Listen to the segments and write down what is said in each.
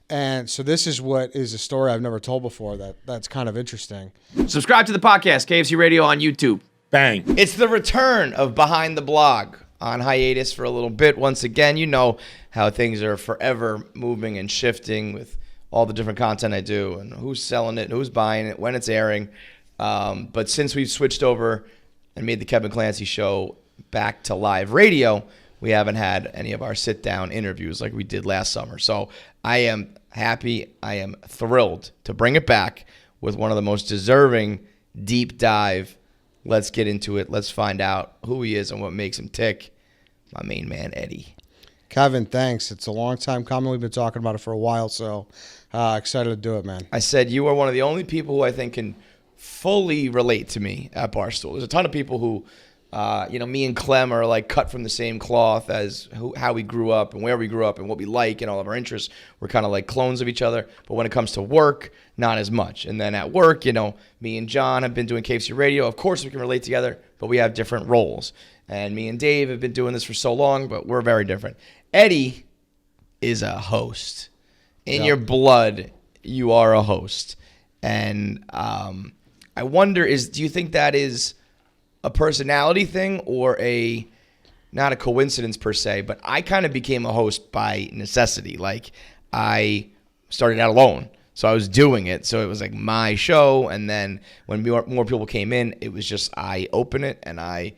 And so this is what is a story I've never told before that's kind of interesting. Subscribe to the podcast, KFC Radio on YouTube. Bang. It's the return of Behind the Blog, on hiatus for a little bit. Once again, you know how things are forever moving and shifting with all the different content I do and who's selling it, who's buying it, when it's airing. But since we've switched over and made the Kevin Clancy Show back to live radio, we haven't had any of our sit-down interviews like we did last summer. So I am happy, I am thrilled to bring it back with one of the most deserving deep dive. Let's get into it. Let's find out who he is and what makes him tick. My main man, Eddie. Kevin, thanks. It's a long time coming. We've been talking about it for a while, so excited to do it, man. I said you are one of the only people who I think can fully relate to me at Barstool. There's a ton of people who, me and Clem are like cut from the same cloth as how we grew up and where we grew up and what we like and all of our interests. We're kind of like clones of each other. But when it comes to work, not as much. And then at work, me and John have been doing KFC Radio. Of course, we can relate together, but we have different roles. And me and Dave have been doing this for so long, but we're very different. Eddie is a host. In your blood, you are a host. And I wonder, do you think that is a personality thing or not a coincidence per se, but I kind of became a host by necessity. Like, I started out alone, so I was doing it. So it was like my show, and then when more people came in, it was just I open it and I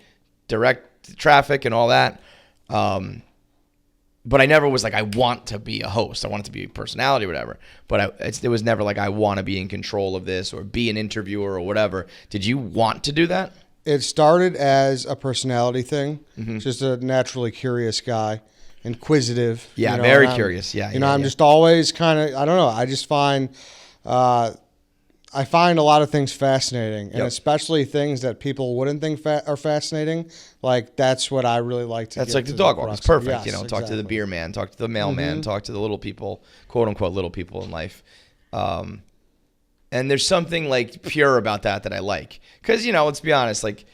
direct the traffic and all that. But I never was like, I want to be a host. I want it to be a personality or whatever. But it was never like, I want to be in control of this or be an interviewer or whatever. Did you want to do that? It started as a personality thing, just a naturally curious guy, inquisitive. Yeah, very curious. Yeah, I'm just always kind of, I don't know, I just find, I find a lot of things fascinating, and especially things that people wouldn't think are fascinating. Like, that's what I really like to. That's like the dog walk. It's perfect. Yes, Talk exactly. to the beer man, talk to the mailman, talk to the little people, quote unquote little people in life. And there's something like pure about that I like, because let's be honest, like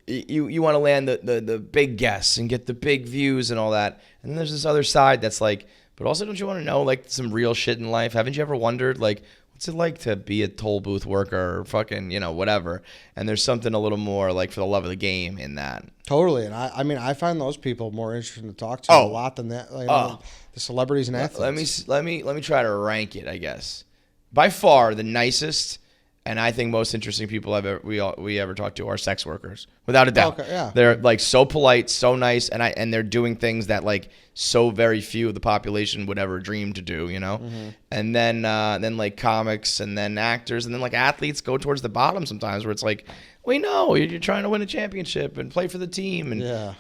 you want to land the big guests and get the big views and all that, and then there's this other side that's like, but also don't you want to know like some real shit in life? Haven't you ever wondered like, what's it like to be a toll booth worker or fucking, whatever? And there's something a little more like for the love of the game in that. Totally. And I find those people more interesting to talk to a lot than that. The celebrities and athletes. Let me try to rank it, I guess. By far the nicest and I think most interesting people we ever talked to are sex workers, without a doubt. Okay, yeah. They're like so polite, so nice, and they're doing things that like so very few of the population would ever dream to do, Mm-hmm. And then like comics, and then actors, and then like athletes go towards the bottom sometimes, where it's like, we know you're trying to win a championship and play for the team, and you're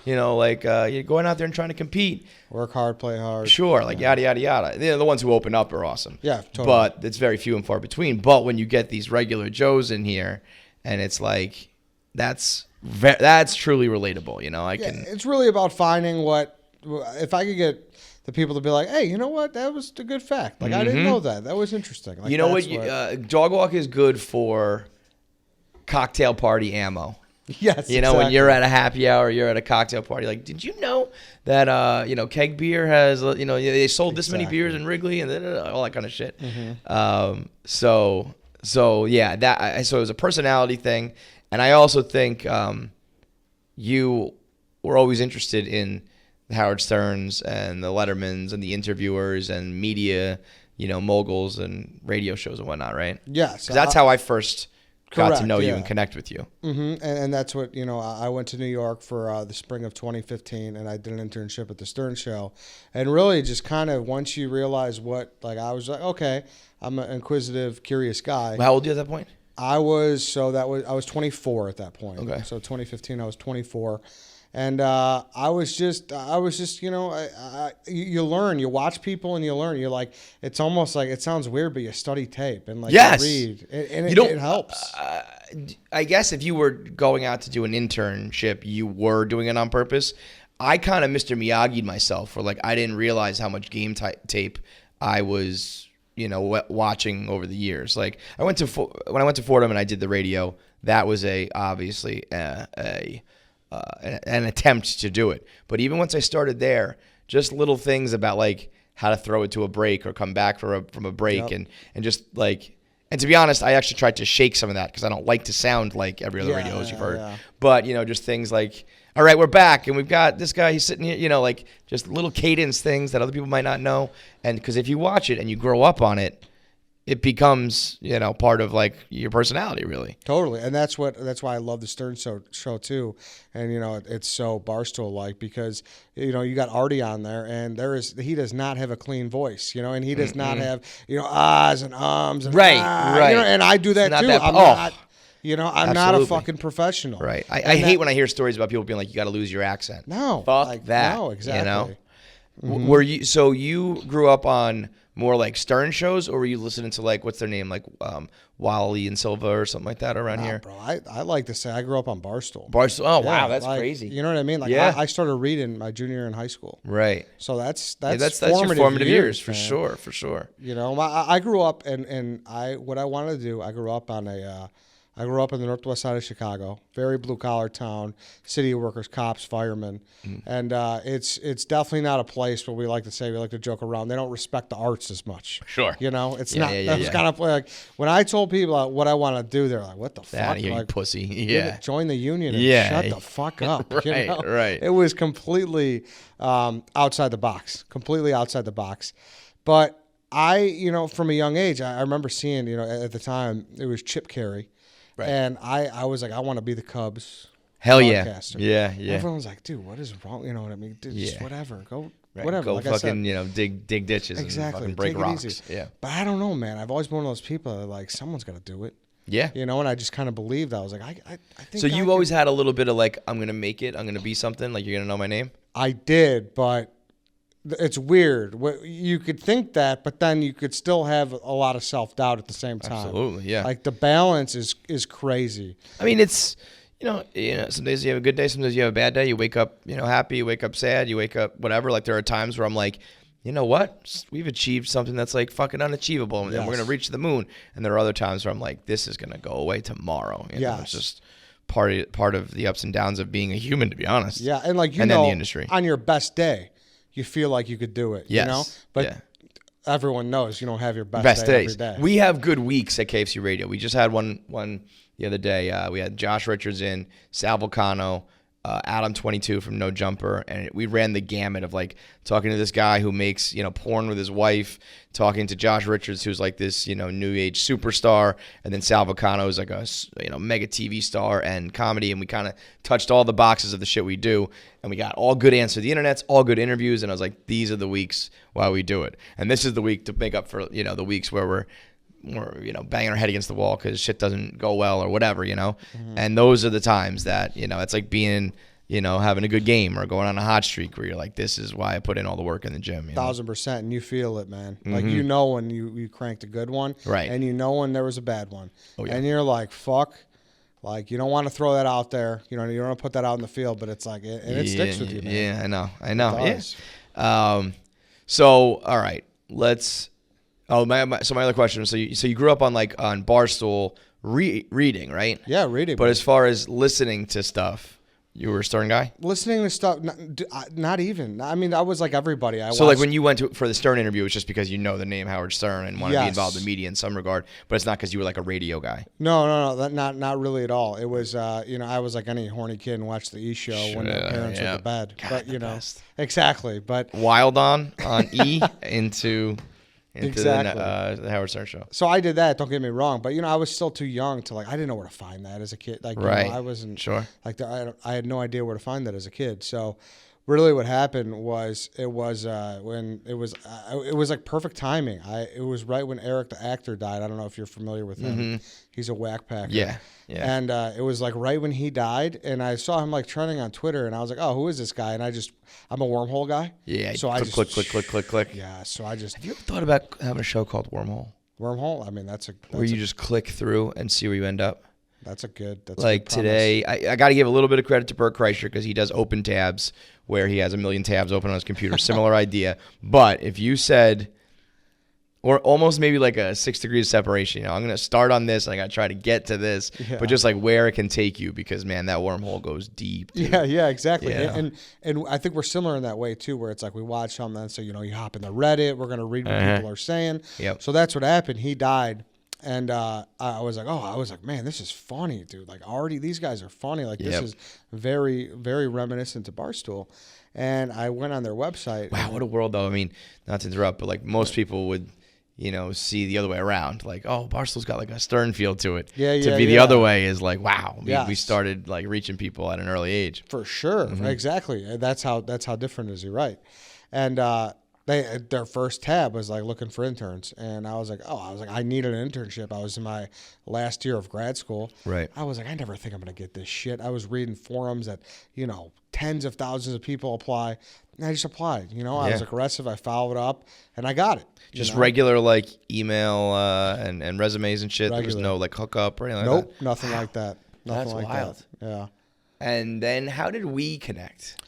going out there and trying to compete. Work hard, play hard. Sure, like yada yada yada. The ones who open up are awesome. Yeah, totally. But it's very few and far between. But when you get these regular Joes in here, and it's like that's truly relatable. It's really about finding if I could get the people to be like, hey, you know what? That was a good fact. Like, I didn't know that. That was interesting. Like, dog walk is good for cocktail party ammo. Yes, exactly. When you're at a happy hour, you're at a cocktail party. Like, did you know that keg beer has they sold this many beers in Wrigley and all that kind of shit. Mm-hmm. So it was a personality thing, and I also think you were always interested in the Howard Sterns and the Lettermans and the interviewers and media, moguls and radio shows and whatnot, right? Yes, because that's how I first got to know you and connect with you. Mm-hmm. And that's what, I went to New York for the spring of 2015, and I did an internship at the Stern Show. And really just kind of once you realize I was like, okay, I'm an inquisitive, curious guy. How old were you at that point? I was 24 at that point. Okay. So 2015, I was 24. And I was just, you learn, you watch people and you learn. You're like, it's almost like, it sounds weird, but you study tape and you read. And it helps. I guess if you were going out to do an internship, you were doing it on purpose. I kind of Mr. Miyagi'd myself, where I didn't realize how much game tape I was, watching over the years. Like when I went to Fordham and I did the radio, that was obviously an attempt to do it. But even once I started there, just little things about how to throw it to a break or come back from a break, Yep. and just like, and to be honest, I actually tried to shake some of that because I don't like to sound like every other radio host you've heard. Yeah. But, just things like, all right, we're back, and we've got this guy, he's sitting here, like just little cadence things that other people might not know. And because if you watch it and you grow up on it, it becomes, part of like your personality, really. Totally, and that's why I love the Stern show too, and it's so Barstool like because you got Artie on there, and he does not have a clean voice, and he does not have ahs and ums and right, and I do that too. I'm not a fucking professional. Right, I hate when I hear stories about people being like, you got to lose your accent. No, fuck that. No, exactly. Mm-hmm. Were you so you grew up on more like Stern shows, or were you listening to like what's their name, like Wally and Silva or something like that around here? Bro, I like to say I grew up on Barstool. Barstool. Oh yeah, wow, that's like, crazy. You know what I mean? Like I started reading my junior year in high school. Right. So that's your formative years for sure. I grew up and what I wanted to do. I grew up in the northwest side of Chicago, very blue collar town, city workers, cops, firemen, and it's definitely not a place where we like to joke around. They don't respect the arts as much. Sure, it's not. It's kind of like when I told people what I want to do, they're like, "What the fuck, out of here, like, you pussy? Yeah, join the union and shut the fuck up." Right. It was completely outside the box, But I, from a young age, I remember seeing, at the time it was Chip Carey. Right. And I was like, I want to be the Cubs. Hell broadcaster. Yeah. Everyone was like, dude, what is wrong? You know what I mean? Dude, just whatever. Go, whatever. Go like fucking, dig ditches exactly. and fucking break Take rocks. It easy. Yeah. But I don't know, man. I've always been one of those people that are like, someone's got to do it. Yeah. And I just kind of believed. I was like, I think. So you always had a little bit of like, I'm going to make it. I'm going to be something. Like, you're going to know my name? I did, but it's weird. You could think that, but then you could still have a lot of self-doubt at the same time. Absolutely, yeah. Like the balance is crazy. I mean, it's, some days you have a good day, some days you have a bad day. You wake up, happy, you wake up sad, you wake up whatever. Like there are times where I'm like, you know what? We've achieved something that's like fucking unachievable, and we're going to reach the moon. And there are other times where I'm like, this is going to go away tomorrow. It's just part of the ups and downs of being a human, to be honest. Yeah, and like then the industry. On your best day, you feel like you could do it, But everyone knows you don't have your best day days. every day. We have good weeks at KFC Radio. We just had one the other day. We had Josh Richards in, Sal Vulcano, Adam 22 from No Jumper, and we ran the gamut of like talking to this guy who makes porn with his wife, talking to Josh Richards who's like this new age superstar, and then Sal Vulcano is like a mega TV star and comedy, and we kind of touched all the boxes of the shit we do, and we got all good answers. The internet's all good interviews, and I was like, these are the weeks while we do it, and this is the week to make up for the weeks where we're banging our head against the wall because shit doesn't go well or whatever, And those are the times that, it's like being, having a good game or going on a hot streak where you're like, this is why I put in all the work in the gym. 1,000%, and you feel it, man. Mm-hmm. Like, when you cranked a good one. Right. And when there was a bad one. Oh, yeah. And you're like, fuck. Like, you don't want to throw that out there. You don't want to put that out in the field, but it's like, it sticks with you, man. Yeah, I know. Yeah. So, all right, let's... Oh, my other question. So you grew up on Barstool reading, right? Yeah, reading. But as far as listening to stuff, you were a Stern guy? Listening to stuff, not even. I mean, I was like everybody. Like when you went for the Stern interview, it's just because you know the name Howard Stern and want to be involved in media in some regard, but it's not because you were like a radio guy. No, not really at all. It was, I was like any horny kid and watched the E! Show when their parents were to bed. God, but exactly. But Wild on E! into exactly. The Howard Stern Show. So I did that. Don't get me wrong, but I was still too young to I didn't know where to find that as a kid. Right. I wasn't sure. I had no idea where to find that as a kid. So really, what happened was it was like perfect timing. It was right when Eric the actor died. I don't know if you're familiar with him. Mm-hmm. He's a whack packer. Yeah. And it was like right when he died, and I saw him trending on Twitter, and I was like, oh, who is this guy? And I'm a wormhole guy. Yeah. So click. Yeah. So I just. Have you ever thought about having a show called Wormhole? Wormhole. I mean, where you just click through and see where you end up. That's a good. That's like a good today, I got to give a little bit of credit to Bert Kreischer because he does open tabs where he has a million tabs open on his computer. Similar idea, but if you said Or almost maybe like a 6 degrees of separation. You know, I'm going to start on this and I got to try to get to this, but just like where it can take you, because man, that wormhole goes deep. Dude. Yeah, exactly. Yeah. And I think we're similar in that way too, where it's like we watch something, so you hop in the Reddit, we're going to read what people are saying. Yep. So that's what happened. He died. And I was like, man, this is funny, dude. Like already these guys are funny. Like this is very, very reminiscent to Barstool. And I went on their website. Wow, what a world though. I mean, not to interrupt, but like most people would, see the other way around. Like, oh, Barstool's got like a stern feel to it. To be the other way is like, wow, we started like reaching people at an early age. For sure. Exactly. That's how different is he, right? And their first tab was like looking for interns. And I was like, I needed an internship. I was in my last year of grad school. Right. I was like, I never think I'm going to get this shit. I was reading forums that, tens of thousands of people apply. And I just applied. I was aggressive. I followed up and I got it. Just regular like email and resumes and shit. Regular. There was no like hookup or anything like that? Nope, nothing like that. Nothing like wild. That. Yeah. And then how did we connect?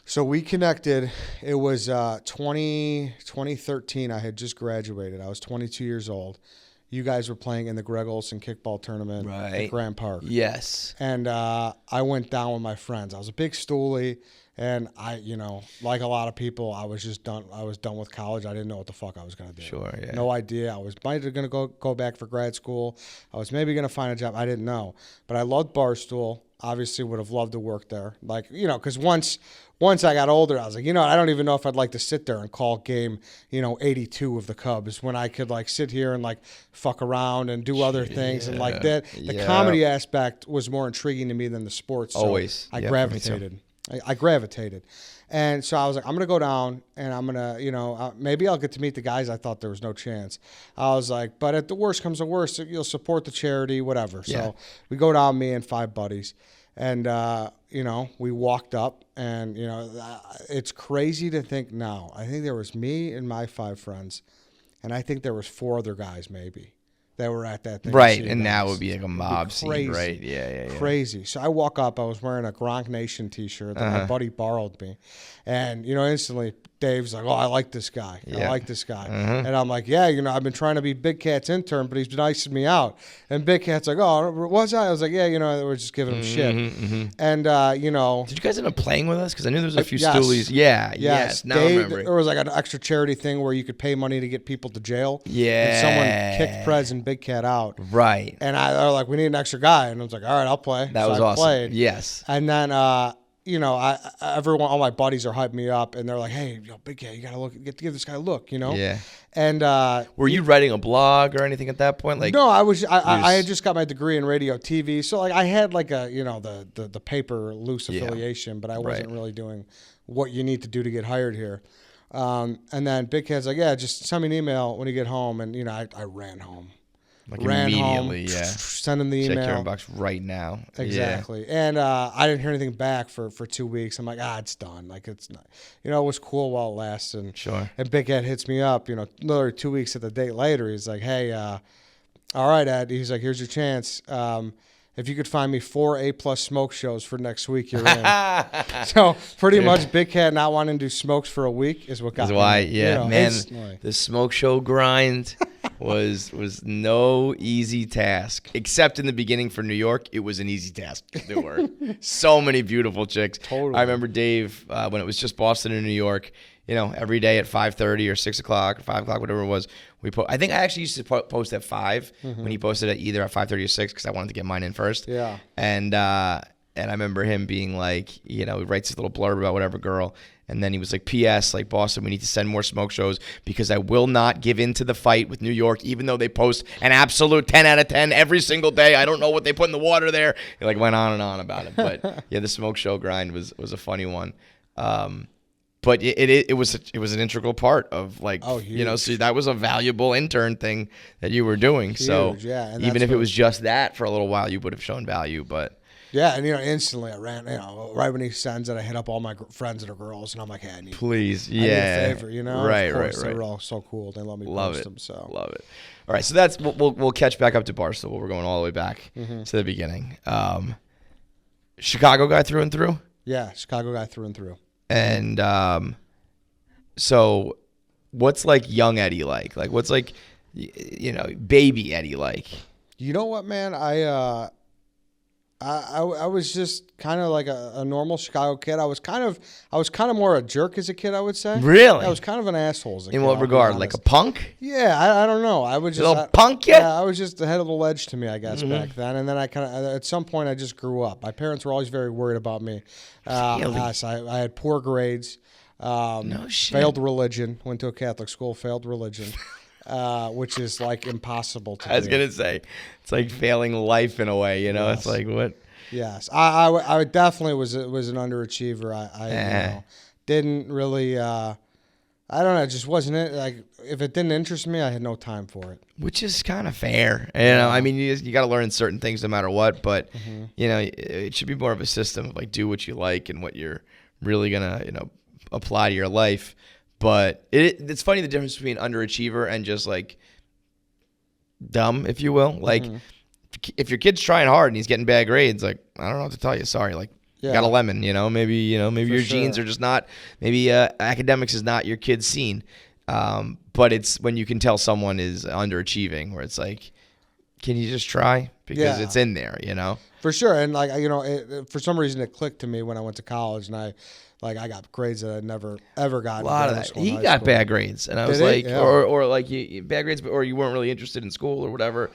So we connected. It was 2013. I had just graduated. I was 22 years old. You guys were playing in the Greg Olson kickball tournament at Grand Park. Yes. And I went down with my friends. I was a big stoolie. And I, like a lot of people, I was just done. I was done with college. I didn't know what the fuck I was going to do. Sure, yeah. No idea. I was might have going to go back for grad school. I was maybe going to find a job. I didn't know. But I loved Barstool. Obviously would have loved to work there. Like, because once I got older, I was like, I don't even know if I'd like to sit there and call game, 82 of the Cubs when I could like sit here and like fuck around and do other things. And like that, the comedy aspect was more intriguing to me than the sports. So always. I gravitated. I gravitated. And so I was like, I'm going to go down and I'm going to, maybe I'll get to meet the guys. I thought there was no chance. I was like, but at the worst comes the worst, you'll support the charity, whatever. So we go down, me and 5 buddies. And, we walked up and, it's crazy to think now. I think there was me and my 5 friends. And I think there was 4 other guys maybe that were at that thing. Right, and now it would be like a mob scene, right? Yeah. Crazy. So I walk up, I was wearing a Gronk Nation t-shirt that my buddy borrowed me. And, instantly Dave's like, oh, I like this guy. I like this guy. And I'm like, yeah, I've been trying to be Big Cat's intern, but he's been icing me out. And Big Cat's like, oh, was I? I was like, yeah, we're just giving him shit. And, Did you guys end up playing with us? Because I knew there was a few stoolies. Yes. Now Dave, I remember. There was like an extra charity thing where you could pay money to get people to jail. Yeah. And someone kicked Prez and Big Cat out. Right. And they're like, we need an extra guy. And I was like, all right, I'll play. That was awesome. Played. Yes. And then, all my buddies are hyping me up, and they're like, "Hey, Big Cat, you gotta give this guy a look, Yeah. And were you writing a blog or anything at that point? Like, no, I had just got my degree in radio, TV, so like I had like a the paper loose affiliation, but I wasn't really doing what you need to do to get hired here. And then Big Cat's like, yeah, just send me an email when you get home, and I ran home. Like immediately, send him the email. Check your inbox right now. Exactly. Yeah. And I didn't hear anything back for 2 weeks. I'm like, it's done. Like, it's not, it was cool while it lasted. And, sure. And Big Ed hits me up, another 2 weeks at the date later. He's like, hey, all right, Ed. He's like, here's your chance. If you could find me 4 A+ smoke shows for next week, you're in. So pretty much Big Cat not wanting to do smokes for a week is what got me. Why, man, the smoke show grind was no easy task. Except in the beginning for New York, it was an easy task. There were so many beautiful chicks. Totally. I remember Dave, when it was just Boston and New York, every day at 5:30 or 6 o'clock or 5 o'clock, whatever it was, I think I actually used to post at 5 when he posted at either at 5:30 or 6 because I wanted to get mine in first. Yeah. And I remember him being like, he writes this little blurb about whatever girl. And then he was like, P.S., like, Boston, we need to send more smoke shows because I will not give in to the fight with New York, even though they post an absolute 10 out of 10 every single day. I don't know what they put in the water there. He like went on and on about it. But yeah, the smoke show grind was a funny one. But it was an integral part of like, so that was a valuable intern thing that you were doing. Huge, so yeah. And even if it was just that for a little while, you would have shown value. But yeah, and instantly I ran. Right when he sends it, I hit up all my friends that are girls, and I'm like, hey, I need a favor, right, of course, right. They were all so cool. They let me post them. So love it. All right, so that's we'll catch back up to Barstool. We're going all the way back to the beginning. Chicago guy through and through. Yeah, Chicago guy through and through. And so what's like young Eddie like? Like what's like, baby Eddie like? You know what, man? I was just kind of like a normal Chicago kid. I was kind of more a jerk as a kid, I would say. Really? I was kind of an asshole as a kid. In what regard? Like a punk? Yeah, I don't know. I was just a little punk, yeah. Yeah, I was just the head of the ledge to me, I guess, back then. And then I kind of, at some point, I just grew up. My parents were always very worried about me. Really? So I had poor grades. No shit. Failed religion. Went to a Catholic school. Failed religion. Which is like impossible to do. I was gonna say, it's like failing life in a way. Yes. It's like what? Yes, I definitely was an underachiever. I didn't really. I don't know. It just wasn't it. Like if it didn't interest me, I had no time for it. Which is kind of fair. I mean, you got to learn certain things no matter what. But it should be more of a system of like do what you like and what you're really gonna apply to your life. But it's funny the difference between underachiever and just like dumb, if you will. Like if your kid's trying hard and he's getting bad grades, like I don't know what to tell you. Sorry, like you got a lemon. Maybe your genes are just not. Maybe academics is not your kid's scene. But it's when you can tell someone is underachieving, where it's like, can you just try because it's in there, For sure, and like for some reason it clicked to me when I went to college, and I got grades that I'd never ever gotten. A lot of that. He got bad grades, and I was like, or like bad grades, or you weren't really interested in school or whatever.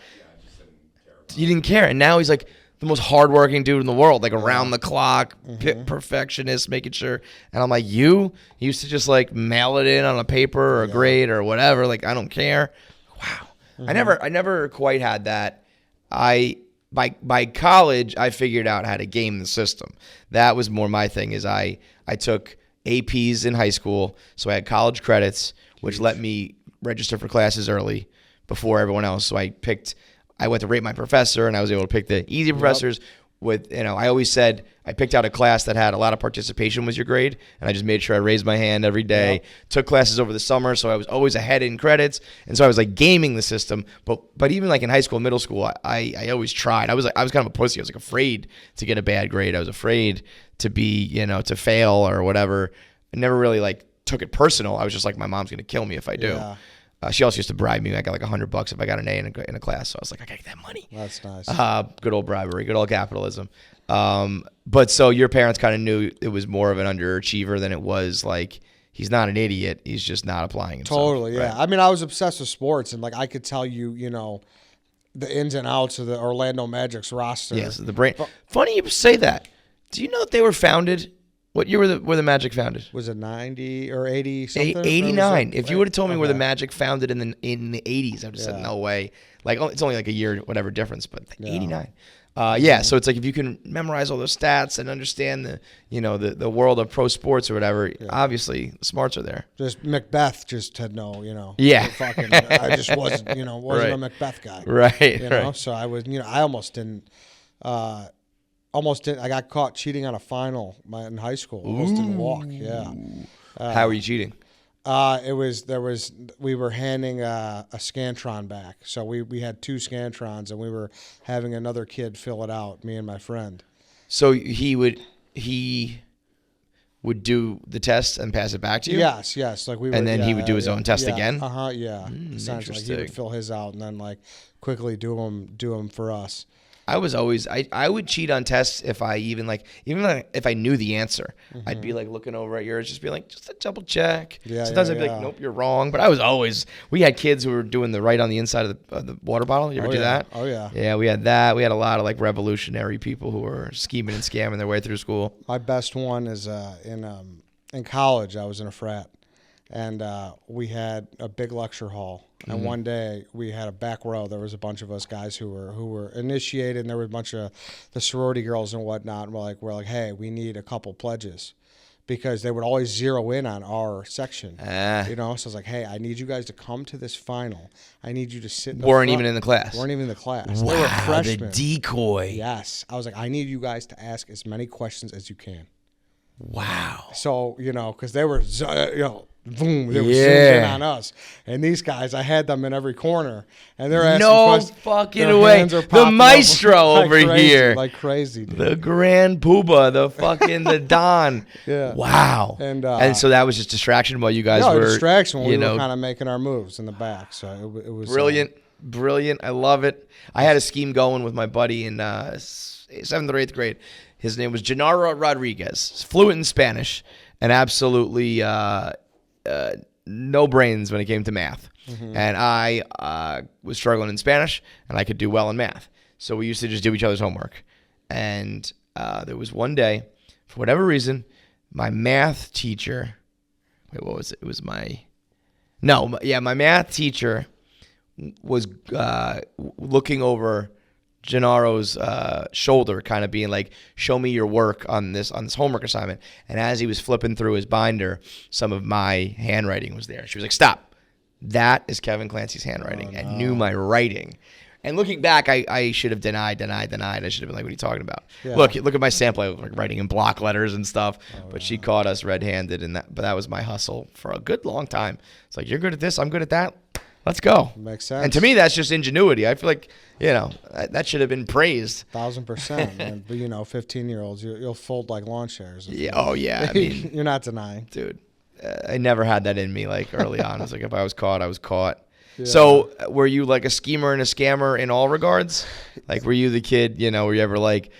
You didn't care, and now he's like the most hardworking dude in the world, like around the clock, perfectionist, making sure. And I'm like, you used to just like mail it in on a paper or a grade or whatever. Like I don't care. Wow, I never quite had that. By college, I figured out how to game the system. That was more my thing. Is I took APs in high school, so I had college credits, which let me register for classes early before everyone else. So I went to rate my professor, and I was able to pick the easy professors. I always said I picked out a class that had a lot of participation was your grade, and I just made sure I raised my hand every day. Took classes over the summer, so I was always ahead in credits, and so I was like gaming the system. But even like in high school, middle school, I always tried. I was kind of a pussy. I was like afraid to get a bad grade. I was afraid to be to fail or whatever. I never really like took it personal. I was just like, my mom's gonna kill me if I do. Yeah. She also used to bribe me. I got like $100 if I got an A in a class. So I was like, I gotta get that money. That's nice. Good old bribery, good old capitalism. But so your parents kind of knew it was more of an underachiever than it was like he's not an idiot. He's just not applying himself. Totally, yeah. Right? I mean, I was obsessed with sports, and like I could tell you, the ins and outs of the Orlando Magic's roster. Yes, the brain. Funny you say that. Do you know that they were founded? What year were the Magic founded? Was it 90 or 80 something? 89. If you would have told me where the Magic founded in the 80s, I would have said no way. Like it's only like a year, whatever difference, but 89. So it's like if you can memorize all those stats and understand the world of pro sports or whatever, obviously the smarts are there. Just Macbeth just had no, Yeah. I just wasn't, wasn't a Macbeth guy. Right. So I was, I almost didn't. I got caught cheating on a final in high school. Almost didn't walk. Yeah. How were you cheating? We were handing a Scantron back. So we had 2 Scantrons, and we were having another kid fill it out, me and my friend. So he would do the test and pass it back to you? Yes. Like and then he would do his own test again? Yeah. Essentially, he would fill his out and then like quickly do them for us. I was always I would cheat on tests if I even if I knew the answer. I'd be like looking over at yours, just be like, just a double check. Sometimes I'd be like, nope, you're wrong. But we had kids who were doing the right on the inside of the water bottle. You ever do that? Oh yeah. Yeah, we had that. We had a lot of like revolutionary people who were scheming and scamming their way through school. My best one is in college. I was in a frat, and we had a big lecture hall. And one day we had a back row. There was a bunch of us guys who were initiated, and there were a bunch of the sorority girls and whatnot. And we're like, hey, we need a couple pledges, because they would always zero in on our section. So I was like, hey, I need you guys to come to this final. I need you to sit in the Weren't front. even in the class. Weren't even in the class. Wow, they were freshmen. the decoy. Yes. I was like, I need you guys to ask as many questions as you can. Wow. So, because they were, boom, they were zoomed in on us. And these guys, I had them in every corner, and they're asking No questions. fucking Their way. hands are The popping maestro up over crazy, here. like crazy, dude. The grand poobah, the Don. Yeah. Wow. And so that was just distraction while you guys were distraction when we know, were kind of making our moves in the back. So it was brilliant. I love it. I had a scheme going with my buddy in 7th or 8th grade. His name was Gennaro Rodriguez. Fluent in Spanish and absolutely no brains when it came to math. Mm-hmm. And I was struggling in Spanish, and I could do well in math. So we used to just do each other's homework. And there was one day, for whatever reason, my math teacher. Wait, what was it? It was my math teacher was looking over Gennaro's shoulder, kind of being like, show me your work on this homework assignment. And as he was flipping through his binder, some of my handwriting was there. She was like, stop. That is Kevin Clancy's handwriting. And knew my writing. And looking back, I should have denied. I should have been like, what are you talking about? Yeah. Look at my sample. I was like writing in block letters and stuff. But she caught us red-handed, but that was my hustle for a good long time. It's like, you're good at this, I'm good at that. Let's go. Makes sense. And to me, that's just ingenuity. I feel like, that should have been praised. 1,000%. And, but 15-year-olds, you'll fold like lawn chairs. Yeah. Oh yeah. I mean, you're not denying, dude. I never had that in me. Like early on, it's like if I was caught, I was caught. Yeah. So were you like a schemer and a scammer in all regards? Like, were you the kid? Were you ever like,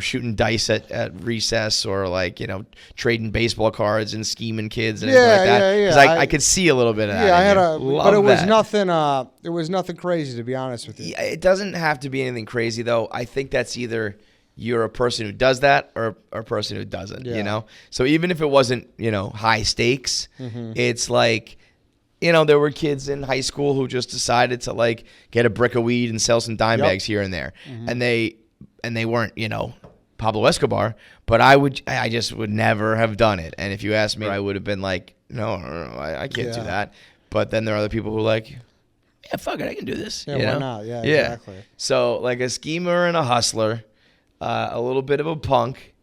shooting dice at recess or like, trading baseball cards and scheming kids and anything like that? Yeah. Because I could see a little bit of that. Yeah, I had but it was that. nothing. It was nothing crazy, to be honest with you. Yeah, it doesn't have to be anything crazy though. I think that's either you're a person who does that or a person who doesn't. Yeah. So even if it wasn't high stakes, it's like. There were kids in high school who just decided to like get a brick of weed and sell some dime bags here and there, and they weren't Pablo Escobar, but I just would never have done it. And if you asked me, I would have been like, no, I can't do that. But then there are other people who are like, yeah, fuck it, I can do this. Yeah, why not? Yeah, exactly. So like a schemer and a hustler, a little bit of a punk.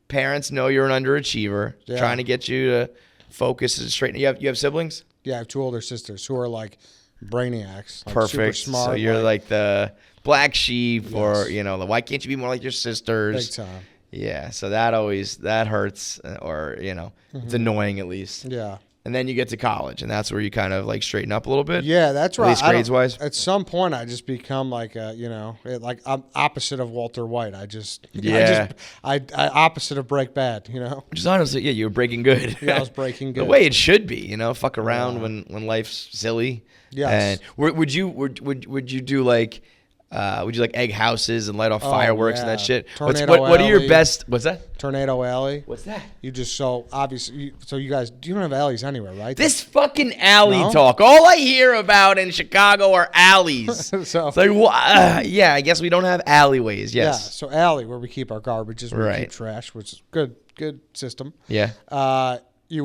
Parents know you're an underachiever, trying to get you to focus and straighten. You have siblings? Yeah, I have 2 older sisters who are like brainiacs. Like Perfect. Super smart. So you're like the black sheep, or why can't you be more like your sisters? Big time. Yeah. So that hurts, or it's annoying at least. Yeah. And then you get to college, and that's where you kind of like straighten up a little bit. Yeah, that's right. At least grades wise. At some point, I just become like I'm opposite of Walter White. I opposite of Break Bad. Which is honestly, you were breaking good. Yeah, I was breaking good. The way it should be. Fuck around when life's silly. Yes. And would you do like? Would you like egg houses and light off fireworks and that shit? What are your best? What's that? Tornado Alley. What's that? You just obviously. So you guys, you don't have alleys anywhere, right? This fucking alley talk. All I hear about in Chicago are alleys. So it's like, yeah, I guess we don't have alleyways. Yes. Yeah. So alley where we keep our garbage, where we keep trash, which is good system. Yeah. We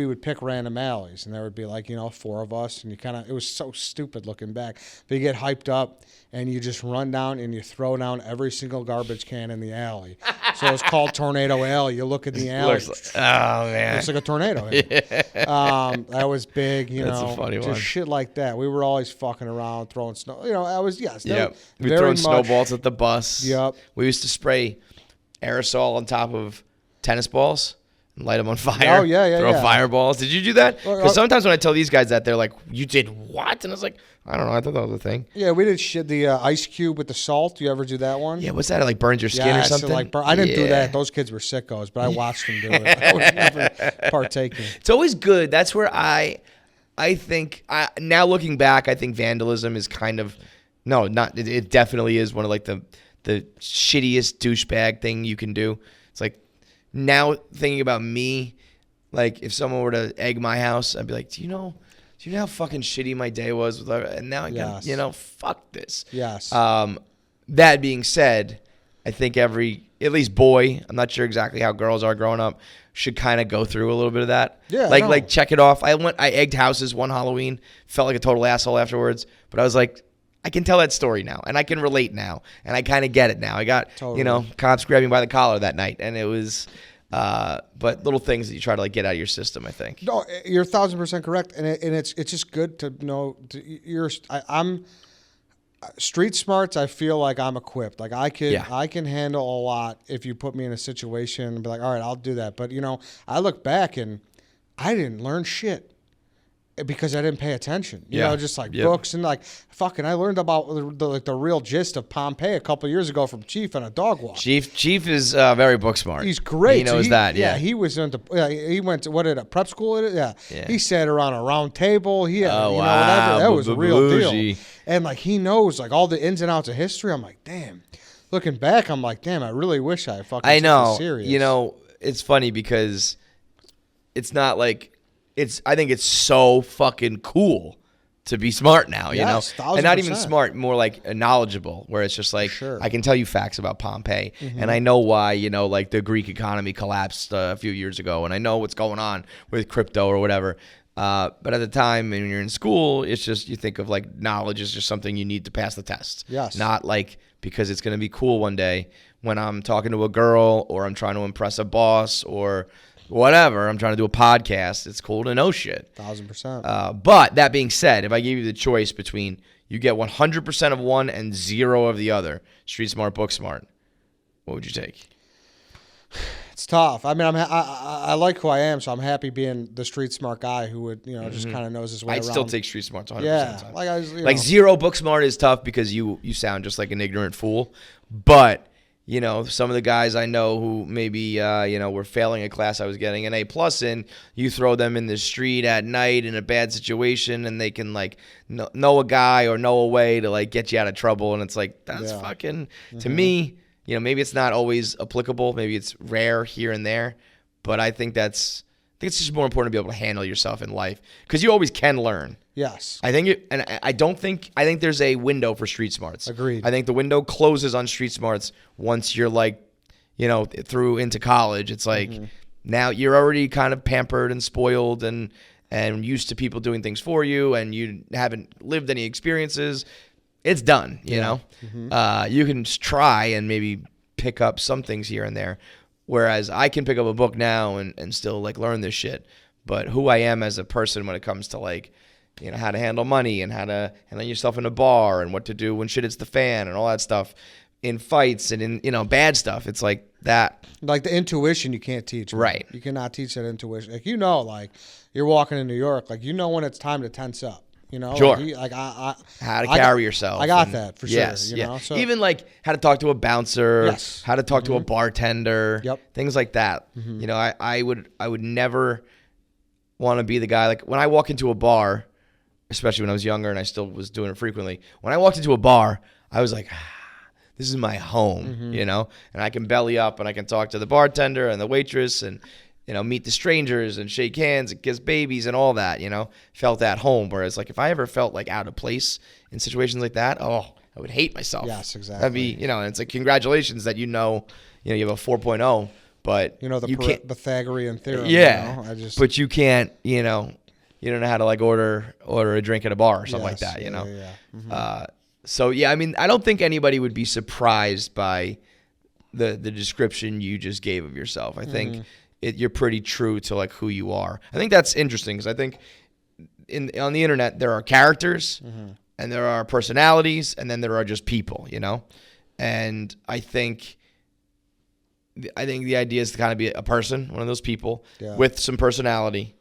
would pick random alleys, and there would be like 4 of us, and it was so stupid looking back. But you get hyped up, and you just run down and you throw down every single garbage can in the alley. So it's called Tornado Alley. You look at the alley. Oh man, it's like a tornado. That was big. That's a funny just one. Shit like that. We were always fucking around, throwing snow. I was We throwing snowballs at the bus. Yep. We used to spray aerosol on top of tennis balls. Light them on fire. Oh, yeah. Throw fireballs. Did you do that? Because sometimes when I tell these guys that, they're like, you did what? And I was like, I don't know. I thought that was a thing. Yeah, we did the ice cube with the salt. You ever do that one? Yeah, what's that? It like burns your skin or something? I didn't do that. Those kids were sickos, but I watched them do it. I was never partaking. It's always good. That's where I think, now looking back, I think vandalism is kind of, it definitely is one of like the shittiest douchebag thing you can do. It's like, now thinking about me, like if someone were to egg my house, I'd be like, do you know how fucking shitty my day was? And now I can, fuck this. Yes. That being said, I think at least boy, I'm not sure exactly how girls are growing up, should kind of go through a little bit of that. Yeah. Like check it off. I egged houses one Halloween, felt like a total asshole afterwards, but I was like, I can tell that story now, and I can relate now, and I kind of get it now. I got, cops grabbing me by the collar that night, and it was, But little things that you try to like get out of your system, I think. No, you're 1,000% correct, and it's just good to know. I'm street smarts. I feel like I'm equipped. Like I can handle a lot if you put me in a situation and be like, all right, I'll do that. But I look back and I didn't learn shit because I didn't pay attention. You know, just like books and like fucking. I learned about the real gist of Pompeii a couple of years ago from Chief on a dog walk. Chief is very book smart. He's great. He knows that. Yeah, he was into. He went to a prep school. Yeah. He sat around a round table. He had, whatever. That was a real deal. And like he knows like all the ins and outs of history. I'm like, damn. Looking back, I'm like, damn. I really wish I fucking. I know. Took this serious. It's funny because it's not like. I think it's so fucking cool to be smart now, yes, and not even smart, more like knowledgeable, where it's just like, sure. I can tell you facts about Pompeii, and I know why, like the Greek economy collapsed a few years ago, and I know what's going on with crypto or whatever. But at the time when you're in school, it's just, you think of like knowledge is just something you need to pass the test. Yes. Not like because it's going to be cool one day when I'm talking to a girl or I'm trying to impress a boss or whatever, I'm trying to do a podcast. It's cool to know shit. 1,000%. But that being said, if I gave you the choice between you get 100% of one and 0 of the other, street smart, book smart, what would you take? It's tough. I mean, I like who I am, so I'm happy being the street smart guy who would, just kind of knows his way around. I'd still take street smarts 100%. Yeah, like 0 book smart is tough because you sound just like an ignorant fool. But some of the guys I know who maybe, were failing a class I was getting an A+ in, you throw them in the street at night in a bad situation and they can, like, know a guy or know a way to, like, get you out of trouble. And it's like, that's fucking, to me, maybe it's not always applicable. Maybe it's rare here and there. But I think it's just more important to be able to handle yourself in life because you always can learn. Yes. I think there's a window for street smarts. Agreed. I think the window closes on street smarts once you're like, through into college. It's like now you're already kind of pampered and spoiled and used to people doing things for you and you haven't lived any experiences. It's done, you know? You can try and maybe pick up some things here and there. Whereas I can pick up a book now and still like learn this shit. But who I am as a person when it comes to like, how to handle money and how to handle yourself in a bar and what to do when shit hits the fan and all that stuff in fights and in, bad stuff. It's like that. Like the intuition you can't teach. Man. Right. You cannot teach that intuition. Like, like you're walking in New York, like, when it's time to tense up. Sure. Like how to carry yourself. I got that for sure. Yes. So, even like how to talk to a bouncer. Yes. How to talk to a bartender. Yep. Things like that. I would never want to be the guy like when I walk into a bar, especially when I was younger and I still was doing it frequently. When I walked into a bar, I was like, this is my home, and I can belly up and I can talk to the bartender and the waitress and meet the strangers and shake hands and kiss babies and all that, felt at home. Whereas like if I ever felt like out of place in situations like that, I would hate myself. Yes, exactly. That'd be, and it's like, congratulations that you have a 4.0, but the Pythagorean theorem. Yeah. But you can't, you don't know how to like order a drink at a bar or something like that, Yeah. So yeah, I mean, I don't think anybody would be surprised by the description you just gave of yourself. I think you're pretty true to like who you are. I think that's interesting because I think on the internet there are characters and there are personalities and then there are just people, and I think the idea is to kind of be a person, one of those people with some personality.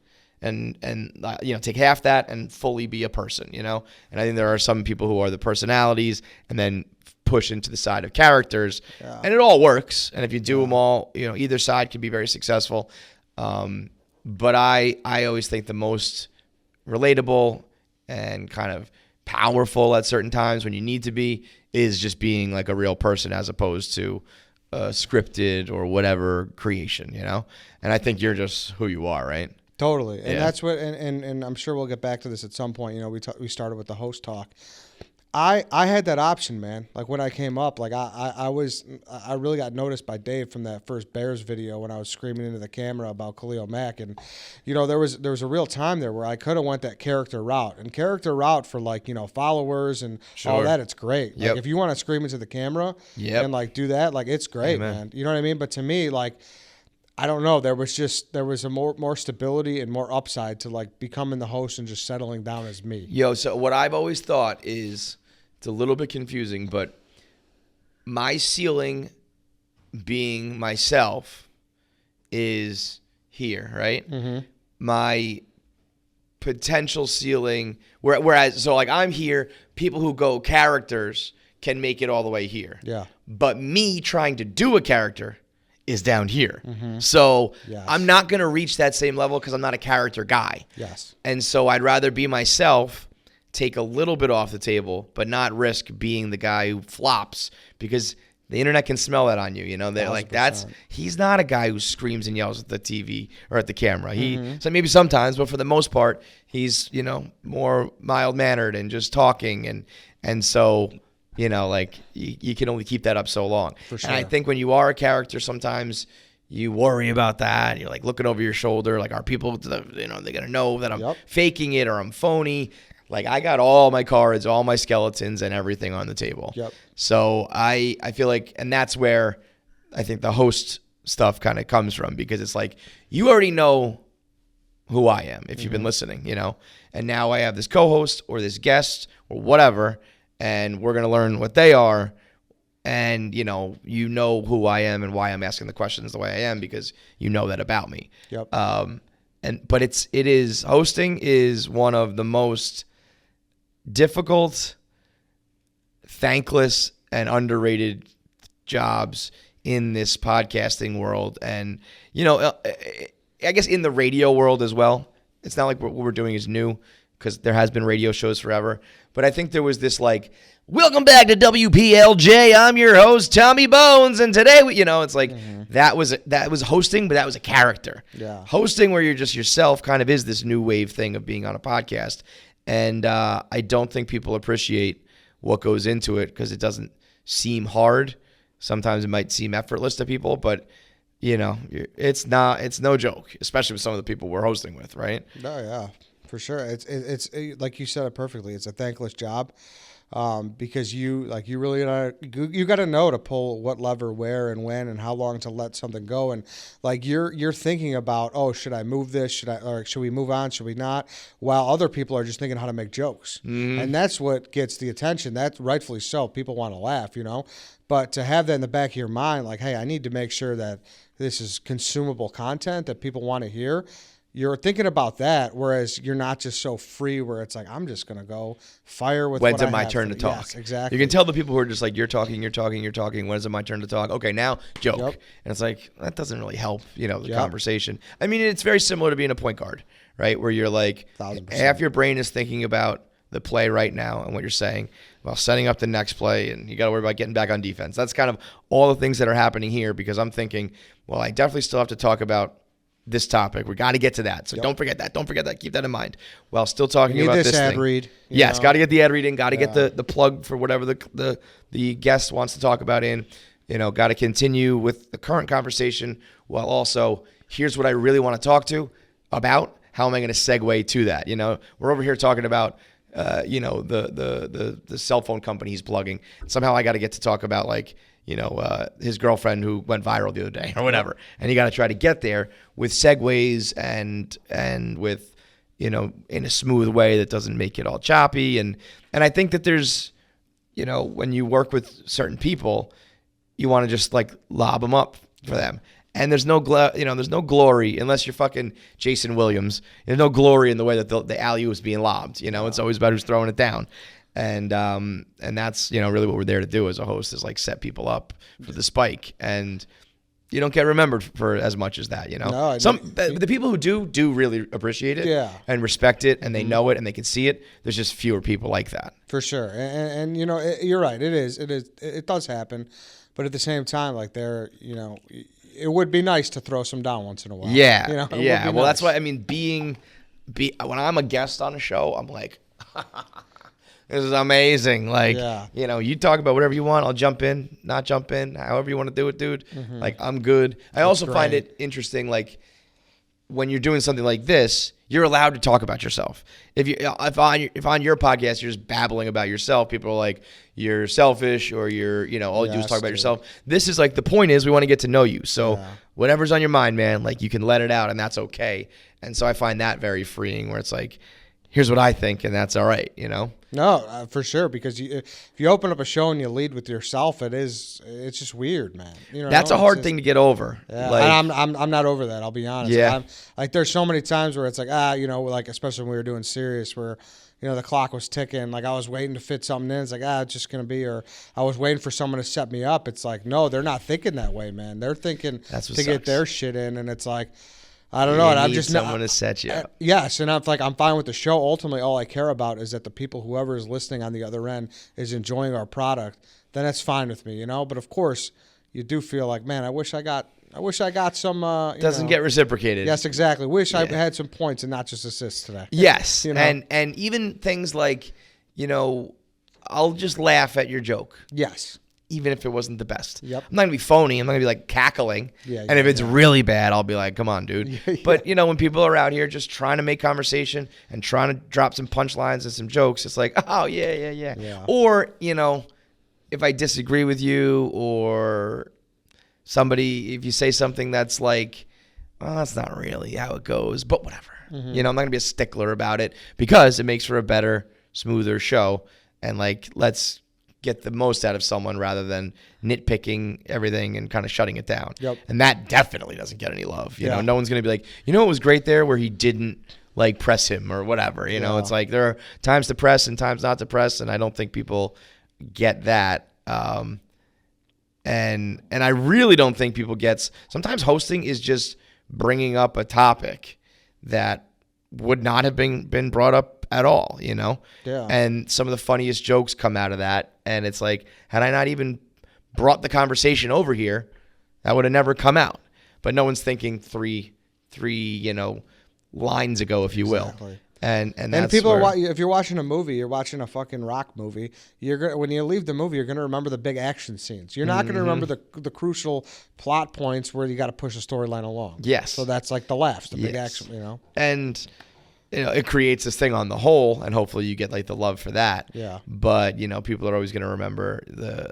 And take half that and fully be a person, And I think there are some people who are the personalities and then push into the side of characters, and it all works. And if you do them all, either side can be very successful. But I always think the most relatable and kind of powerful at certain times when you need to be is just being like a real person as opposed to a scripted or whatever creation, And I think you're just who you are, right? Totally. And that's what, and I'm sure we'll get back to this at some point. We started with the host talk. I had that option, man. Like when I came up, like I really got noticed by Dave from that first Bears video when I was screaming into the camera about Khalil Mack. And, there was a real time there where I could have went that character route for like, followers and all that. It's great. Like if you want to scream into the camera and like do that, like it's great, man. You know what I mean? But to me, like, I don't know. There was a more stability and more upside to like becoming the host and just settling down as me. Yo, so what I've always thought is, it's a little bit confusing, but my ceiling being myself is here, right? Mm-hmm. My potential ceiling, whereas, so like I'm here, people who go characters can make it all the way here. Yeah. But me trying to do a character is down here. Mm-hmm. So Yes. I'm not going to reach that same level because I'm not a character guy. Yes. And so I'd rather be myself, take a little bit off the table, but not risk being the guy who flops, because the internet can smell that on you. You know, they're like, 1,000%. he's not a guy who screams and yells at the TV or at the camera. So maybe sometimes, but for the most part, he's, you know, more mild mannered and just talking. And so, you know, like you can only keep that up so long. For sure. And I think when you are a character, sometimes you worry about that. You're like looking over your shoulder, like, are people, you know, they're going to know that I'm faking it or I'm phony? Like, I got all my cards, all my skeletons and everything on the table. Yep. So I feel like, and that's where I think the host stuff kind of comes from, because it's like, you already know who I am if you've been listening, you know, and now I have this co-host or this guest or whatever, and we're going to learn what they are. And, you know who I am and why I'm asking the questions the way I am, because you know that about me. Yep. But hosting is one of the most difficult, thankless, and underrated jobs in this podcasting world. And, you know, I guess in the radio world as well. It's not like what we're doing is new, because there has been radio shows forever. But I think there was this like, welcome back to WPLJ. I'm your host, Tommy Bones. And today, it's like that was hosting, but that was a character. Yeah. Hosting where you're just yourself kind of is this new wave thing of being on a podcast. And I don't think people appreciate what goes into it, because it doesn't seem hard. Sometimes it might seem effortless to people, but you know, it's no joke, especially with some of the people we're hosting with, right? No, yeah, for sure. It's like you said it perfectly. It's a thankless job. Because you really got to know to pull what lever where and when and how long to let something go, and like you're thinking about, oh, should I move this, should we move on, should we not, while other people are just thinking how to make jokes. And that's what gets the attention. That's rightfully so. People want to laugh, but to have that in the back of your mind, like, hey, I need to make sure that this is consumable content that people want to hear. You're thinking about that, whereas you're not just so free where it's like, I'm just going to go fire with when's what it my have turn to talk? Yes, exactly. You can tell the people who are just like, you're talking. When is it my turn to talk? Okay, now joke. Yep. And it's like, that doesn't really help, the conversation. I mean, it's very similar to being a point guard, right? Where you're like, 1,000%. half your brain is thinking about the play right now and what you're saying while setting up the next play, and you got to worry about getting back on defense. That's kind of all the things that are happening here, because I'm thinking, well, I definitely still have to talk about this topic. We got to get to that. So don't forget that. Keep that in mind. While still talking about this ad thing. read. Yes, got to get the ad read in. Got to get the plug for whatever the guest wants to talk about in. Got to continue with the current conversation, while also, here's what I really want to talk to about. How am I going to segue to that? We're over here talking about the cell phone company he's plugging. Somehow I got to get to talk about his girlfriend who went viral the other day or whatever. And you got to try to get there with segues and with, in a smooth way that doesn't make it all choppy. And I think that there's, when you work with certain people, you want to just like lob them up for them. And there's no glory unless you're fucking Jason Williams. There's no glory in the way that the alley is being lobbed. It's always about who's throwing it down. And that's, really what we're there to do as a host, is like set people up for the spike. And you don't get remembered for as much as that, No, the people who do really appreciate it and respect it, and they know it and they can see it. There's just fewer people like that. For sure. And you're right. It does happen. But at the same time, like it would be nice to throw some down once in a while. Yeah. Yeah. Well, that's why, I mean, when I'm a guest on a show, I'm like, this is amazing. Like, you talk about whatever you want. I'll jump in, not jump in, however you want to do it, dude. Like, I'm good. I also find it interesting, like, when you're doing something like this, you're allowed to talk about yourself. If on your podcast you're just babbling about yourself, people are like, you're selfish, or you're, all you do is talk about yourself. This is like, the point is we want to get to know you. So whatever's on your mind, man, like, you can let it out, and that's okay. And so I find that very freeing, where it's like, here's what I think, and that's all right, No, for sure, because if you open up a show and you lead with yourself, it's just weird, man. That's a hard thing to get over. Yeah, like, and I'm not over that. I'll be honest. Yeah. Like, there's so many times where it's like, like, especially when we were doing Sirius, where the clock was ticking. Like, I was waiting to fit something in. It's like, it's just gonna be, or I was waiting for someone to set me up. It's like, no, they're not thinking that way, man. They're thinking to get their shit in, and it's like, I don't know. And I'm just someone to set you up. Yes, and I'm fine with the show. Ultimately, all I care about is that the people, whoever is listening on the other end, is enjoying our product. Then that's fine with me, But of course, you do feel like, man, I wish I got some. Doesn't get reciprocated. Yes, exactly. Wish I had some points and not just assists today. Yes, and even things like, I'll just laugh at your joke. Yes. Even if it wasn't the best. Yep. I'm not going to be phony. I'm not going to be like cackling. And if it's really bad, I'll be like, come on, dude. But, when people are out here just trying to make conversation and trying to drop some punchlines and some jokes, it's like, oh, yeah. Or, if I disagree with you, or if you say something that's like, oh, that's not really how it goes, but whatever. I'm not going to be a stickler about it, because it makes for a better, smoother show. And like, let's get the most out of someone rather than nitpicking everything and kind of shutting it down. Yep. And that definitely doesn't get any love. You know, no one's going to be like, what was great there where he didn't like press him or whatever. It's like, there are times to press and times not to press. And I don't think people get that. And I really don't think people sometimes hosting is just bringing up a topic that would not have been brought up at all, Yeah. And some of the funniest jokes come out of that. And it's like, had I not even brought the conversation over here, that would have never come out. But no one's thinking three, lines ago, if you will. Exactly. And that's people if you're watching a movie, you're watching a fucking rock movie, when you leave the movie, you're gonna remember the big action scenes. You're not gonna remember the crucial plot points where you got to push a storyline along. Yes. So that's like the laughs, the big action. And it creates this thing on the whole, and hopefully you get like the love for that. Yeah. But people are always going to remember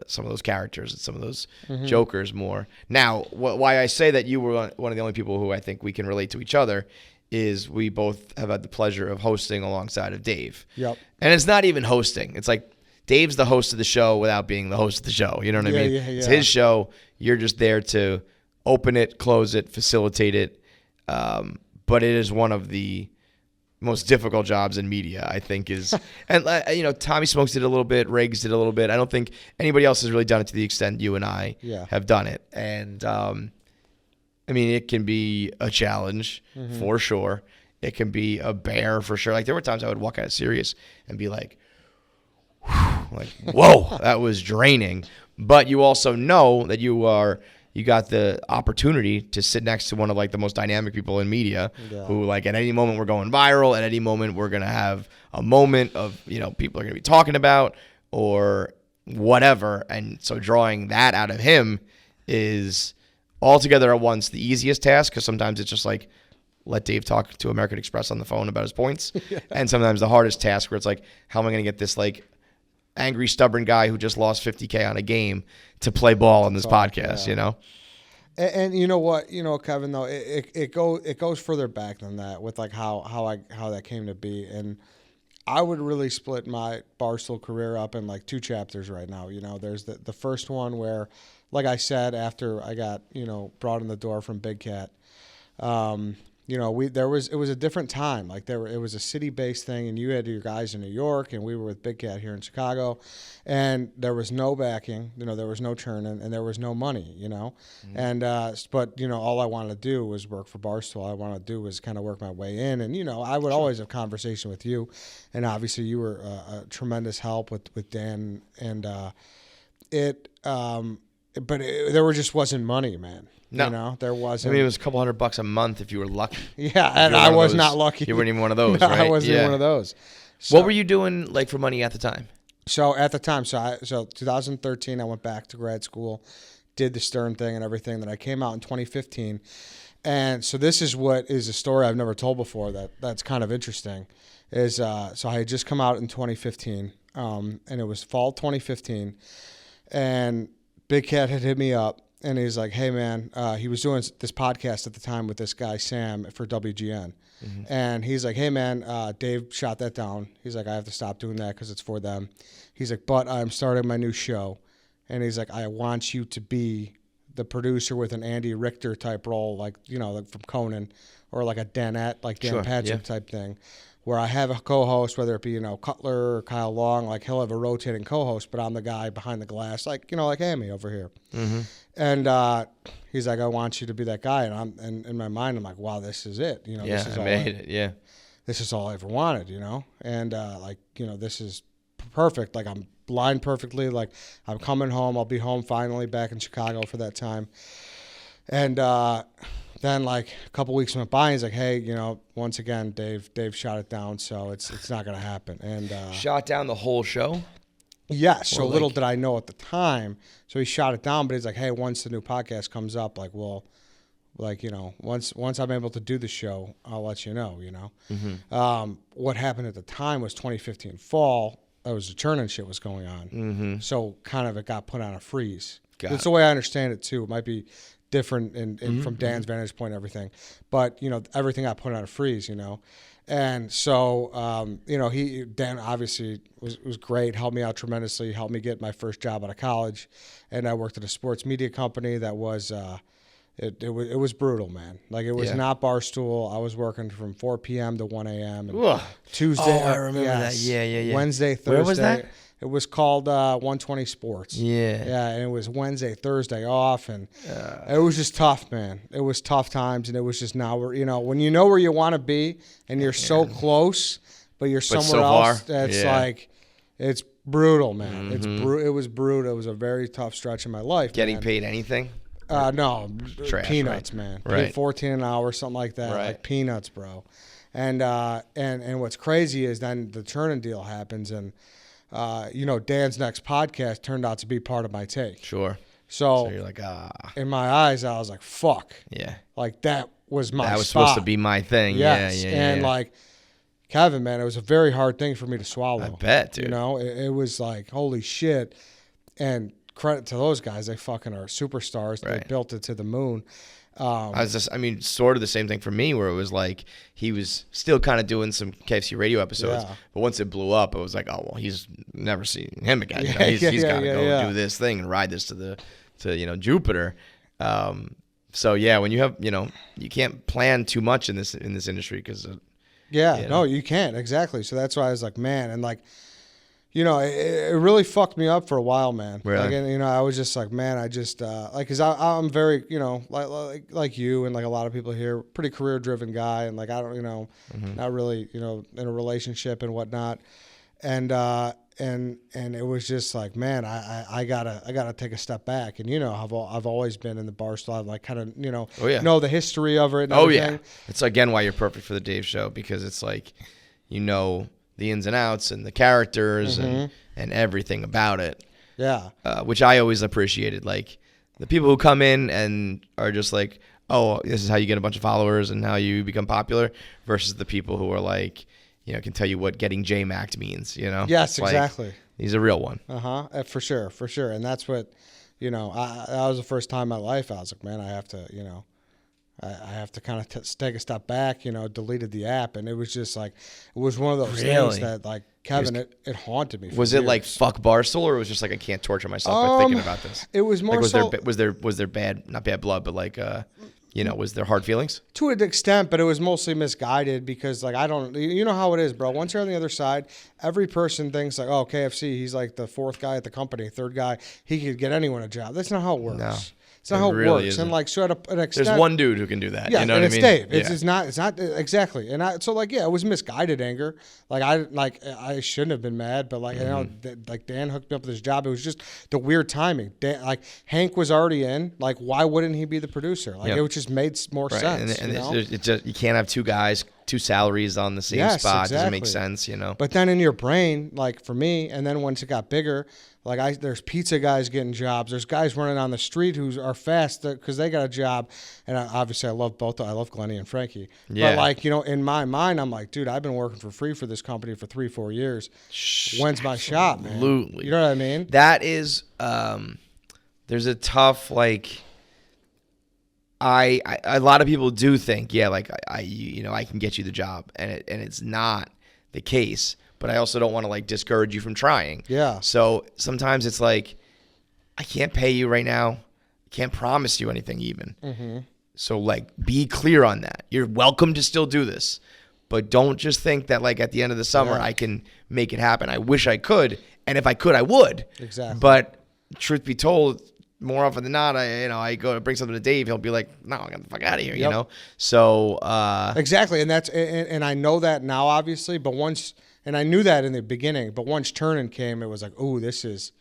some of those characters and some of those jokers more. Now, why I say that you were one of the only people who I think we can relate to each other is we both have had the pleasure of hosting alongside of Dave. Yep. And it's not even hosting. It's like Dave's the host of the show without being the host of the show. You know what I mean? Yeah. It's his show. You're just there to open it, close it, facilitate it. But it is one of the most difficult jobs in media, I think, is, and Tommy Smokes did a little bit, Riggs did a little bit. I don't think anybody else has really done it to the extent you and I have done it. And it can be a challenge for sure. It can be a bear for sure. Like, there were times I would walk out of Sirius and be like, whoa, that was draining. But you also know that you got the opportunity to sit next to one of like the most dynamic people in media who, like, at any moment we're going viral, at any moment we're going to have a moment of, people are going to be talking about or whatever. And so drawing that out of him is altogether at once the easiest task, because sometimes it's just like, let Dave talk to American Express on the phone about his points. And sometimes the hardest task where it's like, how am I going to get this like angry, stubborn guy who just lost $50K on a game to play ball on this podcast, And you know what, Kevin, though, it goes further back than that with like how that came to be. And I would really split my Barstool career up in like two chapters right now. There's the first one where, like I said, after I got, brought in the door from Big Cat, it was a different time. Like it was a city-based thing, and you had your guys in New York, and we were with Big Cat here in Chicago, and there was no backing, there was no churning, and there was no money, and but all I wanted to do was work for Barstool. All I wanted to do was kind of work my way in, and I would always have conversation with you, and obviously you were a tremendous help with Dan, and there just wasn't money, man. No. There wasn't. It was a couple $100 a month if you were lucky. Yeah, and I was not lucky. You weren't even one of those, No, right? I wasn't even one of those. So, what were you doing like for money at the time? So at the time, so 2013, I went back to grad school, did the Stern thing and everything. Then I came out in 2015, And so this is what is a story I've never told before that's kind of interesting. Is so I had just come out in 2015, and it was fall 2015, and Big Cat had hit me up, and he's like, "Hey man," he was doing this podcast at the time with this guy Sam for WGN, and he's like, "Hey man, Dave shot that down." He's like, "I have to stop doing that because it's for them." He's like, "But I'm starting my new show," and he's like, "I want you to be the producer with an Andy Richter type role, like like from Conan, or like a Danette, like Dan Patrick type thing." Where I have a co-host, whether it be, Cutler or Kyle Long, like he'll have a rotating co-host, but I'm the guy behind the glass, like Amy over here. And he's like, "I want you to be that guy." And in my mind, I'm like, wow, this is it. This is this is all I ever wanted, And this is perfect. Like I'm lined perfectly. Like I'm coming home. I'll be home finally back in Chicago for that time. And then like a couple weeks went by, and he's like, "Hey, once again, Dave shot it down, so it's not gonna happen." And shot down the whole show. Yes. So little did I know at the time. So he shot it down, but he's like, "Hey, once the new podcast comes up, once I'm able to do the show, I'll let you know." What happened at the time was 2015 fall. That was the churning shit was going on. So kind of it got put on a freeze. That's the way I understand it too. It might be different from Dan's vantage point and everything. But, everything got put on a freeze, And so, Dan obviously was great, helped me out tremendously, helped me get my first job out of college. And I worked at a sports media company that was, it was brutal, man. Like it was not Barstool. I was working from 4 p.m. to 1 a.m. And Tuesday. Oh, I remember that. Yeah. Wednesday, Thursday. Where was that? It was called 120 Sports. Yeah. Yeah, and it was Wednesday, Thursday off, and it was just tough, man. It was tough times, and it was just now when you know where you want to be, and you're so close, but you're somewhere else. That's like, it's brutal, man. It was brutal. It was a very tough stretch in my life. Getting paid anything? No, trash, peanuts, man. Right. $14 an hour, something like that. Right. Like peanuts, bro. And what's crazy is then the churning deal happens, and Dan's next podcast turned out to be part of my take. Sure. So you're like, in my eyes, I was like, fuck. Yeah. Like that was my That was spot. supposed to be my thing. Yes. Yeah. And like, Kevin, man, it was a very hard thing for me to swallow. I bet, dude. It was like, holy shit. And credit to those guys. They fucking are superstars. Right. They sort it to the moon. Sort of the same thing for me, where it was like he was still kind of doing some KFC radio episodes, but once it blew up, it was like, oh well, he's never seen him again. He's got to go do this thing and ride this to Jupiter. So yeah, when you have you can't plan too much in this industry because no, you can't exactly. So that's why I was like, man, and like. It really fucked me up for a while, man. Really? Like, I was just like, man, I just because I'm very, like you and like a lot of people here, pretty career-driven guy, and like I don't, not really, in a relationship and whatnot, and it was just like, man, I gotta take a step back, and I've always been in the Barstool, I've like kind of know the history of it. And everything. It's again why you're perfect for the Dave Show, because it's like the ins and outs and the characters and everything about it. Yeah. Which I always appreciated. Like the people who come in and are just like, oh, this is how you get a bunch of followers and how you become popular, versus the people who are like, can tell you what getting J-Macked means, Yes, like, exactly. He's a real one. For sure. And that's what, that was the first time in my life I was like, man, I have to, I have to kind of take a step back, deleted the app. And it was just like, it was one of those things that like, Kevin, it haunted me. Was years. it like fuck Barstool, or it was just like, I can't torture myself by thinking about this? It was more like, was there bad, not bad blood, but like, was there hard feelings? To an extent, but it was mostly misguided because like, I don't, how it is, bro. Once you're on the other side, every person thinks like, oh, KFC, he's like the fourth guy at the company, third guy. He could get anyone a job. That's not how it works. No. It's not how it really works. isn't. And like, so at an extent, there's one dude who can do that. Yeah, you know and what it's I mean? Dave. It's not exactly. And it was misguided anger. I shouldn't have been mad, but like like Dan hooked me up with his job. It was just the weird timing. Like Hank was already in. Like why wouldn't he be the producer? Like it just made more sense. And it's just, you can't have two guys two salaries on the same Yes, spot doesn't make exactly. sense, you know. But then in your brain, like for me, and then once it got bigger, like there's pizza guys getting jobs. There's guys running on the street who are fast because they got a job. And obviously, I love both. I love Glennie and Frankie. Yeah. But like, you know, in my mind, I'm like, dude, I've been working for free for this company for 3-4 years. When's my shot, man? Absolutely. You know what I mean? That is, there's a tough, like, I a lot of people do think, yeah, like I can get you the job, and it's not the case. But I also don't want to like discourage you from trying. Yeah. So sometimes it's like, I can't pay you right now. I can't promise you anything even. Mm-hmm. So like, be clear on that. You're welcome to still do this, but don't just think that like at the end of the summer I can make it happen. I wish I could, and if I could, I would. Exactly. But truth be told, more often than not, I go to bring something to Dave. He'll be like, "No, get the fuck out of here," you know. So exactly, and I know that now, obviously. But once, and I knew that in the beginning. But once turning came, it was like, "Oh, this is."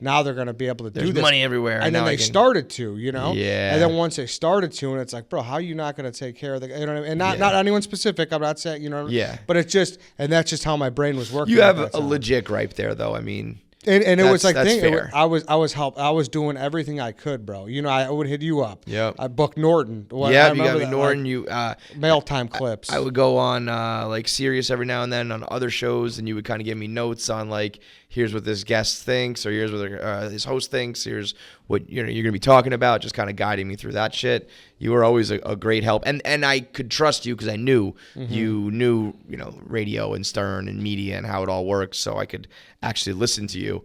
Now they're going to be able to do this. There's money everywhere, and then they started to, you know. Yeah. And then once they started to, and it's like, bro, how are you not going to take care of the? You know what I mean? And not anyone specific. I'm not saying, you know. Yeah. But it's just, and that's just how my brain was working. You have a legit gripe there, though. I mean. And it was like fair. I was doing everything I could, bro. You know, I would hit you up. Yep. I booked Norton. Yeah, you got me Norton. Like, you mail time clips. I would go on like Sirius every now and then on other shows, and you would kind of give me notes on like, here's what this guest thinks, or here's what this host thinks. Here's what you're gonna be talking about. Just kind of guiding me through that shit. You were always a great help, and I could trust you because I knew you knew radio and Stern and media and how it all works, so I could actually listen to you.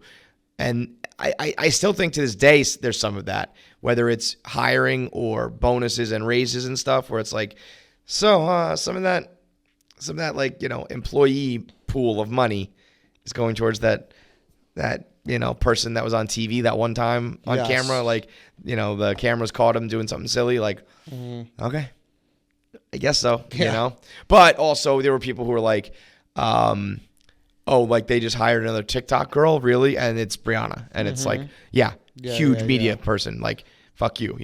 And I still think to this day there's some of that, whether it's hiring or bonuses and raises and stuff, where it's like, so some of that like employee pool of money is going towards that person that was on TV that one time on camera, like the cameras caught him doing something silly, like okay, I guess so, But also there were people who were like, oh, like they just hired another TikTok girl, really? And it's Brianna. And it's like, huge media person. Like, fuck you,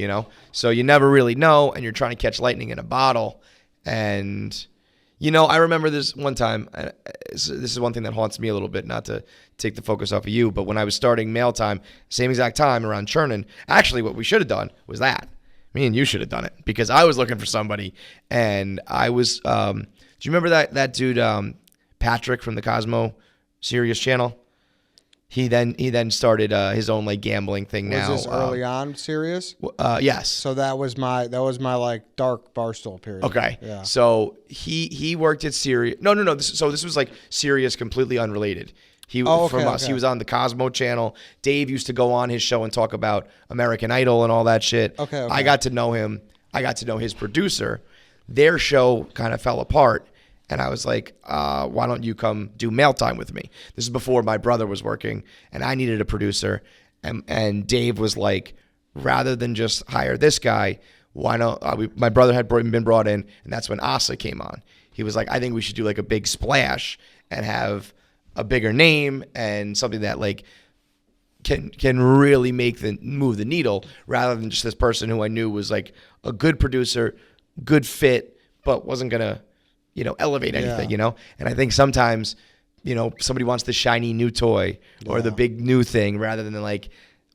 So you never really know, and you're trying to catch lightning in a bottle. And, I remember this one time. This is one thing that haunts me a little bit, not to take the focus off of you, but when I was starting Mail Time, same exact time around churning, actually what we should have done was that. Me and you should have done it, because I was looking for somebody, and I was, do you remember that dude, Patrick from the Cosmo Sirius channel? He then started his own like gambling thing now. Was this early on Sirius? Yes. So that was my like dark Barstool period. Okay. Yeah. So he worked at Sirius. No. This was like Sirius, completely unrelated. He He was on the Cosmo channel. Dave used to go on his show and talk about American Idol and all that shit. Okay. I got to know him. I got to know his producer. Their show kind of fell apart. And I was like, why don't you come do Mail Time with me? This is before my brother was working, and I needed a producer. And Dave was like, rather than just hire this guy, why don't my brother had been brought in, and that's when Asa came on. He was like, I think we should do like a big splash and have a bigger name and something that like can really move the needle, rather than just this person who I knew was like a good producer, good fit, but wasn't gonna elevate anything, And I think sometimes, somebody wants the shiny new toy or the big new thing, rather than like,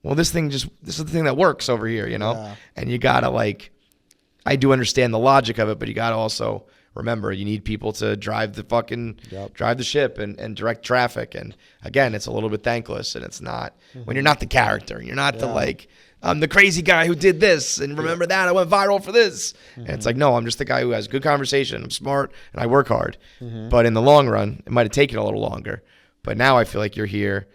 well, this is the thing that works over here, And you gotta like, I do understand the logic of it, but you gotta also remember you need people to drive the ship and direct traffic. And again, it's a little bit thankless, and it's not when you're not the character, you're not the like, I'm the crazy guy who did this, and remember that I went viral for this. And it's like, no, I'm just the guy who has good conversation. I'm smart and I work hard. But in the long run, it might have taken a little longer. But now I feel like you're here,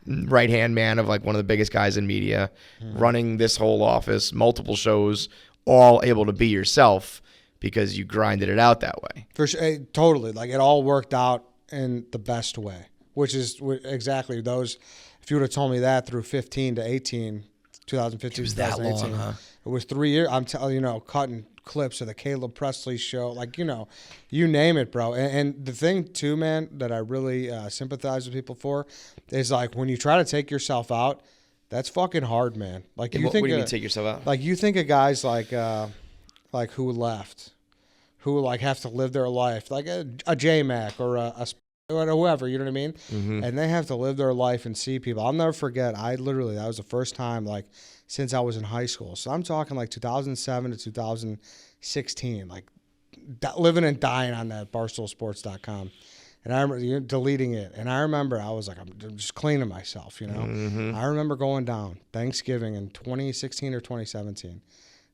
right hand man of like one of the biggest guys in media, running this whole office, multiple shows, all able to be yourself because you grinded it out that way. For sure, totally. Like it all worked out in the best way, which is exactly those. If you would have told me that through 15 to 18. 2015, it was that 2018. long, huh? It was 3 years. I'm telling you, cutting clips of the Caleb Presley show, like you name it, bro. And the thing too, man, that I really sympathize with people for is like when you try to take yourself out, that's fucking hard, man. Like what do you mean take yourself out? Like you think of guys like who left, who like have to live their life like a J-Mac or or whoever, you know what I mean? Mm-hmm. And they have to live their life and see people. I'll never forget. That was the first time like since I was in high school. So I'm talking like 2007 to 2016, like living and dying on that barstoolsports.com. And I remember deleting it. And I remember I was like, I'm just cleaning myself, you know? Mm-hmm. I remember going down Thanksgiving in 2016 or 2017.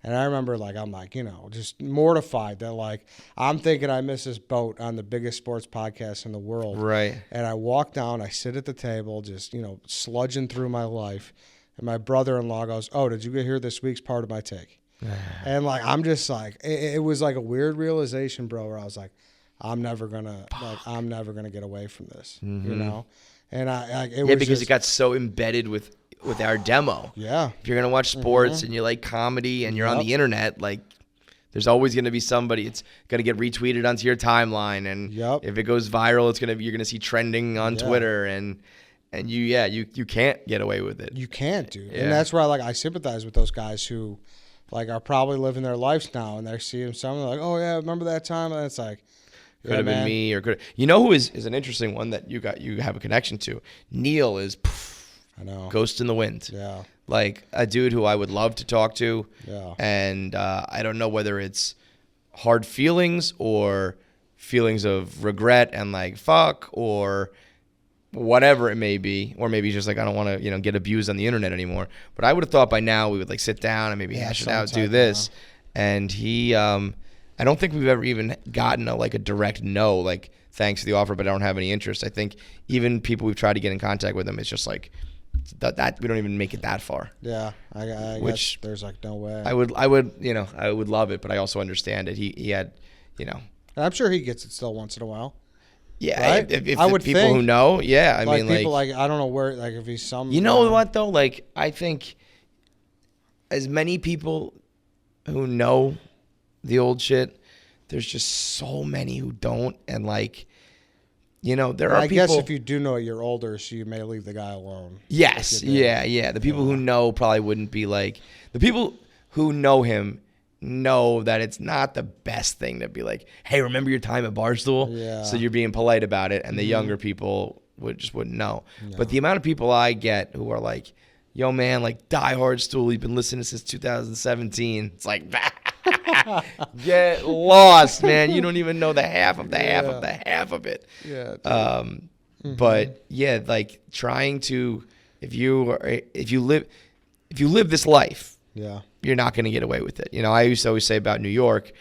And I remember, like, I'm like, just mortified that, like, I'm thinking I missed this boat on the biggest sports podcast in the world. Right. And I walk down, I sit at the table, just, sludging through my life. And my brother-in-law goes, "Oh, did you hear this week's part of my take?" And, like, I'm just like, it was like a weird realization, bro, where I was like, I'm never gonna get away from this, And because it got so embedded with our demo. Yeah. If you're going to watch sports and you like comedy and you're on the internet, like there's always going to be somebody. It's going to get retweeted onto your timeline. And if it goes viral, you're going to see trending on Twitter and you can't get away with it. You can't, dude. Yeah. And that's where I sympathize with those guys who like are probably living their lives now and they're seeing someone like, "Oh yeah, remember that time?" And it's like, could have been me or who is an interesting one that you have a connection to. Neil is I know. Ghost in the Wind. Yeah. Like a dude who I would love to talk to. Yeah. And I don't know whether it's hard feelings or feelings of regret and like fuck or whatever it may be. Or maybe just like I don't want to, get abused on the internet anymore. But I would have thought by now we would like sit down and maybe hash it out, do this. And he I don't think we've ever even gotten a direct no, like thanks for the offer, but I don't have any interest. I think even people we've tried to get in contact with him, it's just like that we don't even make it that far. Yeah, I guess there's like no way. I would love it, but I also understand it. He had, I'm sure he gets it still once in a while. Yeah, right? if I would people think, who know, yeah, I mean, people I don't know where, like if he's some. You know what though? Like I think as many people who know the old shit, there's just so many who don't, and like. There are people. I guess if you do know it, you're older, so you may leave the guy alone. Yes, yeah. The people who know probably wouldn't be like the people who know him know that it's not the best thing to be like, "Hey, remember your time at Barstool?" Yeah. So you're being polite about it, and the younger people wouldn't know. No. But the amount of people I get who are like, "Yo, man, like diehard Stool, you've been listening since 2017." It's like, get lost, man. You don't even know the half of the half of the half of it. Yeah. But yeah, like trying to if you live this life, you're not going to get away with it. I used to always say about New York,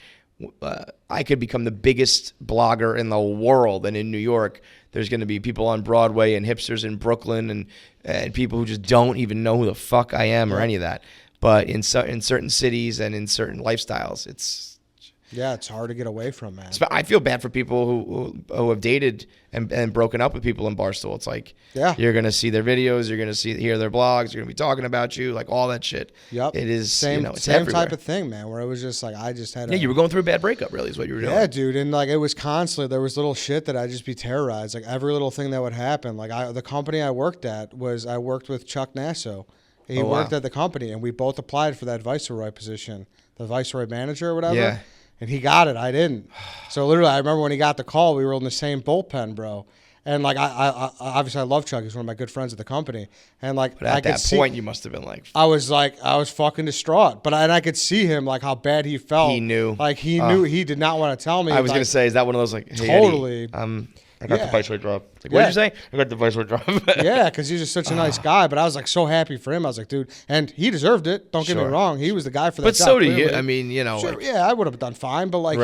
I could become the biggest blogger in the world, and in New York, there's going to be people on Broadway and hipsters in Brooklyn and people who just don't even know who the fuck I am or any of that. But in certain cities and in certain lifestyles, it's hard to get away from, man. I feel bad for people who have dated and broken up with people in Barstool. It's like you're gonna see their videos, you're gonna hear their blogs, you're gonna be talking about you, like all that shit. Yep. It is same type of thing, man. Where it was just like I just had. You were going through a bad breakup, really, is what you were doing. Yeah, dude, and like it was constantly there was little shit that I'd just be terrorized, like every little thing that would happen. Like the company I worked with Chuck Nasso. He worked at the company, and we both applied for that viceroy position, the viceroy manager or whatever. Yeah. And he got it. I didn't. So literally, I remember when he got the call, we were in the same bullpen, bro. And like, I obviously I love Chuck. He's one of my good friends at the company. And like, but at that point, you must have been like, I was fucking distraught. But I could see him like how bad he felt. He knew. Like he knew. He did not want to tell me. I was gonna say, is that one of those like, hey, totally. Eddie, I got the viceroy drop. Like, what did you say? I got the viceroy drop. Yeah, because he's just such a nice guy. But I was like so happy for him. I was like, dude, and he deserved it. Don't get me wrong. He was the guy for that. But job, so do clearly. you. I mean, Sure, like, I would have done fine. But like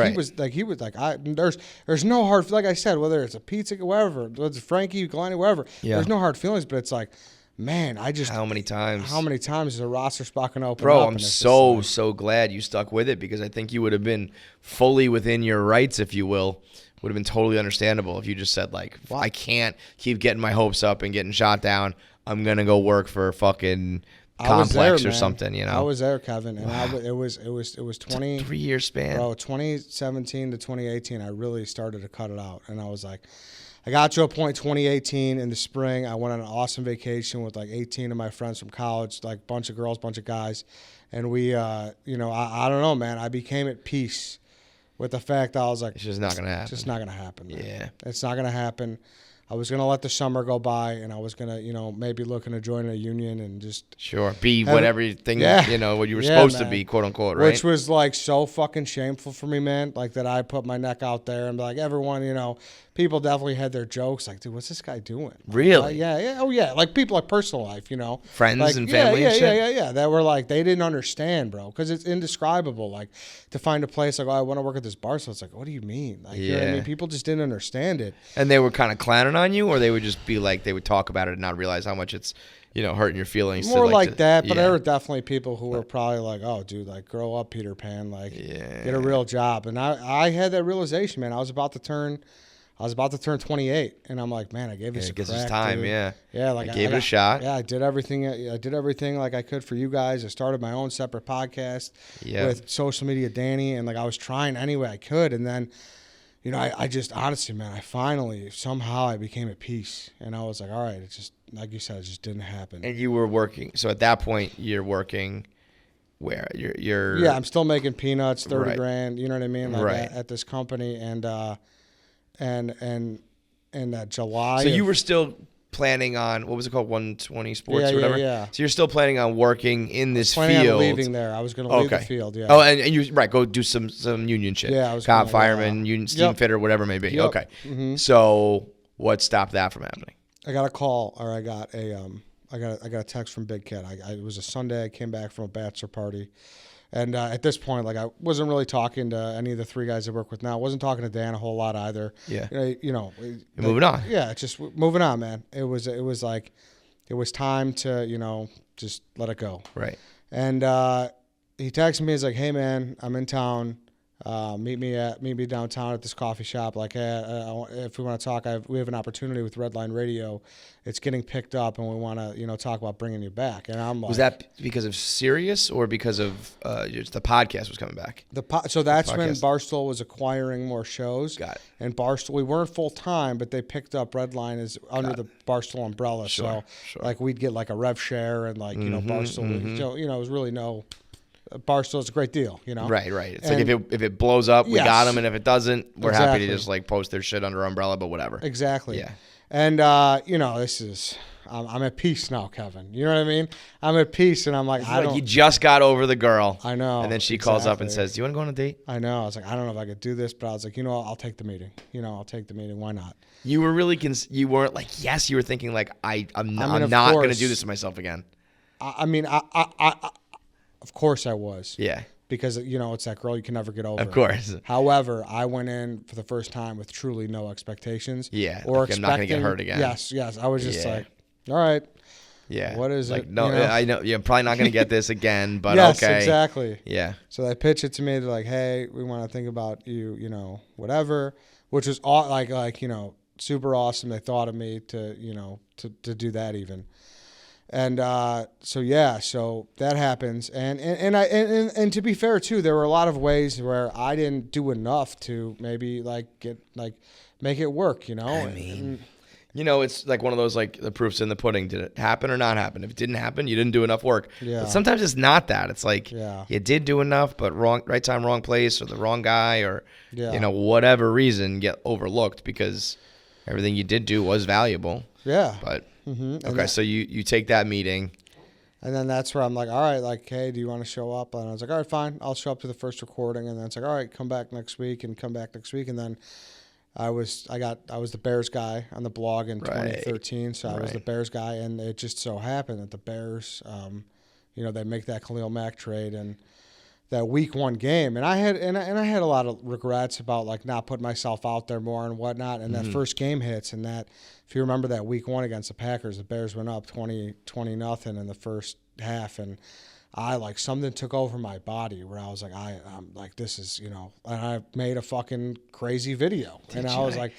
he was like, there's no hard. Like I said, whether it's a pizza, whatever, whether it's Frankie, Glennie, whatever. Yeah. There's no hard feelings. But it's like, man, how many times is a roster spot gonna open up? Bro, I'm so glad you stuck with it because I think you would have been fully within your rights, if you will. Would have been totally understandable if you just said like, I can't keep getting my hopes up and getting shot down. I'm gonna go work for a fucking complex or something. I was there, Kevin, and it was 20 3 year span. Bro, 2017 to 2018, I really started to cut it out, and I was like, I got to a point 2018 in the spring. I went on an awesome vacation with like 18 of my friends from college, like bunch of girls, bunch of guys, and we, I don't know, man. I became at peace with the fact that I was like, It's just not gonna happen. it's just not gonna happen, man. Yeah. It's not gonna happen. I was gonna let the summer go by, and I was gonna, maybe looking to join a union and just Sure. Be whatever thing, what you were supposed to be, quote unquote, right? Which was like so fucking shameful for me, man. Like that I put my neck out there and be like, everyone, people definitely had their jokes. Like, dude, what's this guy doing? Really? Yeah. Oh, yeah. Like people like personal life, Friends like, and family and shit? Yeah. That were like, they didn't understand, bro. Because it's indescribable. Like to find a place like, oh, I want to work at this bar. So it's like, what do you mean? Like, you know what I mean? People just didn't understand it. And they were kind of clowning on you, or they would just be like, they would talk about it and not realize how much it's, hurting your feelings. More like that, but there were definitely people who were probably like, oh, dude, like, grow up, Peter Pan. Like, get a real job. And I had that realization, man. I was about to turn 28, and I'm like, man, I gave this a crack. It's time, dude. yeah. Yeah, like I gave it a shot. Yeah, I did everything. I did everything like I could for you guys. I started my own separate podcast with Social Media Danny, and like I was trying any way I could, and then, I just honestly, man, I finally somehow I became at peace, and I was like, all right, it just like you said, it just didn't happen. And you were working. So at that point, you're working. Where you're Yeah, I'm still making peanuts, 30 Right. grand. You know what I mean? Like Right. at this company, and that July. So you were still planning on, what was it called, 120 Sports Yeah, or whatever? yeah. So you're still planning on working in this planning field. on leaving there. I was going to leave the field. Yeah. Oh, and you go do some union shit. Yeah, I was cop, gonna, fireman, union steam Yep. fitter, whatever it may be. Yep. Okay. Mm-hmm. So what stopped that from happening? I got a call, or I got a text from Big Kid. It was a Sunday. I came back from a bachelor party. And at this point, like, I wasn't really talking to any of the three guys I work with now. I wasn't talking to Dan a whole lot either. Yeah. You're moving on. Yeah, just moving on, man. It was like, it was time to, just let it go. Right. And he texted me. He's like, hey, man, I'm in town. Meet me downtown at this coffee shop. Like, hey, if we want to talk, we have an opportunity with Redline Radio. It's getting picked up, and we want to, talk about bringing you back. And I'm like, Was that because of Sirius or because of just the podcast was coming back? So that's when podcast. Barstool was acquiring more shows. Got it. And Barstool, we weren't full time, but they picked up Redline as under the Barstool umbrella. Sure. Like, we'd get like a rev share, and like Barstool. It was really no. Barstool's a great deal, Right. It's like if it blows up, we got them, and if it doesn't, we're happy to just like post their shit under umbrella, but whatever. Exactly. Yeah. And this is I'm at peace now, Kevin. You know what I mean? I'm at peace, and I'm like, You just got over the girl. I know. And then she calls up and says, "Do you want to go on a date?" I know. I was like, I don't know if I could do this, but I was like, I'll take the meeting. I'll take the meeting. Why not? You were really you weren't like yes. You were thinking like I'm not going to do this to myself again. Of course I was. Yeah. Because, it's that girl you can never get over. Of course. However, I went in for the first time with truly no expectations. Yeah. Or like I'm not going to get hurt again. Yes. I was just like, all right. Yeah. What is like, it? No, I know. You're probably not going to get this again, but yes, okay. Exactly. Yeah. So they pitch it to me. They're like, hey, we want to think about you, whatever, which was all like, super awesome. They thought of me to do that even. And so that happens, and to be fair too, there were a lot of ways where I didn't do enough to maybe make it work. It's like one of those like the proof's in the pudding. Did it happen or not happen? If it didn't happen, you didn't do enough work. Yeah. But sometimes it's not that. It's like you did do enough, but right time, wrong place, or the wrong guy, or whatever reason get overlooked because everything you did do was valuable. Yeah. But. Mm-hmm. Okay, so you take that meeting. And then that's where I'm like, all right, like, hey, do you want to show up? And I was like, all right, fine. I'll show up to the first recording. And then it's like, all right, come back next week. And then I was the Bears guy on the blog in 2013. So I was the Bears guy. And it just so happened that the Bears, they make that Khalil Mack trade and that week one game. And I had a lot of regrets about like not putting myself out there more and whatnot. And that first game hits, and that, if you remember that week one against the Packers, the Bears went up 20-0 in the first half, and I like something took over my body where I was like, I'm like, this is, and I made a fucking crazy video. I was like,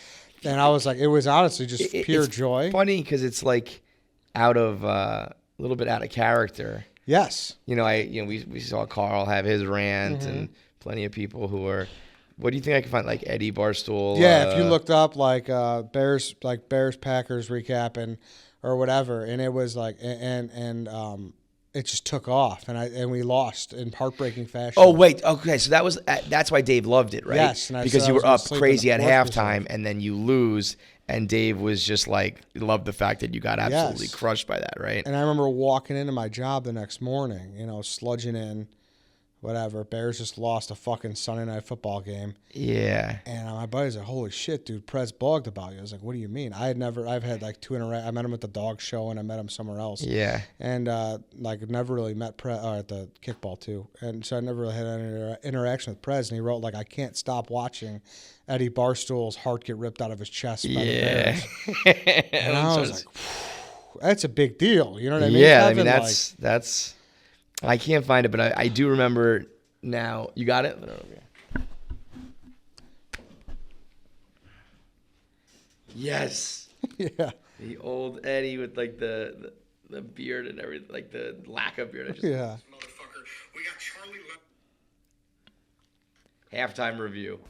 it was honestly just pure joy. Funny because it's like out of a little bit out of character. Yes. We saw Carl have his rant and plenty of people who are. What do you think I can find? Like Eddie Barstool? Yeah, if you looked up like Bears Packers recap or whatever, and it was like and it just took off, and we lost in heartbreaking fashion. Oh wait, okay, so that's why Dave loved it, right? Yes, because you were up crazy at halftime, and then you lose, and Dave was just like loved the fact that you got absolutely crushed by that, right? And I remember walking into my job the next morning, sludging in. Whatever. Bears just lost a fucking Sunday night football game. Yeah. And my buddy's like, holy shit, dude, Prez blogged about you. I was like, what do you mean? I've had like two I met him at the dog show and I met him somewhere else. Yeah. And never really met Prez at the kickball too. And so I never really had any interaction with Prez. And he wrote, like, I can't stop watching Eddie Barstool's heart get ripped out of his chest by the Bears. And I was like, that's a big deal. You know what I mean? Yeah, I mean, that's I can't find it, but I do remember now. You got it? Yes. Yeah. The old Eddie with like the beard and everything, like the lack of beard. Yeah. Motherfucker. We got Charlie. Halftime review.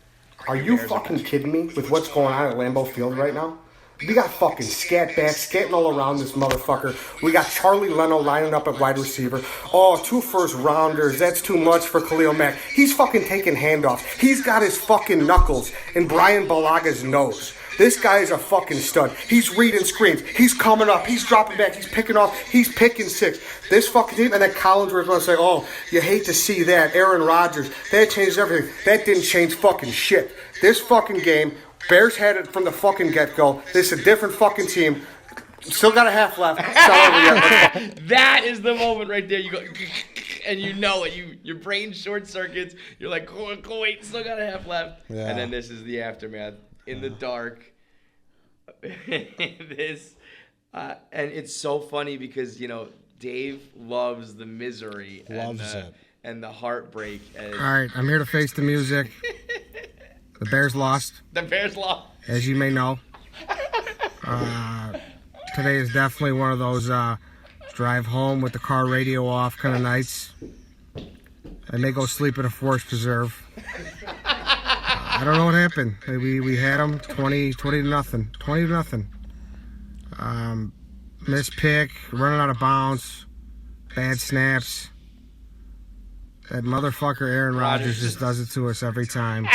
Are you fucking kidding me with what's going on at Lambeau Field right now? We got fucking scat backs scatting all around this motherfucker. We got Charlie Leno lining up at wide receiver. Oh, 2 first-rounders. That's too much for Khalil Mack. He's fucking taking handoffs. He's got his fucking knuckles in Brian Balaga's nose. This guy is a fucking stud. He's reading screens. He's coming up. He's dropping back. He's picking off. He's picking 6. This fucking team, and then Collins was going to say, oh, you hate to see that. Aaron Rodgers. That changed everything. That didn't change fucking shit. This fucking game, Bears had it from the fucking get-go. This is a different fucking team. Still got a half left. That is the moment right there. You go, and you know it. Your brain short circuits. You're like, go wait, still got a half left. Yeah. And then this is the aftermath in the dark. And it's so funny because Dave loves the misery and the heartbreak. All right, I'm here to face the music. The Bears lost. The Bears lost. As you may know. Today is definitely one of those drive home with the car radio off kind of nights. I may go sleep at a forest preserve. I don't know what happened. We had them 20 to nothing. 20 to nothing. Missed pick, running out of bounds, bad snaps. That motherfucker Aaron Rodgers just does it to us every time.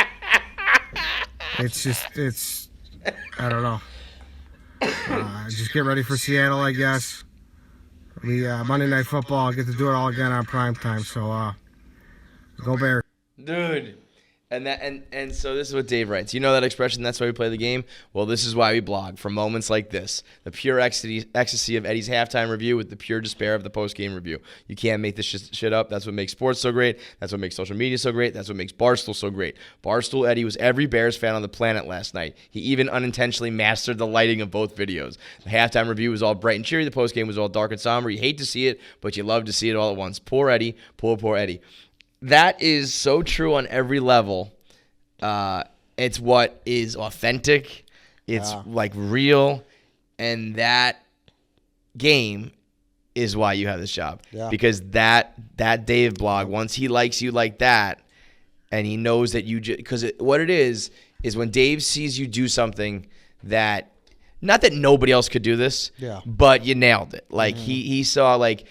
It's I don't know. Just get ready for Seattle, I guess. We Monday Night Football, get to do it all again on primetime. So go Bears. Dude. And so this is what Dave writes. You know that expression, that's why we play the game? Well, this is why we blog, for moments like this. The pure ecstasy of Eddie's halftime review with the pure despair of the post-game review. You can't make this shit up. That's what makes sports so great. That's what makes social media so great. That's what makes Barstool so great. Barstool Eddie was every Bears fan on the planet last night. He even unintentionally mastered the lighting of both videos. The halftime review was all bright and cheery. The post-game was all dark and somber. You hate to see it, but you love to see it all at once. Poor Eddie. Poor Eddie. That is so true on every level. It's what is authentic. It's like real. And that game is why you have this job. Yeah. Because that Dave blog, once he likes you like that, and he knows that you just, because what it is when Dave sees you do something that, not that nobody else could do this, but you nailed it. Like he saw, like,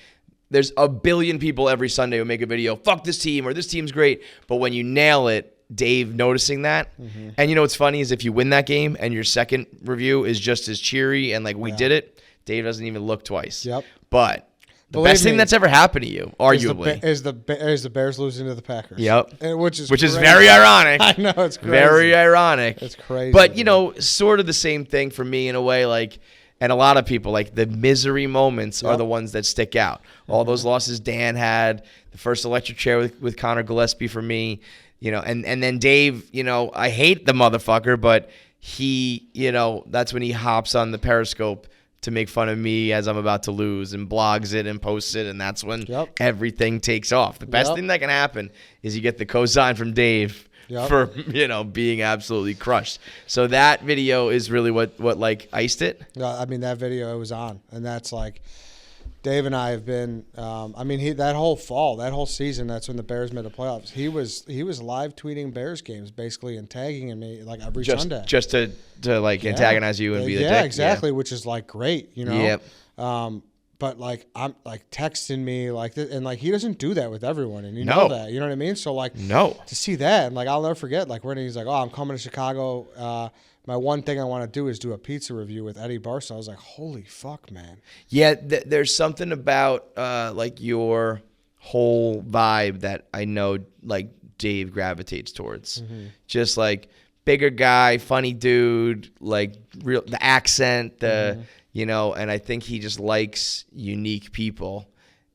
there's a billion people every Sunday who make a video, fuck this team, or this team's great. But when you nail it, Dave noticing that. And you know what's funny is if you win that game and your second review is just as cheery and like we did it, Dave doesn't even look twice. Yep. But the best thing that's ever happened to you, arguably, is the Bears losing to the Packers. Yep. Which is very ironic. I know, it's crazy. Very ironic. It's crazy. But sort of the same thing for me in a way, like, and a lot of people, like, the misery moments are the ones that stick out. All those losses Dan had, the first electric chair with Connor Gillespie for me, and then Dave, I hate the motherfucker, but he, that's when he hops on the Periscope to make fun of me as I'm about to lose and blogs it and posts it, and that's when everything takes off. The best thing that can happen is you get the cosign from Dave for, being absolutely crushed. So that video is really what like iced it. I mean, that video, it was on, and that's like, Dave and I have been. That whole fall, that whole season, that's when the Bears made the playoffs. He was live tweeting Bears games basically and tagging me like every Sunday, just to like antagonize you and be the dick. Yeah, exactly, which is like great, Yep. But but like I'm like texting me like this, and like he doesn't do that with everyone, and you No. know that, you know what I mean? So like No. to see that, and like I'll never forget, like when he's like, oh, I'm coming to Chicago. My one thing I want to do is do a pizza review with Eddie Barstool. I was like, holy fuck, man. Yeah, there's something about like your whole vibe that I know like Dave gravitates towards. Just like bigger guy, funny dude, like the accent, you know, and I think he just likes unique people.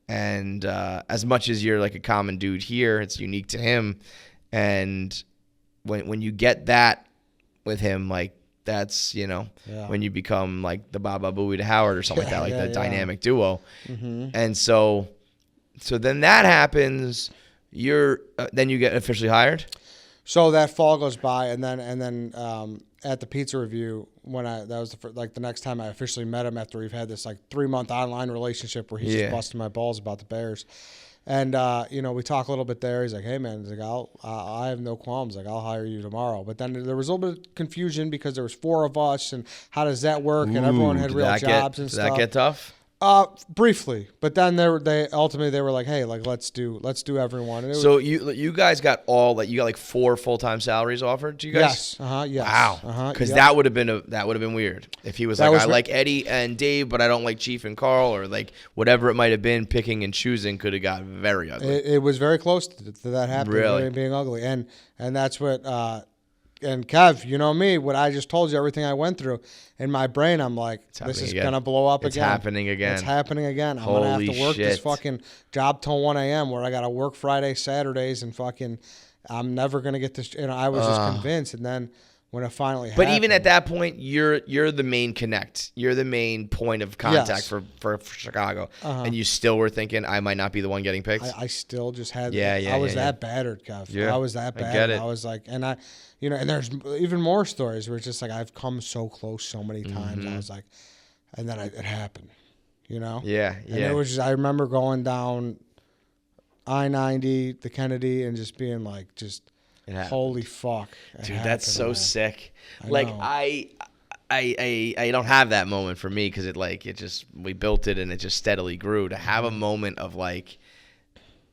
And as much as you're like a common dude here, it's unique to him. And when you get that with him, like that's, you know, when you become like the Baba Booey to Howard or something like that, like the dynamic duo. And so then that happens. Then you get officially hired. So that fall goes by, and then at the pizza review, that was the next time I officially met him after we've had this like 3-month online relationship where he's just busting my balls about the Bears. And, you know, we talk a little bit there. He's like, hey, man, he's like, I have no qualms. Like, I'll hire you tomorrow. But then there was a little bit of confusion because there was 4 of us, and how does that work? And everyone had real jobs and stuff. Did that get tough? Briefly. But then they ultimately were like, hey, like, let's do everyone. And So you guys got you got like 4 full-time salaries offered to you guys? Yes. Yes. Wow. Because that would have been weird if he was like, I like Eddie and Dave, but I don't like Chief and Carl, or like whatever it might have been. Picking and choosing could have got very ugly. It was very close to that happening, Really? being ugly, and that's what. And Kev, you know me, what I just told you, everything I went through, in my brain, I'm like, this is going to blow up again. It's happening again. It's happening again. I'm going to have to work this fucking job till 1 a.m. where I got to work Fridays, Saturdays, and fucking, I'm never going to get this. You know, I was just convinced. And then when it finally happened. But even at that point, you're the main connect. You're the main point of contact for Chicago. And you still were thinking, I might not be the one getting picked? I still just had, I was that battered, Kev. Yeah, I was that bad. I get it. I was like, and you know, and there's even more stories where it's just like I've come so close so many times. I was like, and then it happened, you know? Yeah. And it was just, I remember going down I-90, the Kennedy, and just being like, holy fuck. Dude, that's so man. Sick. I like, know. I don't have that moment for me because we built it and it just steadily grew. To have a moment of like,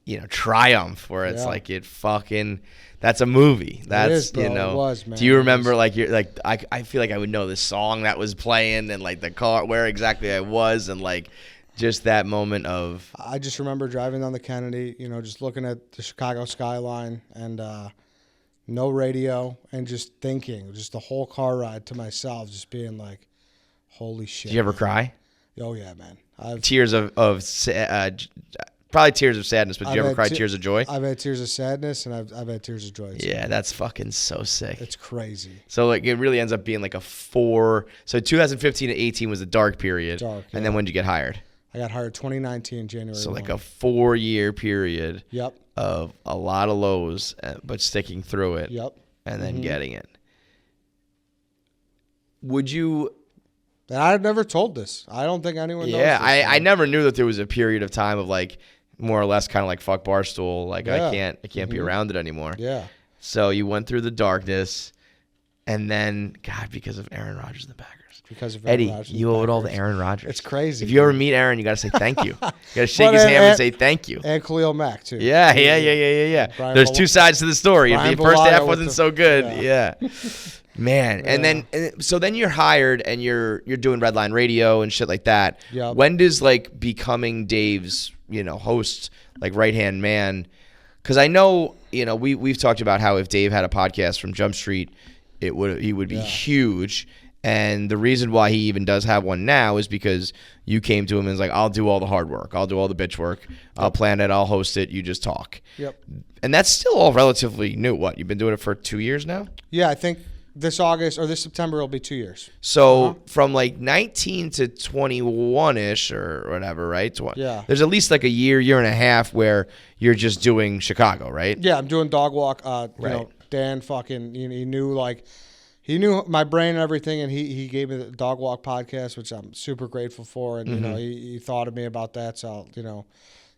you know, triumph where it's like it fucking, that's a movie. That's, it is, bro. you know, it was, man. do you remember like you're like, I feel like I would know the song that was playing and like the car, where exactly I was, and like just that moment of. I just remember driving down the Kennedy, you know, just looking at the Chicago skyline and no radio, and just thinking, just the whole car ride to myself, just being like, holy shit. Did you ever cry? Oh, yeah, man. Tears of probably tears of sadness, but did you ever cry tears of joy? I've had tears of sadness, and I've had tears of joy. Yeah, that's fucking so sick. It's crazy. So like it really ends up being like a 4. So 2015 to 18 was the dark period. And then when did you get hired? I got hired 2019 January. So 1. like a 4-year period. Yep. Of a lot of lows, but sticking through it. Yep. And then getting it. Would you? And I've never told this. I don't think anyone knows. Yeah, this, I never knew that there was a period of time of like more or less kind of like fuck Barstool. Like I can't be around it anymore. Yeah. So you went through the darkness, and then God, because of Aaron Rodgers and the Packers. Because of Aaron Eddie, Rodgers you owe it all to Aaron Rodgers. It's crazy. If you ever meet Aaron, you got to say thank you. You got to shake his hand and say thank you. And Khalil Mack too. Yeah. There's 2 sides to the story. Brian If the first half Bulaga wasn't so good, man. And so then you're hired and you're doing Redline Radio and shit like that. Yep. When does like becoming Dave's, you know, host, like right hand man? Because I know, you know, we've talked about how if Dave had a podcast from Jump Street, he would be huge. And the reason why he even does have one now is because you came to him and was like, I'll do all the hard work. I'll do all the bitch work. I'll plan it. I'll host it. You just talk. Yep. And that's still all relatively new. What? You've been doing it for 2 years now? Yeah, I think this August or this September will be 2 years. So from like 19 to 21-ish or whatever, right? Yeah. There's at least like a year and a half where you're just doing Chicago, right? Yeah, I'm doing dog walk. You know, Dan fucking, he knew my brain and everything, and he gave me the Dog Walk podcast, which I'm super grateful for. And, you know, he thought of me about that. So, you know,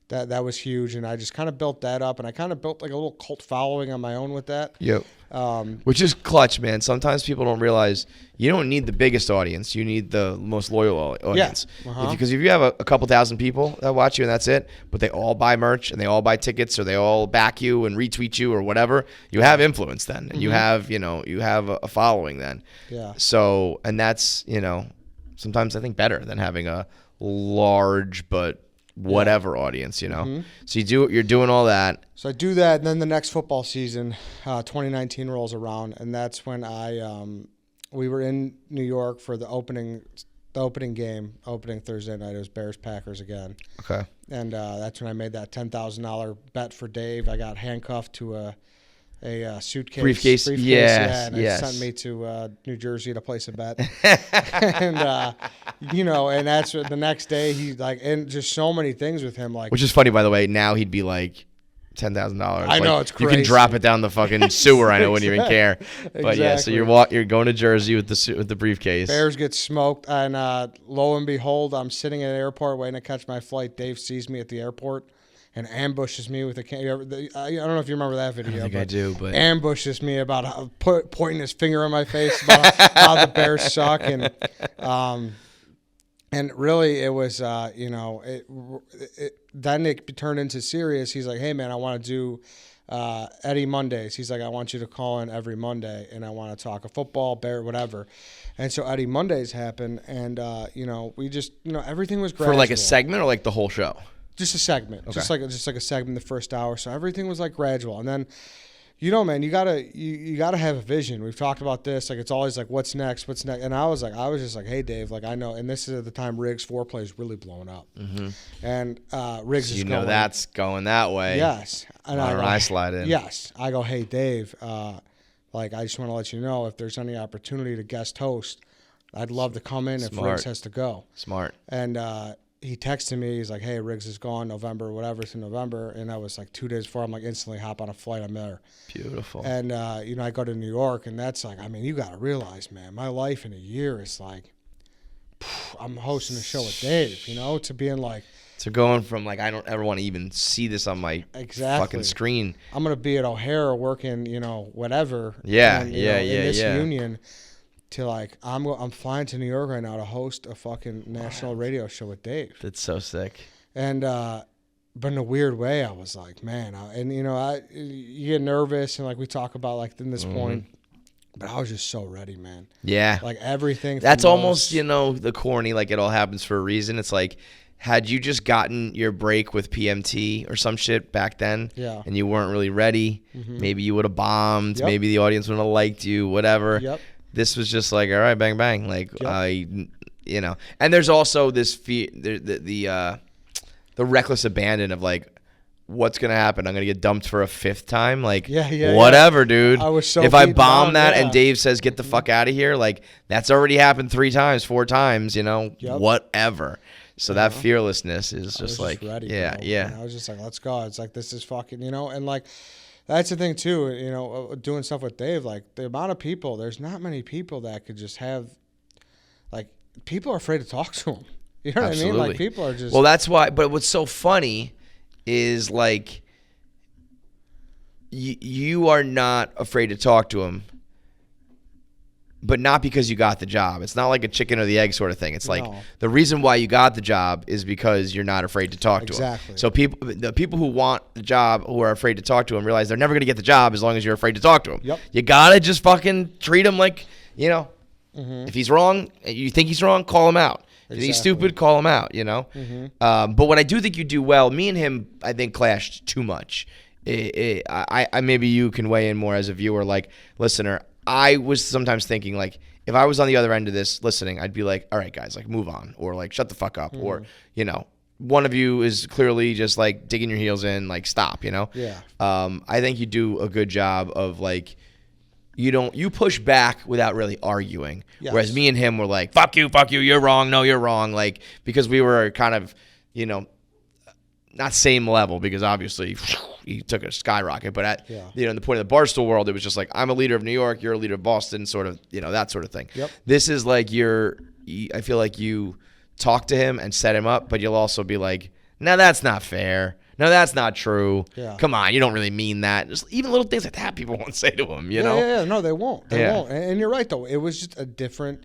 that was huge, and I just kind of built that up, and I kind of built like a little cult following on my own with that. Yep. Which is clutch, man. Sometimes people don't realize you don't need the biggest audience. You need the most loyal audience. Yeah. Because if you have a couple thousand people that watch you and that's it, but they all buy merch and they all buy tickets or they all back you and retweet you or whatever, you have influence then. And you have, you have a following then. Yeah. So, and that's, sometimes I think better than having a large but whatever audience, So you're doing all that. So I do that, and then the next football season, 2019 rolls around, and that's when we were in New York for the opening game, opening Thursday night. It was Bears-Packers again. Okay. And that's when I made that $10,000 bet for Dave. I got handcuffed to a suitcase. Briefcase. Yes, and yes. It sent me to New Jersey to place a bet. And, and that's what the next day and just so many things with him. Which is funny, by the way. Now he'd be like $10,000. I know, it's crazy. You can drop it down the fucking sewer. I wouldn't even care. But yeah, so you're going to Jersey with the briefcase. Bears get smoked, and lo and behold, I'm sitting at an airport waiting to catch my flight. Dave sees me at the airport and ambushes me with a can. I don't know if you remember that video. I do, but ambushes me about pointing his finger in my face about how the Bears suck, and really it was then it turned into serious. He's like, hey man, I want to do Eddie Mondays. He's like, I want you to call in every Monday, and I want to talk a football, Bear, whatever. And so Eddie Mondays happened, and we just everything was gradual. For like a segment or like the whole show. Just a segment, okay. just like a segment the first hour. So everything was like gradual, and then, man, you gotta have a vision. We've talked about this. Like it's always like, what's next? And I was just like, hey Dave, like I know, and this is at the time Riggs foreplay is really blowing up, and Riggs is going. That's going that way. Yes, and I slide in. Yes, I go, hey Dave, like I just want to let you know if there's any opportunity to guest host, I'd love to come in. If Riggs has to go. Smart. And he texted me. He's like, hey, Riggs is gone November, whatever, to November. And that was like 2 days before. I'm like, instantly hop on a flight. I'm there. Beautiful. And, I go to New York, and that's like, I mean, you got to realize, man, my life in a year is like, I'm hosting a show with Dave, to being like. To going from like, I don't ever want to even see this on my fucking screen. I'm going to be at O'Hare working, whatever. Yeah, in this union. To like, I'm flying to New York right now to host a fucking national radio show with Dave. That's so sick. And but in a weird way, I was like, man, you get nervous, and like we talk about like in this point, but I was just so ready, man. Yeah, like everything. That's almost the corny, like it all happens for a reason. It's like, had you just gotten your break with PMT or some shit back then, and you weren't really ready, maybe you would have bombed. Yep. Maybe the audience wouldn't have liked you, whatever. Yep. This was just like, all right, bang, bang. Like, yep. And there's also this the reckless abandon of like, what's going to happen? I'm going to get dumped for a fifth time? Like, whatever, dude. I was so if I bomb that and Dave says, get the fuck out of here, like, that's already happened 3 times, 4 times, whatever. So that fearlessness is just like, ready, yeah. And I was just like, let's go. It's like, this is fucking, and like, that's the thing too, doing stuff with Dave, like the amount of people, there's not many people that could just have, like, people are afraid to talk to him. You know what I mean? Like people are just. Well, that's why, but what's so funny is like, you are not afraid to talk to him, but not because you got the job. It's not like a chicken or the egg sort of thing. It's like the reason why you got the job is because you're not afraid to talk to him. Exactly. So the people who want the job, who are afraid to talk to him, realize they're never going to get the job as long as you're afraid to talk to him. Yep. You got to just fucking treat him like, if he's wrong, you think he's wrong, call him out. If he's stupid, call him out, But what I do think you do well, me and him, I think, clashed too much. I maybe you can weigh in more as a viewer, like, listener. I was sometimes thinking, like, if I was on the other end of this listening, I'd be like, all right, guys, like, move on, or like, shut the fuck up, or, one of you is clearly just like digging your heels in, like, stop, Yeah. I think you do a good job of like, you push back without really arguing. Yes. Whereas me and him were like, fuck you, you're wrong, no, you're wrong, like, because we were kind of, not same level, because obviously he took a skyrocket, but at the point of the Barstool world, it was just like, I'm a leader of New York, you're a leader of Boston, sort of, that sort of thing. Yep. This is like I feel like you talk to him and set him up, but you'll also be like, Now that's not fair. No, that's not true. Yeah. Come on, you don't really mean that. Just even little things like that people won't say to him, you know? Yeah, no, they won't. They Yeah. won't. And you're right, though. It was just a different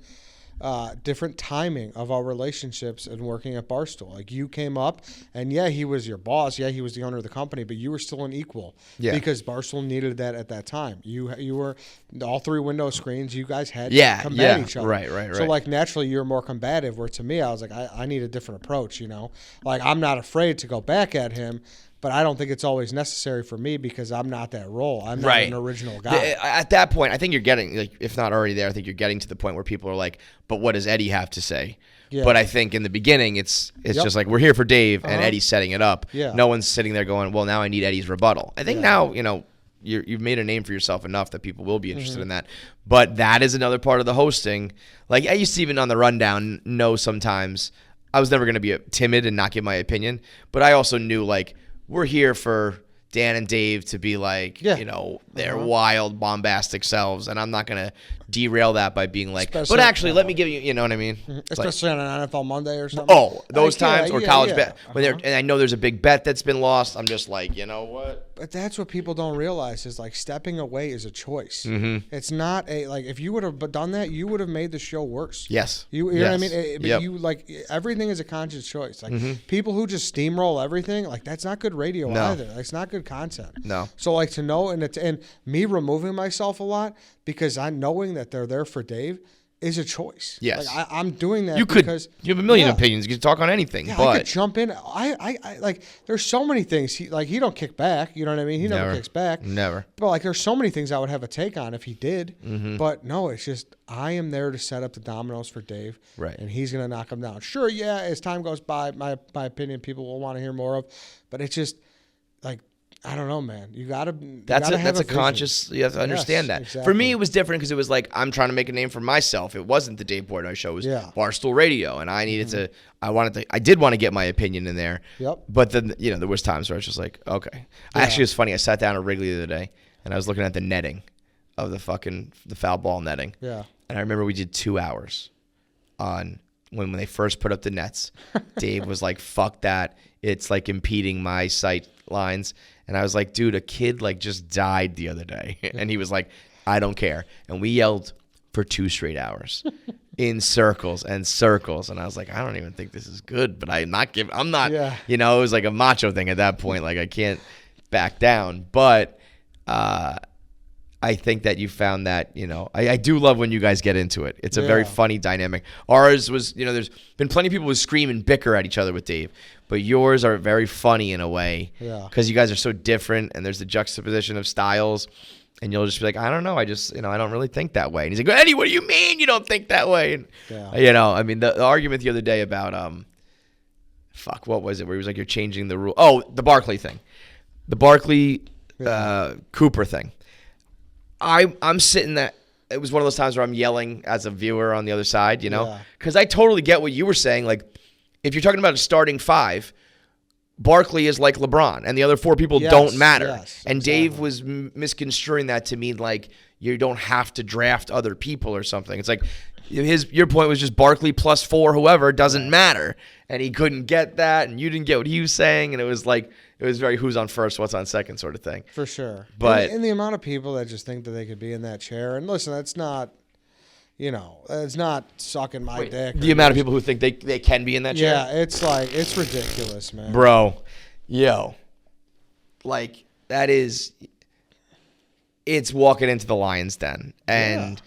timing of our relationships and working at Barstool. Like, you came up, and yeah, he was your boss. Yeah, he was the owner of the company, but you were still an equal. Yeah. Because Barstool needed that at that time. You were all 3 window screens. You guys had Yeah, to combat yeah. each other. Right. So, like, naturally, you're more combative, where to me, I was like, I need a different approach, you know? Like, I'm not afraid to go back at him, but I don't think it's always necessary for me because I'm not that role. I'm not an original guy. At that point, I think you're getting, like, if not already there, I think you're getting to the point where people are like, but what does Eddie have to say? Yeah. But I think in the beginning, it's just like, we're here for Dave, and Eddie's setting it up. Yeah. No one's sitting there going, well, now I need Eddie's rebuttal. I think now, you know, you've made a name for yourself enough that people will be interested in that. But that is another part of the hosting. Like, I used to even on the rundown know sometimes I was never going to be timid and not give my opinion. But I also knew, like, we're here for Dan and Dave to be like, you know, their wild, bombastic selves. And I'm not going to derail that by being like, Especially, but actually, let me give you, you know what I mean? Especially on an NFL Monday or something. Oh, those times or college bet. When Uh-huh. and I know there's a big bet that's been lost. I'm just like, you know what? But that's what people don't realize is, like, stepping away is a choice. Mm-hmm. It's not like, if you would have done that, you would have made the show worse. Yes. You know what I Yes. mean? But Yep. you, like, everything is a conscious choice. Like, people who just steamroll everything, like, that's not good radio either. Like, it's not good content. No. So, like, to know, and me removing myself a lot because I'm knowing that they're there for Dave is a choice. Yes. Like, I'm doing that You could. because You have a million yeah. opinions. You can talk on anything. Yeah, but I could jump in. I like. There's so many things. He don't kick back. You know what I mean? He never kicks back. Never. But like, there's so many things I would have a take on if he did. But no, it's just I am there to set up the dominoes for Dave. Right. And he's gonna knock them down. Sure. Yeah. As time goes by, my opinion, people will want to hear more of. But it's just like, I don't know, man. You gotta. That's have a vision. conscious. You have to understand that. exactly. For me, it was different because it was like I'm trying to make a name for myself. It wasn't the Dave Portnoy show. It was Barstool Radio, and I needed to. I did want to get my opinion in there. Yep. But then there was times where I was just like, okay. Actually, it was funny. I sat down at Wrigley the other day, and I was looking at the netting of the foul ball netting. Yeah. And I remember we did 2 hours on when they first put up the nets. Dave was like, "Fuck that! It's like impeding my sight lines." And I was like, dude, a kid like just died the other day. And he was like, I don't care. And we yelled for 2 straight hours in circles and circles. And I was like, I don't even think this is good, but I'm not, it was like a macho thing at that point. Like, I can't back down. But I think that you found that, I do love when you guys get into it. It's a very funny dynamic. Ours was, there's been plenty of people who scream and bicker at each other with Dave, but yours are very funny in a way because you guys are so different and there's the juxtaposition of styles and you'll just be like, I don't know. I just, I don't really think that way. And he's like, Eddie, what do you mean you don't think that way? And, I mean, the argument the other day about, what was it? Where he was like, you're changing the rule. Oh, the Barkley thing. The Barkley Cooper thing. I'm sitting there. It was one of those times where I'm yelling as a viewer on the other side, because I totally get what you were saying. Like, if you're talking about a starting 5, Barkley is like LeBron, and the other 4 people don't matter. Yes, and Dave was misconstruing that to mean like you don't have to draft other people or something. It's like your point was just Barkley plus 4, whoever, doesn't matter, and he couldn't get that, and you didn't get what he was saying, and it was like. It was very who's on first, what's on second sort of thing. For sure. But and the amount of people that just think that they could be in that chair. And listen, that's not, it's not sucking my dick. The amount of people who think they can be in that chair. Yeah, it's like, it's ridiculous, man. Bro, like that is, it's walking into the lion's den. And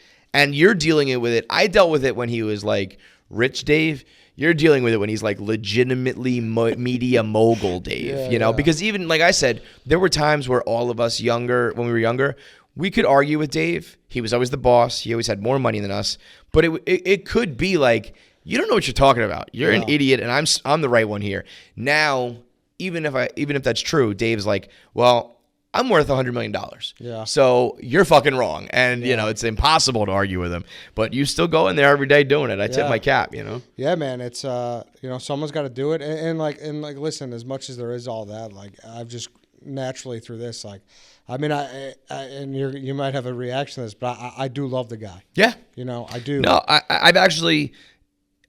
you're dealing with it. I dealt with it when he was like Rich Dave. You're dealing with it when he's like legitimately media mogul Dave, because even like I said, there were times where all of us when we were younger, we could argue with Dave. He was always the boss. He always had more money than us. But it could be like, you don't know what you're talking about. You're an idiot, and I'm the right one here. Now, even if that's true, Dave's like, well, I'm worth $100 million. Yeah. So you're fucking wrong. And, it's impossible to argue with him. But you still go in there every day doing it. I tip my cap, Yeah, man. It's, someone's got to do it. And listen, as much as there is all that, like, I've just naturally through this, like, I mean, and you might have a reaction to this, but I do love the guy. Yeah. I do. No, I've actually,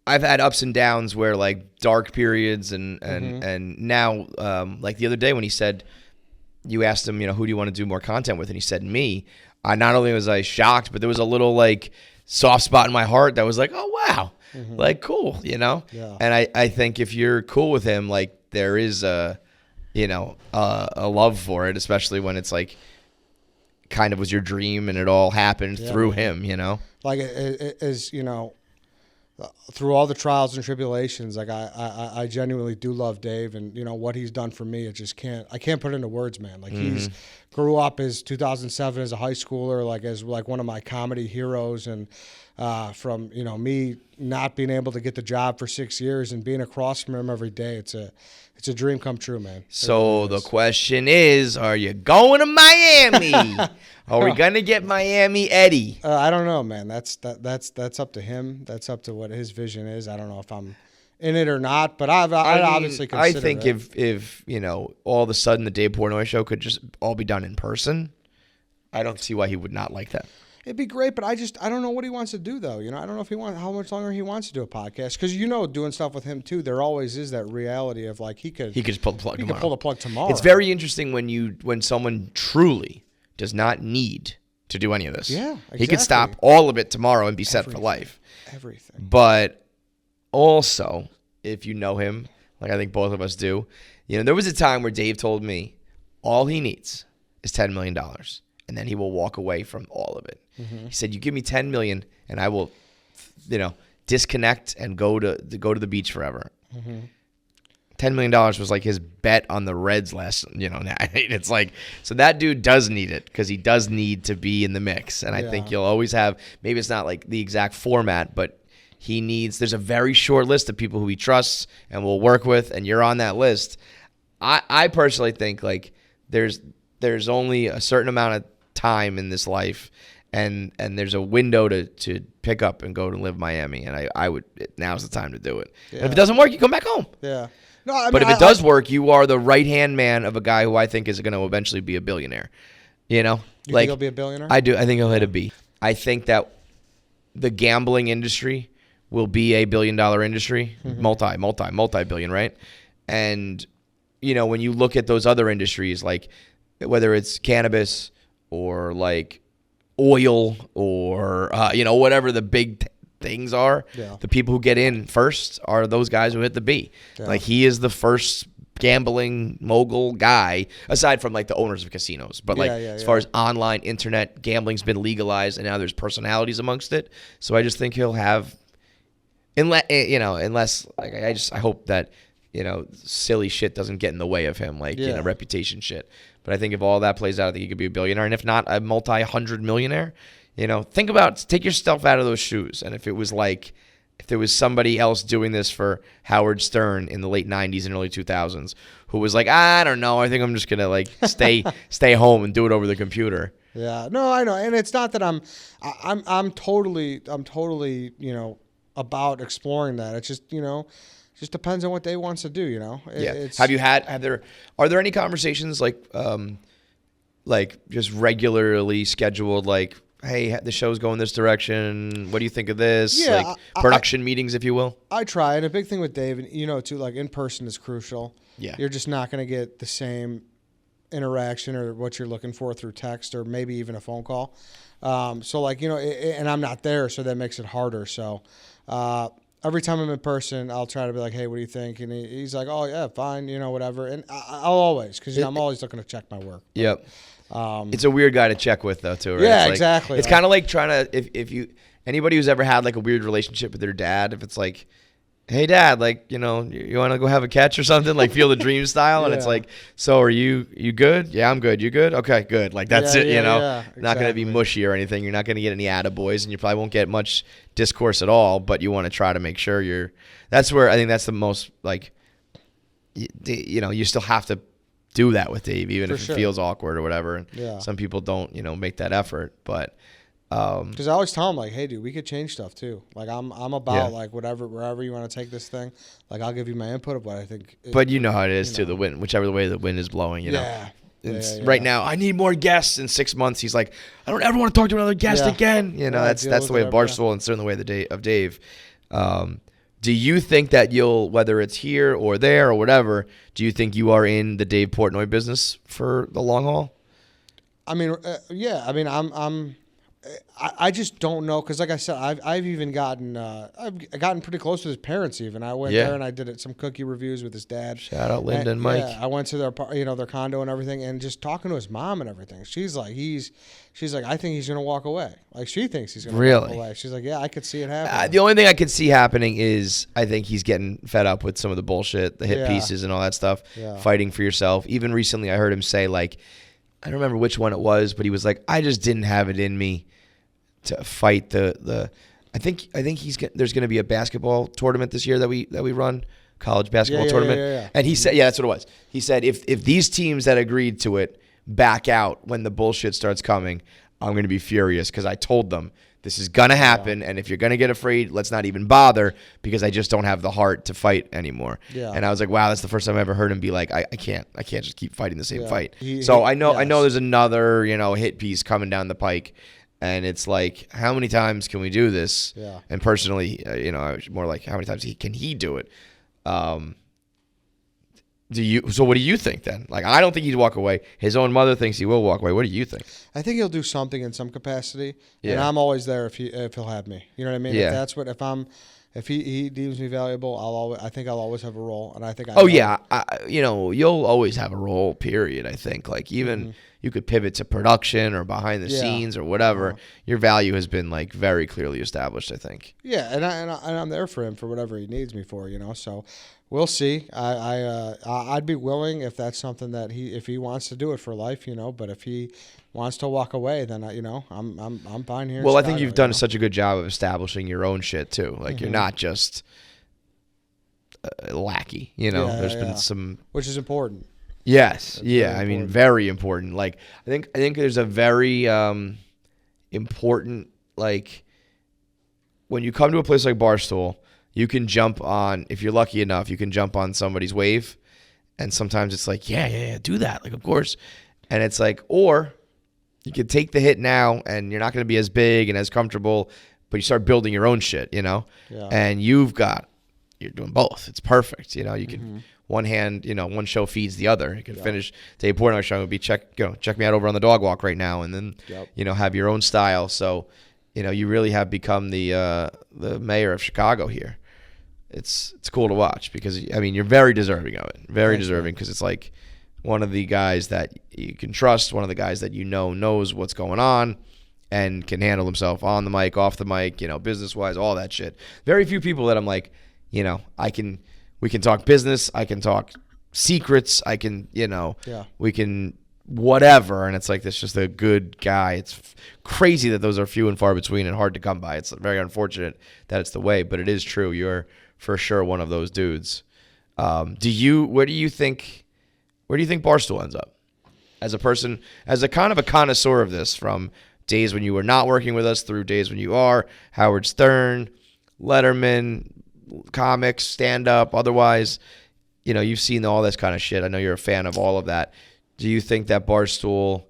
I've had ups and downs where like dark periods and now like the other day when he said, you asked him, who do you want to do more content with? And he said me. I not only was I shocked, but there was a little like soft spot in my heart that was like, oh wow, like cool, Yeah. And I think if you're cool with him, like there is a love for it, especially when it's like kind of was your dream and it all happened through him, Like it is, through all the trials and tribulations, like I genuinely do love Dave, and what he's done for me, I can't put it into words, man. Like he's grew up as 2007 as a high schooler, like as like one of my comedy heroes, and from me not being able to get the job for 6 years and being across from him every day, it's a dream come true, man. So the question is, are you going to Miami? Are we gonna get Miami Eddie? I don't know, man. That's up to him. That's up to what his vision is. I don't know if I'm in it or not, but I'd obviously consider I think it. if all of a sudden the Dave Portnoy show could just all be done in person, I don't see why he would not like that. It'd be great, but I don't know what he wants to do though. I don't know if how much longer he wants to do a podcast, because doing stuff with him too, there always is that reality of like he could just pull the plug tomorrow. Could pull the plug tomorrow. It's very interesting when someone truly does not need to do any of this. Yeah, exactly. He could stop all of it tomorrow and be set for life. Everything. But also, if you know him, like I think both of us do, there was a time where Dave told me all he needs is $10 million, and then he will walk away from all of it. He said, "You give me $10 million, and I will, disconnect and go to the beach forever." $10 million was like his bet on the Reds last, it's like, so that dude does need it because he does need to be in the mix. And I think you'll always have, maybe it's not like the exact format, but there's a very short list of people who he trusts and will work with, and you're on that list. I personally think like there's only a certain amount of time in this life, and there's a window to pick up and go to live Miami. And I would, now's the time to do it. And if it doesn't work, you come back home. Yeah. No, But if it does work, you are the right-hand man of a guy who I think is going to eventually be a billionaire. You think he'll be a billionaire? I do. I think he'll hit a B. I think that the gambling industry will be a billion-dollar industry, multi-billion, right? And, when you look at those other industries, like whether it's cannabis or like oil or, whatever the big things are, the people who get in first are those guys who hit the B. Like he is the first gambling mogul guy, aside from like the owners of casinos. But as far as online internet gambling's been legalized, and now there's personalities amongst it. So I just think he'll have, unless like I hope that silly shit doesn't get in the way of him, like reputation shit. But I think if all that plays out, I think he could be a billionaire, and if not, a multi-hundred millionaire. Take yourself out of those shoes. And if there was somebody else doing this for Howard Stern in the late 90s and early 2000s who was like, I don't know, I think I'm just going to like stay home and do it over the computer. Yeah. No, I know. And it's not that I'm totally, about exploring that. It's just, just depends on what Dave wants to do, Are there any conversations like just regularly scheduled, like, hey, the show's going this direction, what do you think of this? Yeah, like production meetings, if you will? I try. And a big thing with Dave, too, like in person is crucial. Yeah. You're just not going to get the same interaction or what you're looking for through text or maybe even a phone call. So like, and I'm not there, so that makes it harder. So every time I'm in person, I'll try to be like, hey, what do you think? And he's like, oh, yeah, fine, whatever. And I'll always, because I'm always looking to check my work. Yep. It's a weird guy to check with, though, too, right? Yeah, it's like, exactly. It's kind of like trying to, if anybody who's ever had like a weird relationship with their dad, if it's like, hey, Dad, like, you want to go have a catch or something, like Field of Dreams style, and it's like, so are you good? Yeah, I'm good. You good? Okay, good. Like that's it. Exactly. Not going to be mushy or anything. You're not going to get any attaboys, and you probably won't get much discourse at all. But you want to try to make sure That's where I think that's the most like, you still have to do that with Dave, even if it feels awkward or whatever. And some people don't, make that effort, but. Because I always tell him like, hey, dude, we could change stuff too. Like I'm about like wherever you want to take this thing. Like I'll give you my input of what I think. But you know how it is too. The wind, whichever way the wind is blowing, know. Right now, I need more guests. In 6 months, he's like, I don't ever want to talk to another guest again. That's the way of Barstool and certainly the way of Dave. Do you think that you'll, whether it's here or there or whatever, do you think you are in the Dave Portnoy business for the long haul? I mean, yeah. I mean, I just don't know because, like I said, I've even gotten I've gotten pretty close with his parents. Even I went there and I did some cookie reviews with his dad. Shout out Linda and Mike. Yeah, I went to their condo and everything, and just talking to his mom and everything. She's like, I think he's gonna walk away. Like she thinks he's gonna walk away. She's like, yeah, I could see it happening. The only thing I could see happening is I think he's getting fed up with some of the bullshit, the hit pieces and all that stuff. Yeah. Fighting for yourself. Even recently, I heard him say like, I don't remember which one it was, but he was like, I just didn't have it in me to fight the. I think there's going to be a basketball tournament this year that we run, college basketball tournament. Yeah. And he said, that's what it was. He said if these teams that agreed to it back out when the bullshit starts coming, I'm going to be furious because I told them this is going to happen, and if you're going to get afraid, let's not even bother because I just don't have the heart to fight anymore. Yeah. And I was like, wow, that's the first time I ever heard him be like, I can't just keep fighting the same fight. I know there's another hit piece coming down the pike. And it's like, how many times can we do this? Yeah. And personally, I was more like, how many times can he do it? So what do you think then? Like, I don't think he'd walk away. His own mother thinks he will walk away. What do you think? I think he'll do something in some capacity. Yeah. And I'm always there if he'll have me. You know what I mean? Yeah. If he deems me valuable, I think I'll always have a role. And I think you'll always have a role, period. I think like even you could pivot to production or behind the scenes or whatever. Your value has been like very clearly established, I think. Yeah, and I'm there for him for whatever he needs me for, So we'll see. I'd be willing if that's something that if he wants to do it for life, But if he wants to walk away, then I'm fine here. Well, I think you've done such a good job of establishing your own shit too. Like you're not just a lackey. There's been some, which is important. Yes. I mean, very important. Like, I think there's a very important, like, when you come to a place like Barstool, you can jump on, if you're lucky enough, you can jump on somebody's wave. And sometimes it's like, yeah, do that. Like, of course. And it's like, or you could take the hit now and you're not going to be as big and as comfortable, but you start building your own shit, Yeah. And you're doing both. It's perfect. You can. One hand, one show feeds the other. You can finish Dave Portnoy show would be check me out over on the dog walk right now, and then have your own style. So, you really have become the mayor of Chicago here. It's cool to watch because you're very deserving of it, deserving because it's like one of the guys that you can trust, one of the guys that knows what's going on and can handle himself on the mic, off the mic, business wise, all that shit. Very few people that I'm like, we can talk business. I can talk secrets. I can, we can whatever. And it's like, that's just a good guy. It's crazy that those are few and far between and hard to come by. It's very unfortunate that it's the way, but it is true. You're for sure one of those dudes. Where do you think Barstool ends up as a person, as a kind of a connoisseur of this, from days when you were not working with us through days when you are, Howard Stern, Letterman, comics, stand-up, otherwise, you've seen all this kind of shit. I know you're a fan of all of that. Do you think that Barstool,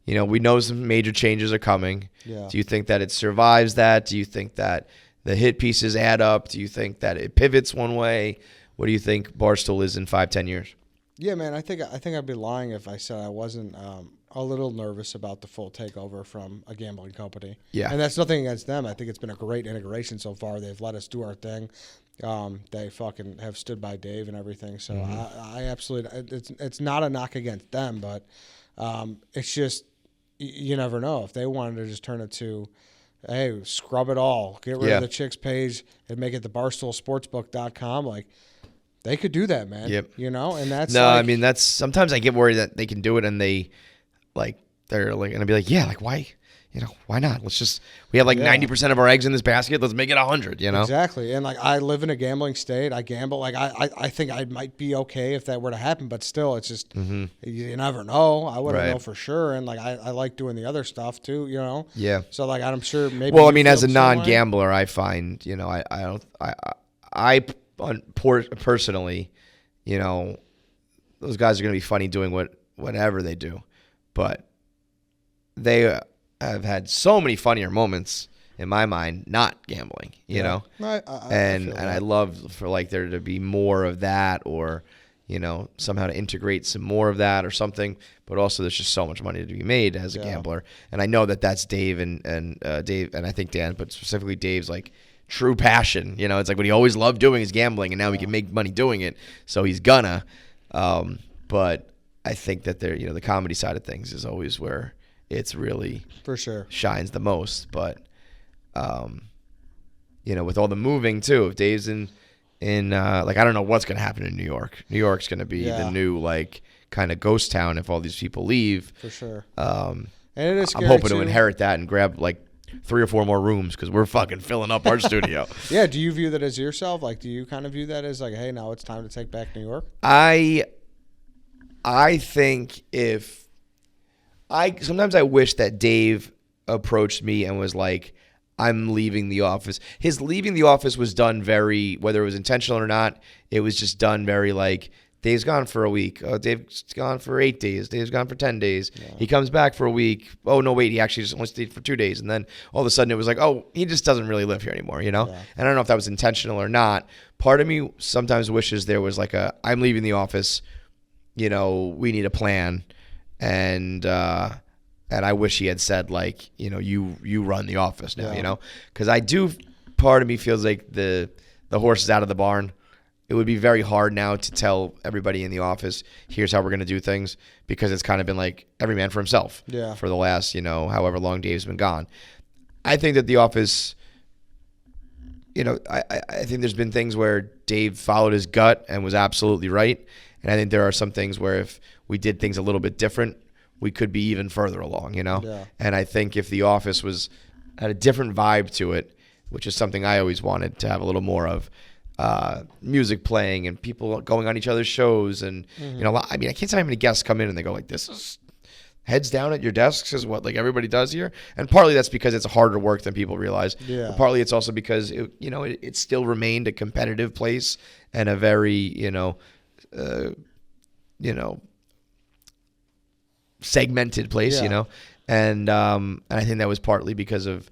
we know some major changes are coming. Yeah. Do you think that it survives that? Do you think that the hit pieces add up? Do you think that it pivots one way? What do you think Barstool is in 5-10 years? Yeah, man, I think I'd be lying if I said I wasn't a little nervous about the full takeover from a gambling company. Yeah. And that's nothing against them. I think it's been a great integration so far. They've let us do our thing. They fucking have stood by Dave and everything. So I absolutely, it's not a knock against them, but it's just, you never know. If they wanted to just turn it to, hey, scrub it all, get rid of the Chicks page and make it the BarstoolSportsbook.com, like, they could do that, man. Yep. And that's that's sometimes I get worried that they can do it and they're like going to be like, yeah, like why not? We have 90% of our eggs in this basket. Let's make it 100, Exactly. And I live in a gambling state. I gamble. I think I might be okay if that were to happen, but still it's just, you never know. I wouldn't know for sure. And I like doing the other stuff too, Yeah. So I'm sure maybe. Well, as a non-gambler, I find, I personally, those guys are going to be funny doing whatever they do, but they have had so many funnier moments in my mind, not gambling, you know? I and feel and that. I love for like there to be more of that, or, you know, somehow to integrate some more of that or something. But also there's just so much money to be made as a gambler. And I know that that's Dave and Dave, and I think Dan, but specifically Dave's like true passion. You know, it's like what he always loved doing is gambling, and now he can make money doing it. So he's gonna. But I think that there, you know, the comedy side of things is always where it's really For sure. shines the most. But you know, with all the moving too, if Dave's in like, I don't know what's gonna happen in New York. New York's gonna be the new like kind of ghost town if all these people leave. For sure. And it is I'm scary, hoping too. to inherit that and grab like 3 or 4 more rooms because we're fucking filling up our studio. Yeah, do you view that as yourself? Like, do you kind of view that as like, hey, now it's time to take back New York? I think sometimes I wish that Dave approached me and was like, I'm leaving the office. His leaving the office was done very, whether it was intentional or not, it was just done very like, Dave's gone for a week. Oh, Dave's gone for 8 days. Dave's gone for 10 days. Yeah. He comes back for a week. Oh, no, wait, he actually just only stayed for 2 days. And then all of a sudden it was like, oh, he just doesn't really live here anymore, you know? Yeah. And I don't know if that was intentional or not. Part of me sometimes wishes there was like I'm leaving the office, you know, we need a plan. And I wish he had said like, you know, you run the office now, you know? Because part of me feels like the horse is out of the barn. It would be very hard now to tell everybody in the office, here's how we're going to do things, because it's kind of been like every man for himself for the last, you know, however long Dave's been gone. I think that the office, you know, I think there's been things where Dave followed his gut and was absolutely right. And I think there are some things where if we did things a little bit different, we could be even further along, you know? Yeah. And I think if the office had a different vibe to it, which is something I always wanted to have a little more of, music playing and people going on each other's shows, and you know, I mean, I can't tell how many guests come in and they go like, "This is heads down at your desks," is what like everybody does here. And partly that's because it's harder work than people realize. Yeah. But partly it's also because it still remained a competitive place and a very segmented place, you know, and I think that was partly because of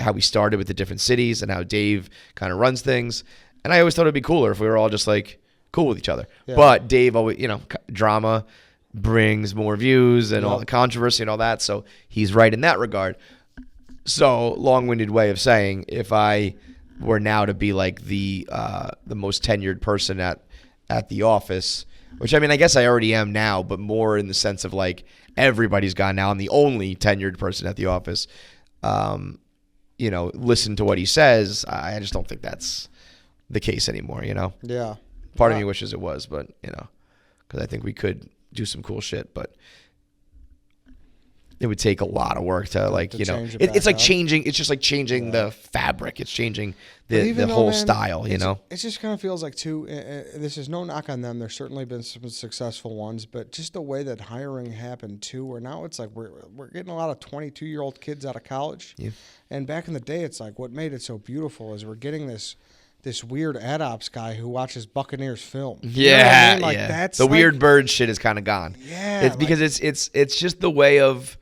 how we started with the different cities and how Dave kind of runs things. And I always thought it'd be cooler if we were all just like cool with each other. Yeah. But Dave always, you know, drama brings more views and all the controversy and all that. So he's right in that regard. So long-winded way of saying, if I were now to be like the most tenured person at the office, which I mean, I guess I already am now, but more in the sense of like everybody's gone now. I'm the only tenured person at the office. You know, listen to what he says. I just don't think that's the case anymore, you know? Yeah. Part of me wishes it was, but, you know, because I think we could do some cool shit, but it would take a lot of work to like, you know, it's like changing, it's just like changing the fabric. It's changing the whole style, you know? It just kind of feels like too, this is no knock on them. There's certainly been some successful ones, but just the way that hiring happened too, where now it's like we're getting a lot of 22-year-old kids out of college. Yeah. And back in the day, it's like what made it so beautiful is we're getting this weird ad ops guy who watches Buccaneers film. You know what I mean? Like that's the like, weird bird shit is kind of gone. Yeah. It's because it's just the way of,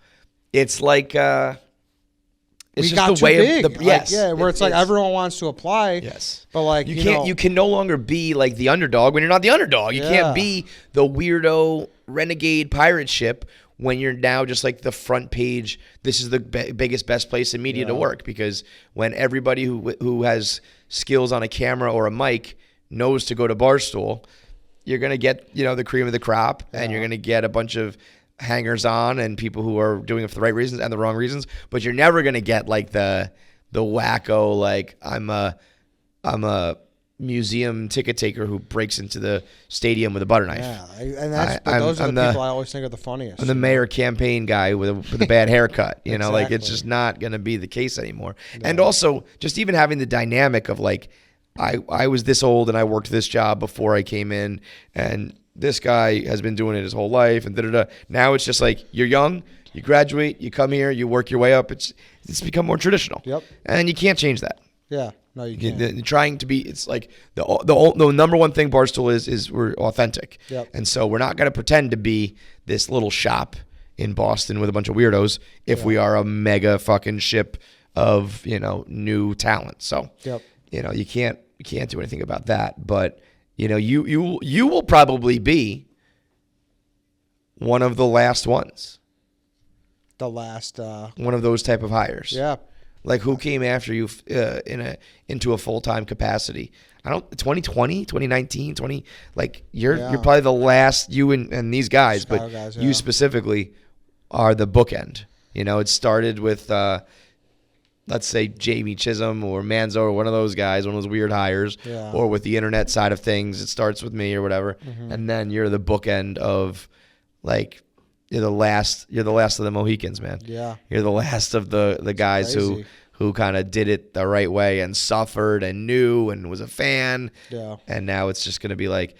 it's like, it's just the way big. Of the, yes. Like, yeah. Where it's like everyone wants to apply. Yes. But like, you can no longer be like the underdog when you're not the underdog. You can't be the weirdo renegade pirate ship when you're now just like the front page. This is the biggest, best place in media to work, because when everybody who has skills on a camera or a mic knows to go to Barstool, you're going to get, you know, the cream of the crop, and you're going to get a bunch of hangers on and people who are doing it for the right reasons and the wrong reasons, but you're never going to get like the wacko, like I'm a museum ticket taker who breaks into the stadium with a butter knife. Yeah, and those are the people I always think are the funniest. I'm the mayor campaign guy with a bad haircut. You know, like it's just not going to be the case anymore. No. And also, just even having the dynamic of like, I was this old and I worked this job before I came in, and this guy has been doing it his whole life, and da-da-da. Now it's just like, you're young, you graduate, you come here, you work your way up. It's become more traditional. Yep. And you can't change that. Yeah. No, you can't. Trying to be, it's like the number one thing Barstool is we're authentic. Yep. And so we're not going to pretend to be this little shop in Boston with a bunch of weirdos if we are a mega fucking ship of new talent. So Yep. you can't do anything about that. But you will probably be one of the last ones. The last. One of those type of hires. Yeah. Like who came after you into a full-time capacity? 2020, 2019, you're probably the last, you and these guys, but guys, you specifically are the bookend. It started with let's say Jamie Chisholm or Manzo or one of those guys, one of those weird hires, or with the internet side of things, it starts with me or whatever, and then you're the bookend of you're the last of the Mohicans, man. Yeah. You're the last of the guys who kind of did it the right way and suffered and knew and was a fan. Yeah. And now it's just going to be like,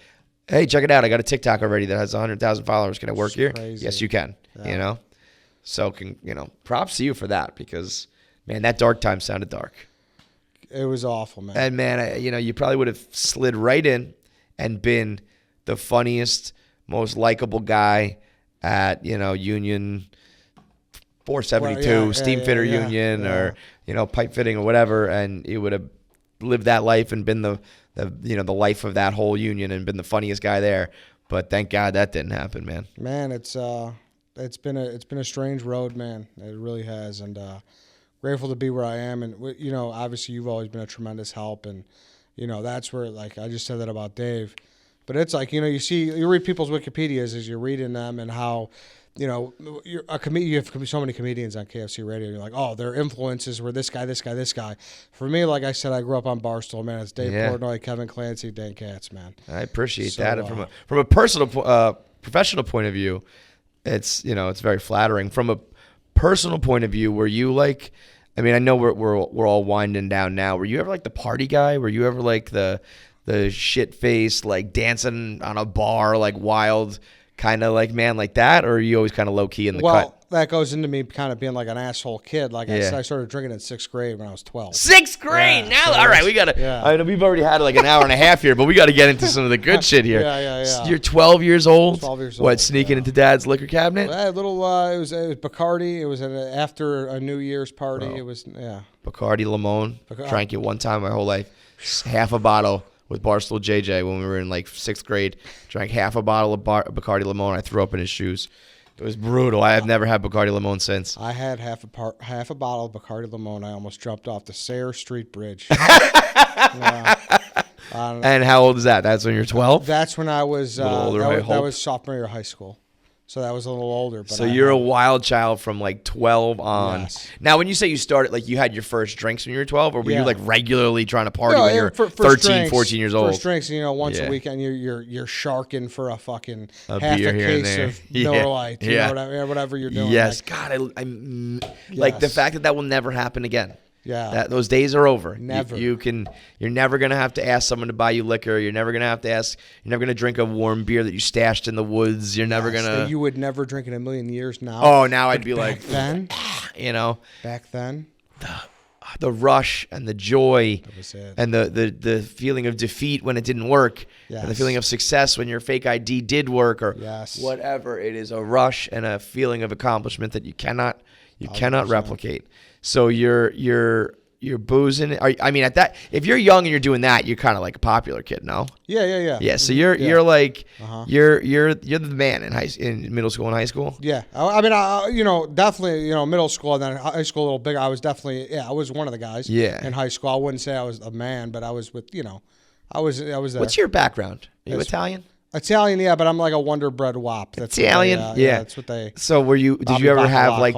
hey, check it out. I got a TikTok already that has 100,000 followers. Can I work here? Crazy. Yes, you can. So props to you for that, because man, that dark time sounded dark. It was awful, man. And man, you probably would have slid right in and been the funniest, most likable guy at Union 472, steam fitter union, or pipe fitting or whatever, and you would have lived that life and been the life of that whole union and been the funniest guy there. But thank God that didn't happen, man. Man, it's been a strange road, man. It really has, and grateful to be where I am. And obviously you've always been a tremendous help, and that's where, like, I just said that about Dave. But it's like, you read people's Wikipedias as you're reading them, and how, you're a comedian. You have so many comedians on KFC radio. You're like, oh, their influences were this guy, this guy, this guy. For me, like I said, I grew up on Barstool, man. It's Dave Portnoy, Kevin Clancy, Dan Katz, man. I appreciate that. And from a personal, professional point of view, it's very flattering. From a personal point of view, were you like, I mean, I know we're all winding down now. Were you ever like the party guy? Were you ever like the shit face, like dancing on a bar, like wild kind of like man like that? Or are you always kind of low key in the cut? Well, that goes into me kind of being like an asshole kid. Like I started drinking in 6th grade when I was 12. 6th grade? Now, so all right, we got to, I know we've already had like an hour and a half here, but we got to get into some of the good shit here. Yeah. You're 12 years old? 12 years old. What, sneaking into dad's liquor cabinet? A little, it was Bacardi. It was after a New Year's party. Bro. It was, Bacardi Limon. Drank it one time my whole life. Half a bottle. With Barstool JJ when we were in like 6th grade. Drank half a bottle of Bacardi Limon. I threw up in his shoes. It was brutal. I have never had Bacardi Limon since. I had half a bottle of Bacardi Limon. I almost jumped off the Sayre Street Bridge. And how old is that? That's when you're 12? That's when I was, older, that was sophomore year of high school. So that was a little older. But so you're a wild child from like 12 on. Yes. Now, when you say you started, like you had your first drinks when you were 12, or were you like regularly trying to party when you're 13, drinks, 14 years old? First drinks, once a weekend, you're sharking for a fucking half beer a case of Miller Lite, whatever you're doing. Yes, God, like the fact that will never happen again. Yeah, those days are over. Never. You're never gonna have to ask someone to buy you liquor. You're never gonna have to ask. You're never gonna drink a warm beer that you stashed in the woods. You're never gonna. You would never drink in a million years now. Oh, now I'd be like, then, back then, the rush and the joy, that was it. And the feeling of defeat when it didn't work, and the feeling of success when your fake ID did work, or whatever. It is a rush and a feeling of accomplishment that you cannot replicate. So you're boozing. I mean, at that, if you're young and you're doing that, you're kind of like a popular kid, no? Yeah. Yeah. So you're like you're the man in middle school and high school. Yeah. I mean, definitely, middle school and then high school a little bigger. I was definitely I was one of the guys. Yeah. In high school, I wouldn't say I was a man, but I was with I was there. What's your background? Are you Italian? Italian, yeah, but I'm like a Wonder Bread wop. That's Italian, yeah. That's what they. So did you ever have like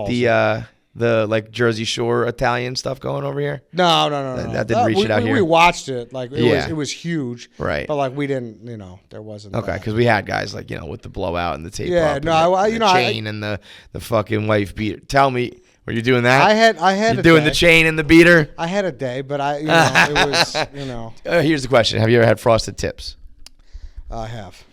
the like Jersey Shore Italian stuff going over here? No. That didn't reach it out here. We watched it. Like it was huge. Right. But like we didn't, there wasn't. Okay, because we had guys like, with the blowout and the tape up. The chain and the fucking wife beater. Tell me, were you doing that? I had you doing the chain and the beater? I had a day, but it was, Here's the question. Have you ever had frosted tips? I have.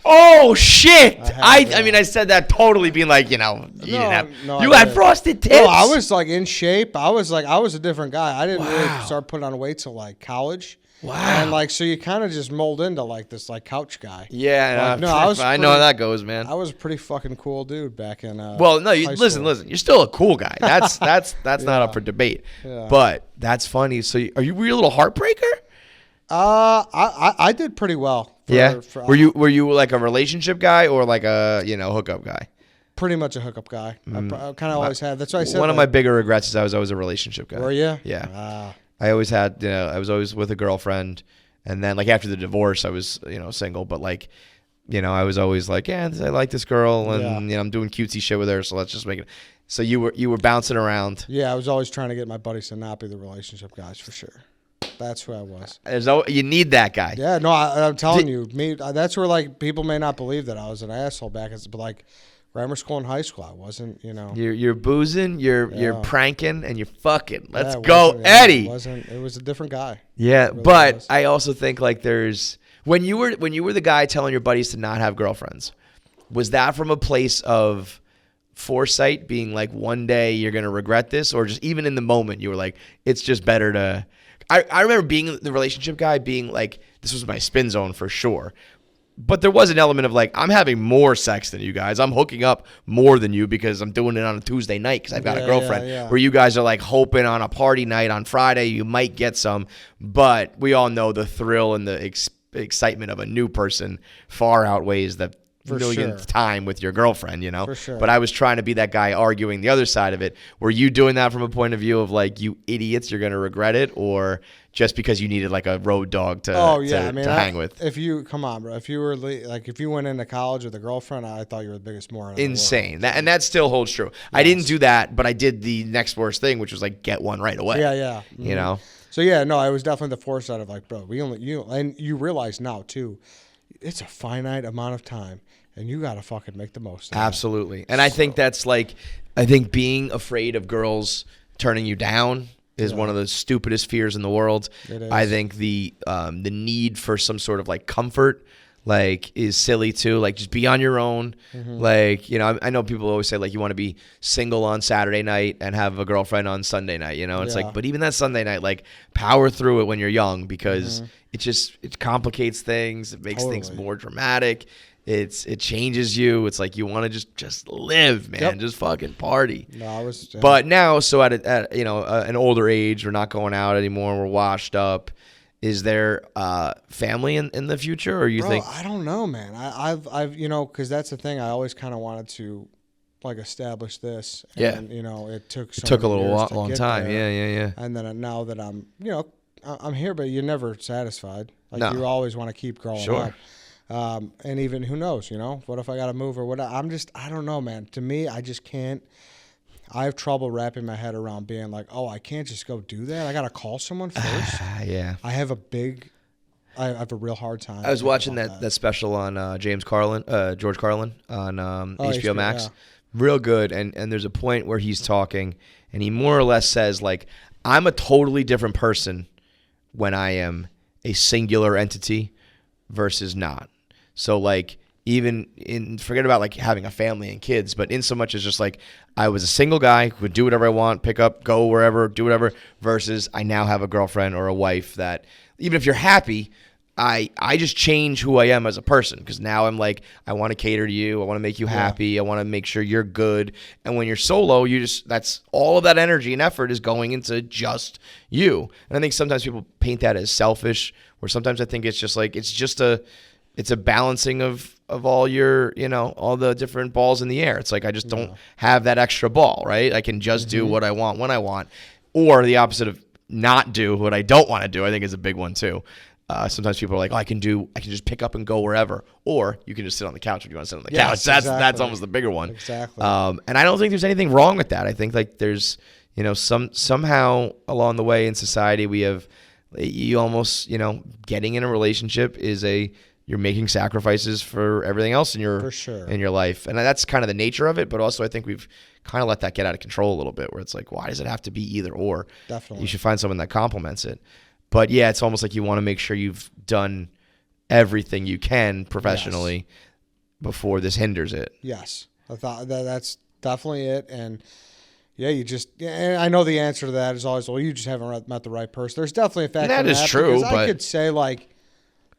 Oh shit! I mean, I said that totally being like, you didn't have. You had frosted tips. No, I was like in shape. I was a different guy. I didn't really start putting on weight till like college. Wow. And like, so you kind of just mold into like this like couch guy. Yeah, Like, no, I was I know how that goes, man. I was a pretty fucking cool dude back in. Well, no, you high listen. school. You're still a cool guy. That's not up for debate. Yeah. But that's funny. So, were you a little heartbreaker? I did pretty well. Were you like a relationship guy or like a hookup guy? Pretty much a hookup guy. I kind of always had. That's why I said One of my bigger regrets is I was always a relationship guy. Were you? Yeah. Wow. I always had. I was always with a girlfriend, and then like after the divorce, I was single. But like, I was always like, yeah, I like this girl, and I'm doing cutesy shit with her. So let's just make it. So you were bouncing around. Yeah, I was always trying to get my buddies to not be the relationship guys for sure. That's who I was. You need that guy. Yeah, no, I'm telling you, that's where like people may not believe that I was an asshole back, but like grammar school and high school, I wasn't. You're boozing, you're pranking, and you're fucking. Let's Yeah, it go, wasn't- Eddie. It was a different guy. Yeah, It really but was. I also think like there's when you were the guy telling your buddies to not have girlfriends, was that from a place of foresight, being like one day you're gonna regret this, or just even in the moment you were like, it's just better to. I remember being the relationship guy, being like, this was my spin zone for sure. But there was an element of like, I'm having more sex than you guys. I'm hooking up more than you because I'm doing it on a Tuesday night because I've got a girlfriend. yeah. Where you guys are like hoping on a party night on Friday you might get some. But we all know the thrill and the excitement of a new person far outweighs the For millionth sure. time with your girlfriend, For sure. But I was trying to be that guy arguing the other side of it. Were you doing that from a point of view of like, you idiots, you're going to regret it, or just because you needed like a road dog to hang with? If you come on, bro, if you were like if you went into college with a girlfriend, I thought you were the biggest moron. Insane. And that still holds true. I didn't do that, but I did the next worst thing, which was like get one right away. Yeah. You know? So yeah, no, I was definitely the foresight of like, bro, and you realize now too, it's a finite amount of time. And you got to fucking make the most of it. Absolutely. And I think that's like, I think being afraid of girls turning you down is one of the stupidest fears in the world. It is. I think the need for some sort of like comfort like is silly too. Like just be on your own. Mm-hmm. Like, I know people always say like you want to be single on Saturday night and have a girlfriend on Sunday night, It's Yeah. like, but even that Sunday night, like power through it when you're young because it complicates things. It makes things Totally. more dramatic. It changes you. It's like you want to just live, man. Yep. Just fucking party. No, I was. But now, so at an older age, we're not going out anymore. We're washed up. Is there family in the future, or you bro, think? I don't know, man. I've because that's the thing. I always kind of wanted to like establish this. Yeah. And, it took It took a many little years to long get time. there. Yeah. And then now that I'm I'm here, but you're never satisfied. Like No. you always want to keep growing Sure. up. And even who knows, what if I got to move or what? I don't know, man. To me, I just can't. I have trouble wrapping my head around being like, oh, I can't just go do that. I got to call someone first. Yeah. I have a real hard time. I was thinking watching about that special on George Carlin on HBO HBO, Max. yeah. Real good. And there's a point where he's talking, and he more or less says like, I'm a totally different person when I am a singular entity versus not. So like forget about like having a family and kids, but in so much as just like I was a single guy who would do whatever I want, pick up, go wherever, do whatever, versus I now have a girlfriend or a wife that even if you're happy, I just change who I am as a person because now I'm like, I want to cater to you. I want to make you happy. I want to make sure you're good. And when you're solo, that's all of that energy and effort is going into just you. And I think sometimes people paint that as selfish, or sometimes I think it's just like, it's a balancing of all your, all the different balls in the air. It's like, I just don't have that extra ball, right? I can just do what I want when I want, or the opposite of not do what I don't want to do, I think is a big one too. Sometimes people are like, oh, I can just pick up and go wherever, or you can just sit on the couch if you want to sit on the couch. That's exactly. almost the bigger one. Exactly. And I don't think there's anything wrong with that. I think like there's, somehow along the way in society we have, you almost, getting in a relationship is you're making sacrifices for everything else in your For sure. in your life, and that's kind of the nature of it. But also, I think we've kind of let that get out of control a little bit, where it's like, why does it have to be either or? Definitely. You should find someone that complements it. But yeah, it's almost like you want to make sure you've done everything you can professionally before this hinders it. Yes, I thought that's definitely it. And Yeah, and I know the answer to that is always, well, you just haven't met the right person. There's definitely a factor. That is true, because but I could say like,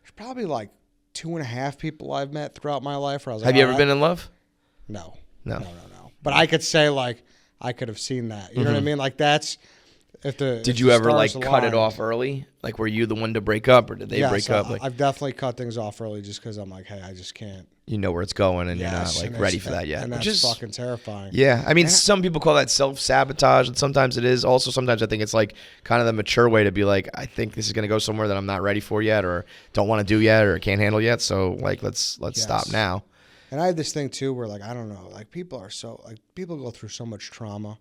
there's probably like 2.5 people I've met throughout my life where I was like, have you ever been in love? No. No. But I could say like, I could have seen that. You know what I mean? Like that's Did you ever like cut it off early? Like, were you the one to break up, or did they break up? Like, I've definitely cut things off early just because I'm like, hey, I just can't. You know where it's going, and you're not like ready for that yet. And Which that's is fucking terrifying. Yeah, I mean, some people call that self-sabotage, and sometimes it is. Also, sometimes I think it's like kind of the mature way to be like, I think this is going to go somewhere that I'm not ready for yet, or don't want to do yet, or can't handle yet. So like, let's stop now. And I have this thing too where like, I don't know, like people go through so much trauma,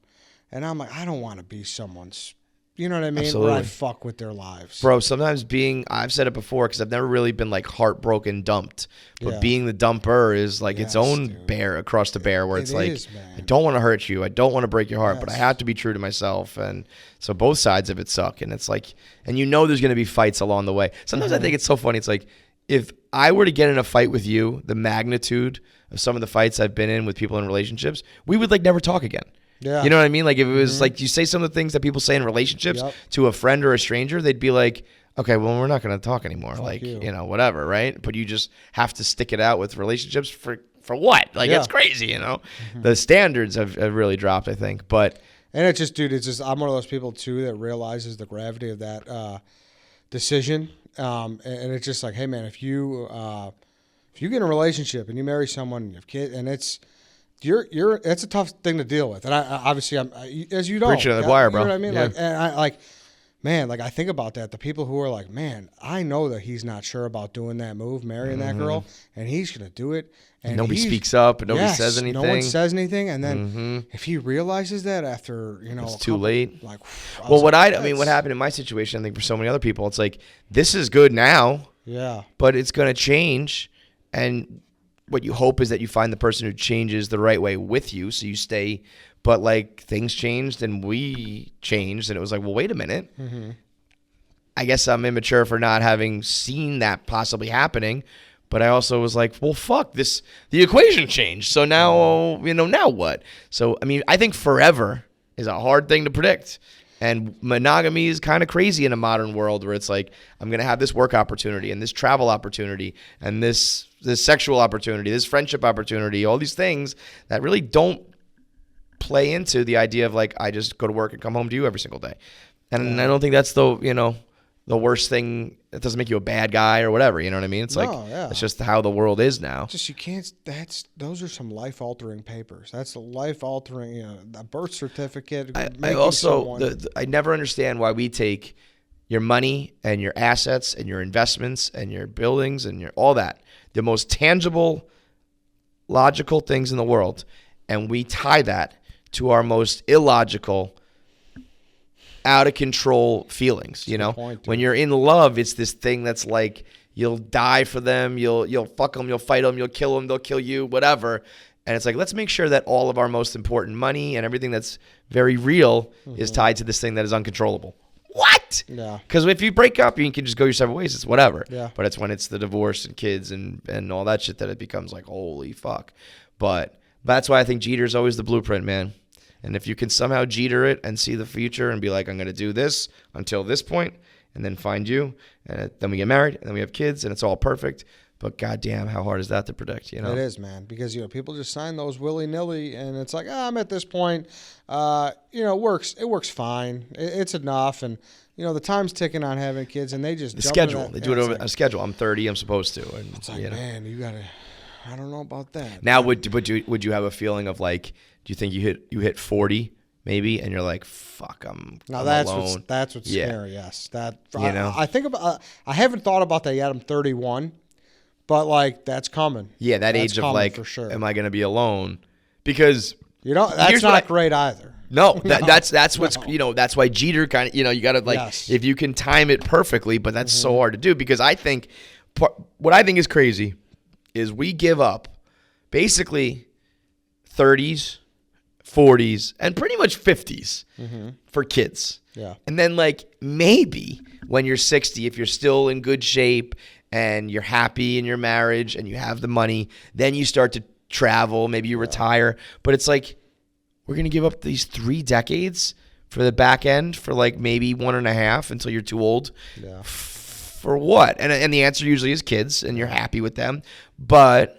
and I'm like, I don't want to be someone's. You know what I mean? Absolutely. Where I fuck with their lives. Bro, sometimes I've said it before because I've never really been like heartbroken dumped. But being the dumper is like its own bear across the bear where it's like, I don't want to hurt you. I don't want to break your heart, but I have to be true to myself. And so both sides of it suck. And it's like, and you know there's going to be fights along the way. Sometimes I think it's so funny. It's like, if I were to get in a fight with you, the magnitude of some of the fights I've been in with people in relationships, we would like never talk again. Yeah. You know what I mean? Like if it was like you say some of the things that people say in relationships to a friend or a stranger, they'd be like, okay, well, we're not going to talk anymore. Fuck like, you know, whatever, right? But you just have to stick it out with relationships for what? Like it's crazy, you know? The standards have really dropped, I think. But and it's just, dude, I'm one of those people too that realizes the gravity of that decision. And it's just like, hey man, if you get in a relationship and you marry someone and you have kids, and it's a tough thing to deal with. And I'm as you know, preaching to the choir, bro. You know what I mean? Yeah. Like, and man, like I think about that. The people who are like, man, I know that he's not sure about doing that move, marrying that girl, and he's gonna do it. And nobody speaks up, and nobody says anything. No one says anything, and then if he realizes that after it's too late. Like, what happened in my situation, I think for so many other people, it's like this is good now, but it's gonna change, and what you hope is that you find the person who changes the right way with you, so you stay. But like things changed and we changed, and it was like, well, wait a minute. I guess I'm immature for not having seen that possibly happening. But I also was like, well, fuck this. The equation changed. So now, now what? So, I mean, I think forever is a hard thing to predict. And monogamy is kind of crazy in a modern world where it's like, I'm going to have this work opportunity and this travel opportunity and this sexual opportunity, this friendship opportunity, all these things that really don't play into the idea of like, I just go to work and come home to you every single day. And I don't think that's the worst thing. It doesn't make you a bad guy or whatever. You know what I mean? It's it's just how the world is now. Just you can't. Those are some life altering papers. That's a life altering. A birth certificate. I also I never understand why we take your money and your assets and your investments and your buildings and your all that, the most tangible, logical things in the world, and we tie that to our most illogical, out of control feelings. When you're in love, it's this thing that's like you'll die for them, you'll fuck them, you'll fight them, you'll kill them, they'll kill you, whatever. And it's like, let's make sure that all of our most important money and everything that's very real is tied to this thing that is uncontrollable. What? Yeah. Because if you break up, you can just go your separate ways. It's whatever. Yeah. But it's when it's the divorce and kids and all that shit that it becomes like, holy fuck. But that's why I think Jeter's always the blueprint, man. And if you can somehow Jeter it and see the future and be like, I'm going to do this until this point and then find you, and then we get married and then we have kids and it's all perfect. But goddamn, how hard is that to predict? It is, man, because people just sign those willy-nilly, and it's like, I'm at this point. It works fine. It's enough, and the time's ticking on having kids, and they just the schedule. They do it over a schedule. I'm 30. I'm supposed to. And it's like, man, you gotta. I don't know about that. Now, would you have a feeling of like, do you think you hit 40 maybe, and you're like, fuck, I'm alone. That's what's scary. Yes, that I think about. I haven't thought about that yet. I'm 31. But like that's coming. Yeah, that's age of like, for sure. Am I going to be alone? Because that's not great either. No, that's what's that's why Jeter kind of you got to like if you can time it perfectly, but that's so hard to do because I think what I think is crazy is we give up basically 30s, 40s, and pretty much 50s for kids. Yeah, and then like maybe when you're 60, if you're still in good shape and you're happy in your marriage and you have the money, then you start to travel, maybe you retire. But it's like we're going to give up these 3 decades for the back end for like maybe 1.5 until you're too old. Yeah. For what? And the answer usually is kids, and you're happy with them. But,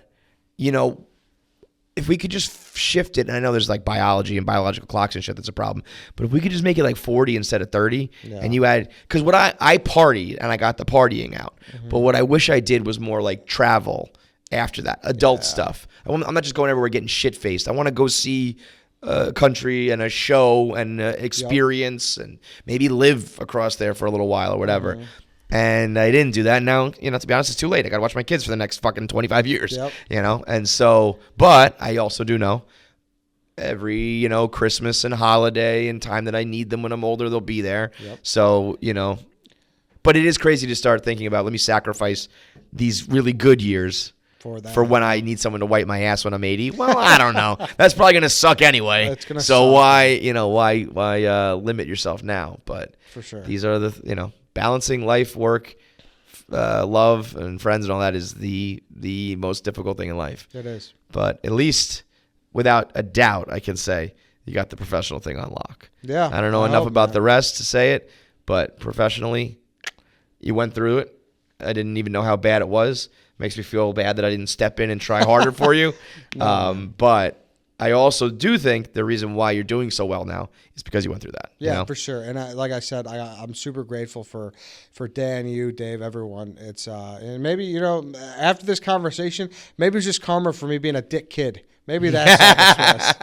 if we could just shift it, and I know there's like biology and biological clocks and shit that's a problem, but if we could just make it like 40 instead of 30, and you add, because what I partied and I got the partying out, but what I wish I did was more like travel after that, adult stuff. I'm not just going everywhere getting shit faced. I want to go see a country and a show and experience and maybe live across there for a little while or whatever. And I didn't do that. Now, to be honest, it's too late. I got to watch my kids for the next fucking 25 years, And so, but I also do know every, Christmas and holiday and time that I need them when I'm older, they'll be there. So, but it is crazy to start thinking about, let me sacrifice these really good years for when I need someone to wipe my ass when I'm 80. Well, I don't know. That's probably going to suck anyway. It's gonna so suck. why limit yourself now? But For sure. These are the, balancing life, work, love, and friends and all that is the most difficult thing in life. It is. But at least, without a doubt, I can say you got the professional thing on lock. Yeah. I don't know enough about the rest to say it, but professionally, you went through it. I didn't even know how bad it was. Makes me feel bad that I didn't step in and try harder for you. But I also do think the reason why you're doing so well now is because you went through that. Yeah, for sure. And like I said, I'm super grateful for Dan, you, Dave, everyone. It's and maybe after this conversation, maybe it's just karma for me being a dick kid. Maybe that's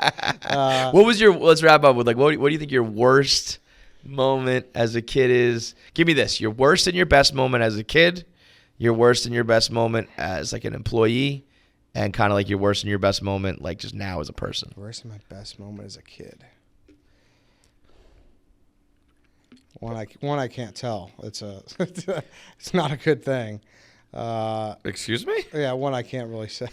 what was your? Let's wrap up with what do you think your worst moment as a kid is? Give me this: your worst and your best moment as a kid, your worst and your best moment as like an employee. And kind of like your worst and your best moment, like just now as a person. Worst and my best moment as a kid. One I can't tell. It's not a good thing. Excuse me? Yeah, one I can't really say.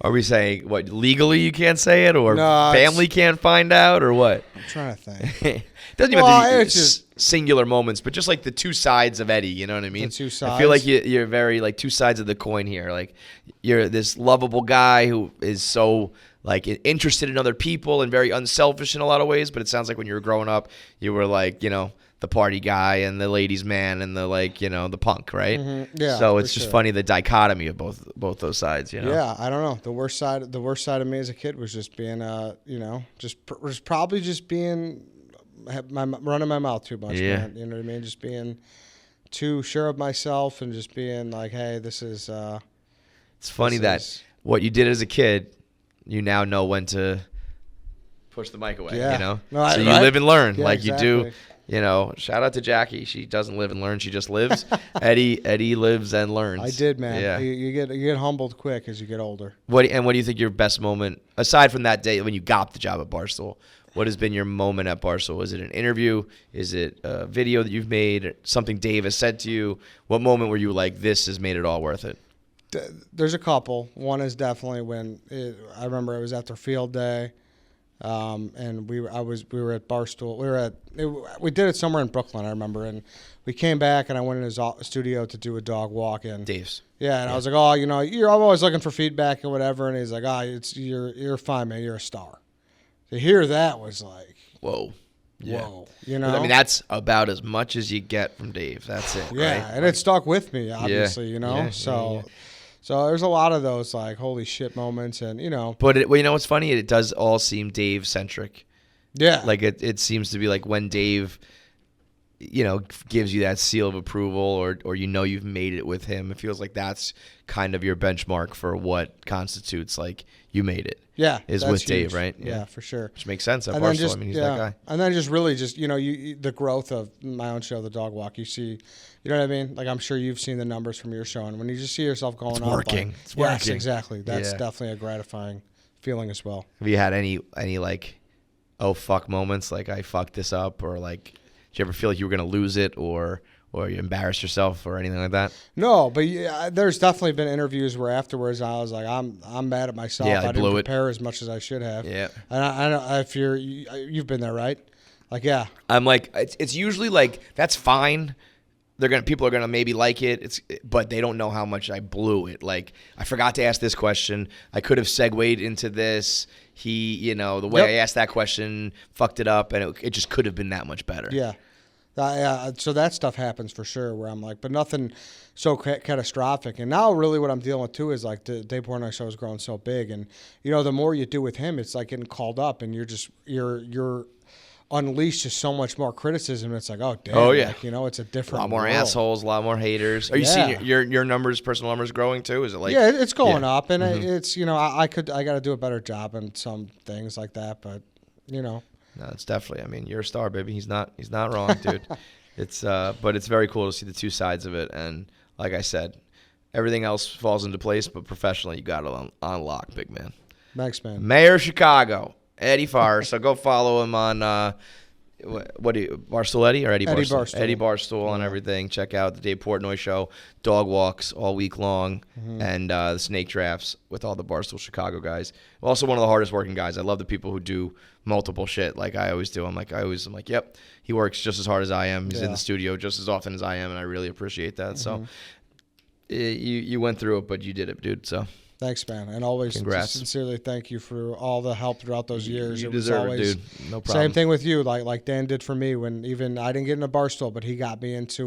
Are we saying what legally you can't say it, or family can't find out, or what? I'm trying to think. Doesn't even have to be just singular moments, but just like the two sides of Eddie. You know what I mean? The two sides. I feel like you're very like two sides of the coin here. Like you're this lovable guy who is so like interested in other people and very unselfish in a lot of ways. But it sounds like when you were growing up, you were like the party guy and the ladies' man and the the punk, right? Mm-hmm. Yeah. So it's just funny the dichotomy of both those sides. Yeah, I don't know. The worst side of me as a kid was just being probably just being running my mouth too much. Yeah. Man. You know what I mean? Just being too sure of myself and just being like, hey, this is. It's funny that what you did as a kid, you now know when to push the mic away. Yeah. So you live and learn, yeah, like exactly. you do. Shout out to Jackie. She doesn't live and learn. She just lives. Eddie lives and learns. I did, man. Yeah. You get humbled quick as you get older. What do you think your best moment, aside from that day when you got the job at Barstool, what has been your moment at Barstool? Is it an interview? Is it a video that you've made? Something Dave has said to you? What moment were you like, this has made it all worth it? There's a couple. One is definitely I remember it was after field day. And we were at Barstool. We did it somewhere in Brooklyn, I remember, and we came back and I went in his studio to do a dog walk in. Dave's. Yeah, and I was like, oh, I'm always looking for feedback and whatever, and he's like, you're fine, man, you're a star. To hear that was like, whoa. Yeah. Whoa, I mean, that's about as much as you get from Dave. That's it. Yeah, right? and it stuck with me, obviously, Yeah, so. So there's a lot of those like holy shit moments, and But what's funny? It does all seem Dave centric. Yeah. Like it seems to be like when Dave, gives you that seal of approval, or you've made it with him. It feels like that's kind of your benchmark for what constitutes like you made it. Yeah, is that's with huge. Dave, right? Yeah, for sure. Which makes sense at And Barstool. I mean, he's that guy. And then just really just the growth of my own show, The Dog Walk. You see, you know what I mean? Like I'm sure you've seen the numbers from your show, and when you just see yourself going It's up, working. Like, It's working. Yes, exactly. That's Yeah. definitely a gratifying feeling as well. Have you had any like, oh fuck moments, like I fucked this up, or like, did you ever feel like you were gonna lose it, or you embarrassed yourself or anything like that? No, but yeah, there's definitely been interviews where afterwards I was like, I'm mad at myself. Yeah, I didn't blew it. prepare as much as I should have. Yeah. And I know if you've been there, right? Like, yeah. I'm like, it's usually like, that's fine. people are gonna maybe like it. But they don't know how much I blew it. Like, I forgot to ask this question. I could have segued into this. The way I asked that question fucked it up, and it just could have been that much better. Yeah. So that stuff happens for sure where I'm like, but nothing so catastrophic. And now really what I'm dealing with too is like the Dave Portnoy show is growing so big. And, the more you do with him, it's like getting called up and you're unleashed to so much more criticism. It's like, oh, damn. Oh, yeah. Like, it's a different A lot more world. assholes, a lot more haters. Are you seeing your numbers, personal numbers growing too? Is it like? Yeah, it's going up. And it's, I got to do a better job in some things like that. But, No, it's definitely. I mean, you're a star, baby. He's not wrong, dude. But it's very cool to see the two sides of it. And like I said, everything else falls into place. But professionally, you got it on lock, big man. Thanks, man. Mayor of Chicago, Eddie Farr. So go follow him on Barstool Eddie or Eddie Barstool? Barstool. Eddie Barstool on everything. Check out the Dave Portnoy show, dog walks all week long, and the snake drafts with all the Barstool Chicago guys. Also one of the hardest working guys. I love the people who do multiple shit like I always do. I'm like, yep, he works just as hard as I am. He's in the studio just as often as I am, and I really appreciate that. So you went through it, but you did it, dude. So thanks, man. And always Congrats. Sincerely thank you for all the help throughout those years. You it was deserve always it, dude. No problem. Same thing with you, like Dan did for me when even I didn't get into Barstool, but he got me into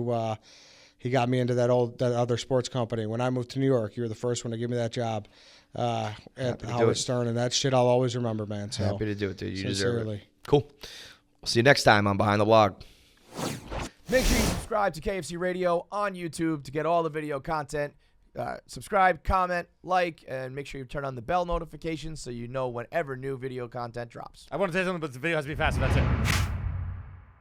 that other sports company. When I moved to New York, you were the first one to give me that job at Howard Stern, and that shit I'll always remember, man. So happy to do it, dude. You deserve sincerely. it. Cool. We'll see you next time on Behind the Blog. Make sure you subscribe to KFC Radio on YouTube to get all the video content. Subscribe, comment, like, and make sure you turn on the bell notifications so you know whenever new video content drops. I want to say something, but the video has to be fast, so that's it.